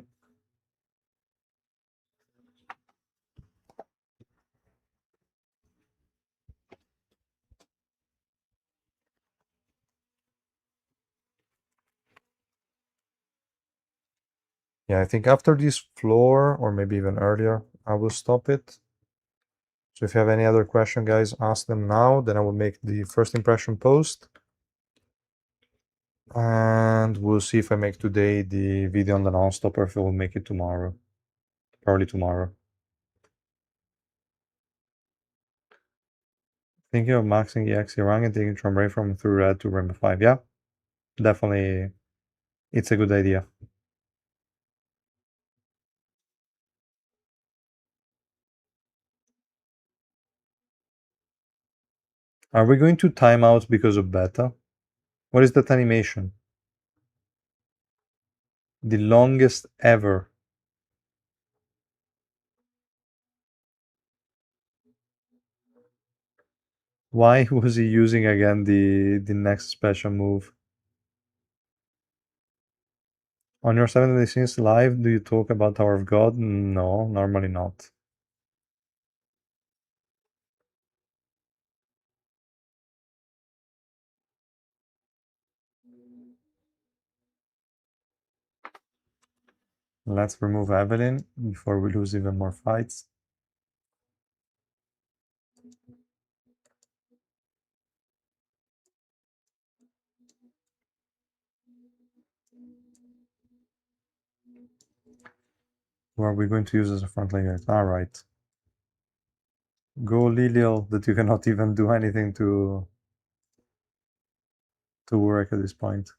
[SPEAKER 1] Yeah, I think after this floor, or maybe even earlier, I will stop it. So if you have any other question, guys, ask them now. Then I will make the first impression post. And we'll see if I make today the video on the non-stop or if I will make it tomorrow. Probably tomorrow. Thinking of maxing EX Irang and taking from Ray from through red to Rainbow 5. Yeah, definitely. It's a good idea. Are we going to time out because of beta? What is that animation? The longest ever. Why was he using again the next special move? On your 7 Sins live, do you talk about Tower of God? No, normally not. Let's remove Evelyn before we lose even more fights. Who are we going to use as a front laner? Alright. Go Lilial, that you cannot even do anything to work at this point.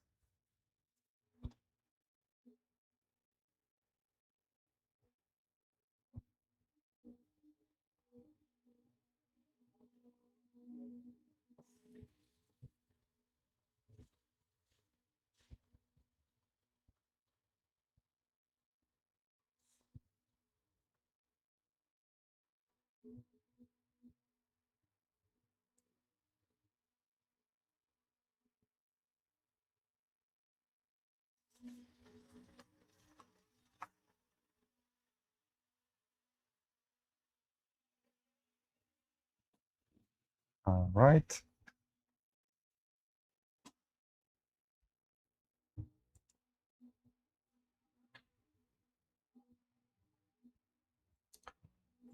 [SPEAKER 1] Alright.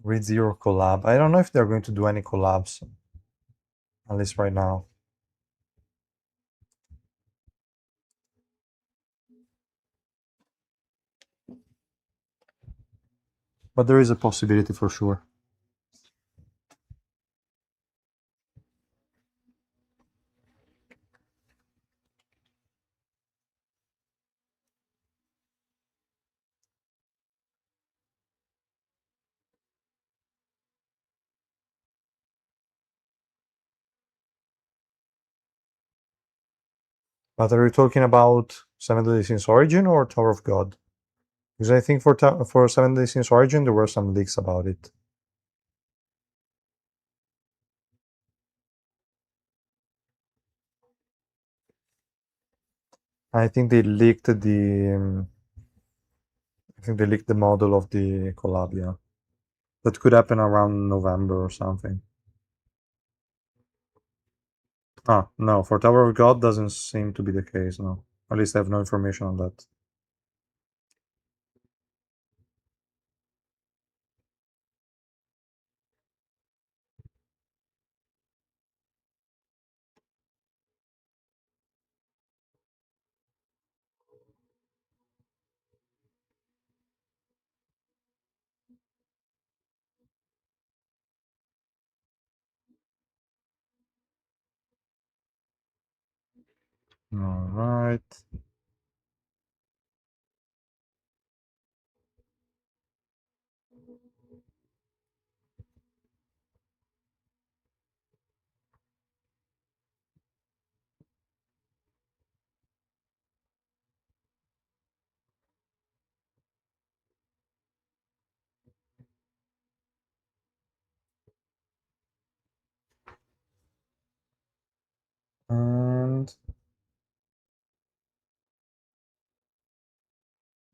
[SPEAKER 1] Read Zero collab. I don't know if they're going to do any collabs, at least right now. But there is a possibility for sure. But are you talking about 7 Sins Origin or Tower of God? Because I think for 7 Sins Origin there were some leaks about it. I think they leaked the model of the collab, yeah. That could happen around November or something. Ah, no, for Tower of God doesn't seem to be the case, no. At least I have no information on that. Alright. And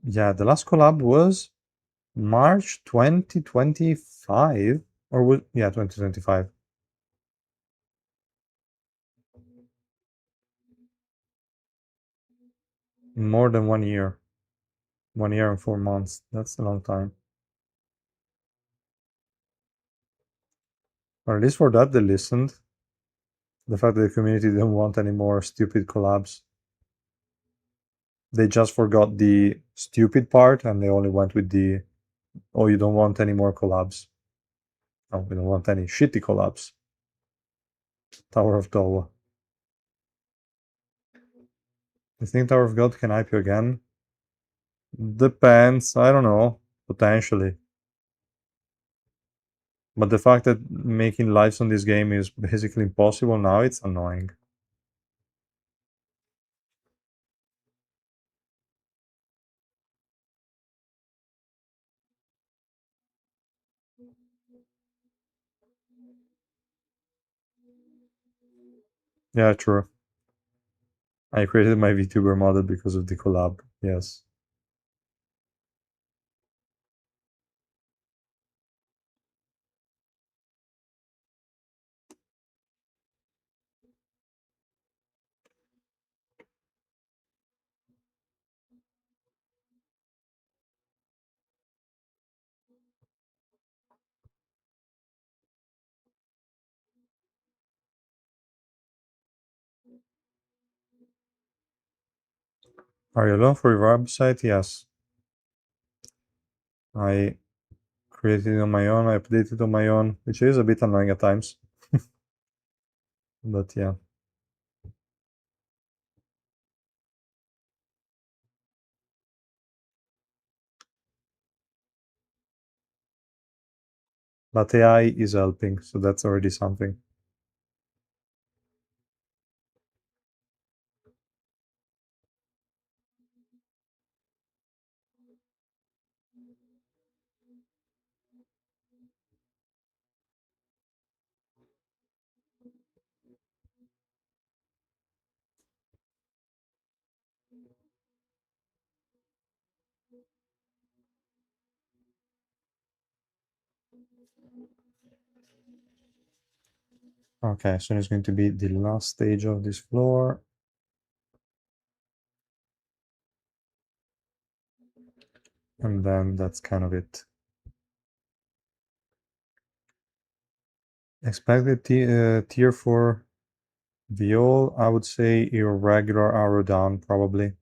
[SPEAKER 1] yeah, the last collab was March 2025, or was, yeah, 2025. More than 1 year. 1 year and 4 months. That's a long time. Or at least for that they listened. The fact that the community didn't want any more stupid collabs. They just forgot the stupid part and they only went with the, oh, you don't want any more collabs. No, we don't want any shitty collabs. Tower of Dowa. You think Tower of God can IPO again? Depends. I don't know. Potentially. But the fact that making lives on this game is basically impossible now, it's annoying. Yeah, true. I created my VTuber model because of the collab. Yes. Are you alone for your website? Yes. I created it on my own. I updated it on my own, which is a bit annoying at times. But yeah. But AI is helping, so that's already something. Okay, so it's going to be the last stage of this floor. And then that's kind of it. Expected tier for Viol, I would say irregular arrow down, probably.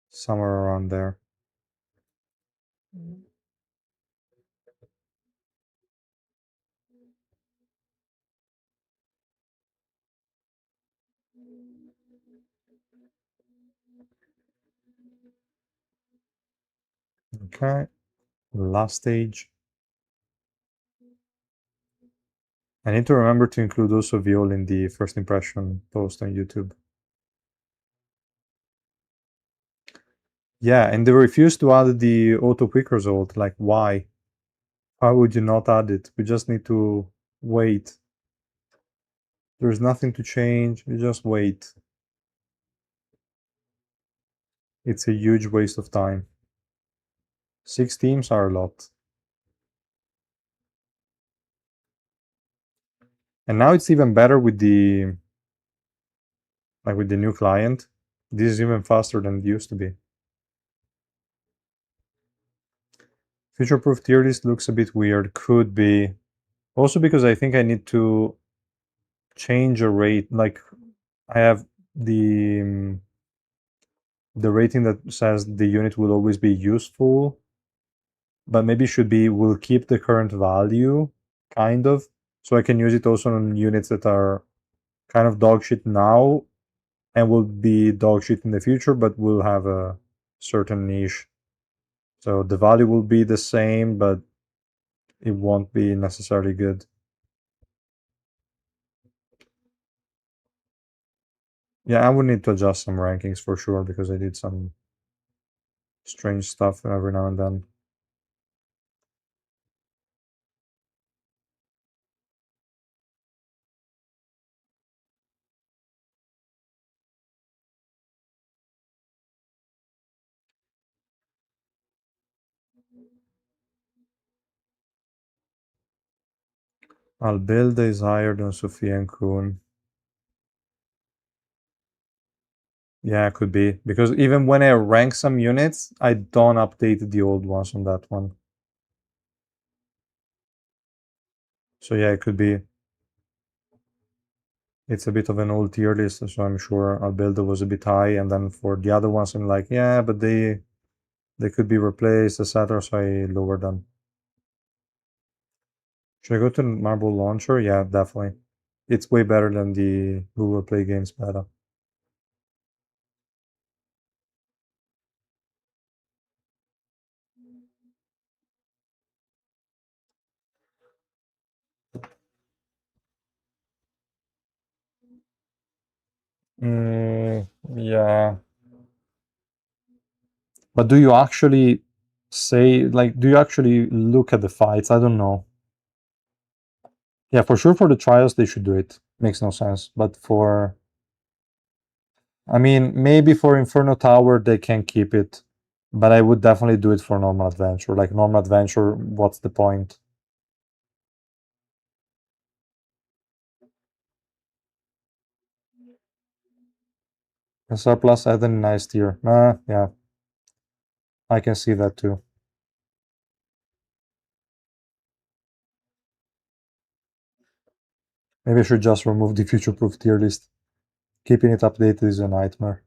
[SPEAKER 1] Somewhere around there. Okay, last stage. I need to remember to include also Viol in the first impression post on YouTube. Yeah, and they refuse to add the auto quick result. Like, why? Why would you not add it? We just need to wait. There's nothing to change. You just wait. It's a huge waste of time. 6 teams are a lot. And now it's even better with the with the new client. This is even faster than it used to be. Future-proof tier list looks a bit weird. Could be. Also because I think I need to change a rate. Like I have the rating that says the unit will always be useful, but maybe should be will keep the current value, kind of. So I can use it also on units that are kind of dog shit now and will be dog shit in the future, but will have a certain niche. So the value will be the same, but it won't be necessarily good. Yeah, I would need to adjust some rankings for sure because I did some strange stuff every now and then. Albilda is higher than Sophia and Kuhn. Yeah, could be. Because even when I rank some units, I don't update the old ones on that one. So yeah, it could be. It's a bit of an old tier list, so I'm sure Albilda was a bit high, and then for the other ones, I'm like, yeah, but they could be replaced, etc. So I lowered them. Should I go to Marble Launcher? Yeah, definitely. It's way better than the Google Play Games beta. Yeah. But do you actually say, like, do you actually look at the fights? I don't know. Yeah, for sure for the trials, they should do it. Makes no sense. But for, I mean, maybe for Inferno Tower they can keep it, but I would definitely do it for normal adventure. Like normal adventure, what's the point? SR plus add a nice tier. Yeah, I can see that too. Maybe I should just remove the future-proof tier list. Keeping it updated is a nightmare.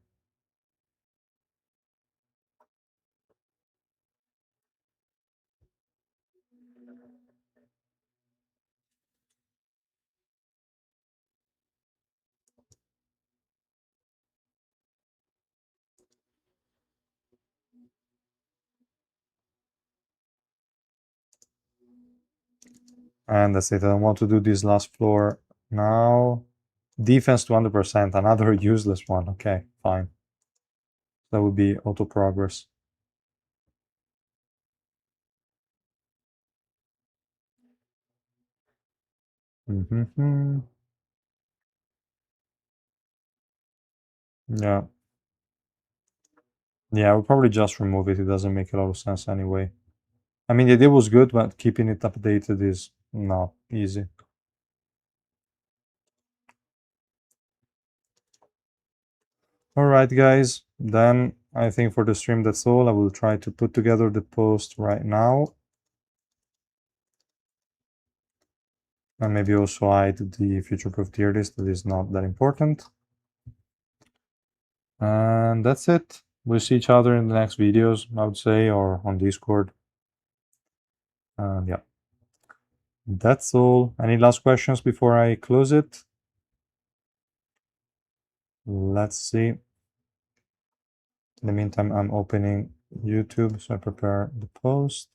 [SPEAKER 1] And that's it. I don't want to do this last floor now. Defense 200%, another useless one. Okay, fine. That would be auto progress. Yeah. Yeah, I would probably just remove it. It doesn't make a lot of sense anyway. I mean, the idea was good, but keeping it updated is not easy. Alright, guys. Then I think for the stream that's all. I will try to put together the post right now. And maybe also hide the future-proof tier list. That is not that important. And that's it. We'll see each other in the next videos, I would say, or on Discord. And yeah. That's all. Any last questions before I close it? Let's see. In the meantime, I'm opening YouTube, so I prepare the post.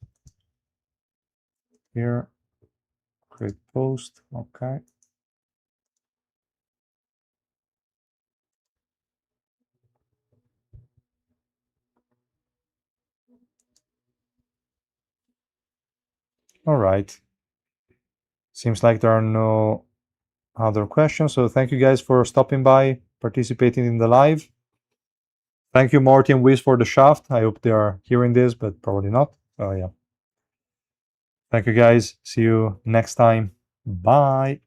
[SPEAKER 1] Here, create post. Okay. All right. Seems like there are no other questions. So thank you guys for stopping by, participating in the live. Thank you, Marty and Wiz, for the shaft. I hope they are hearing this, but probably not. Oh, yeah. Thank you, guys. See you next time. Bye.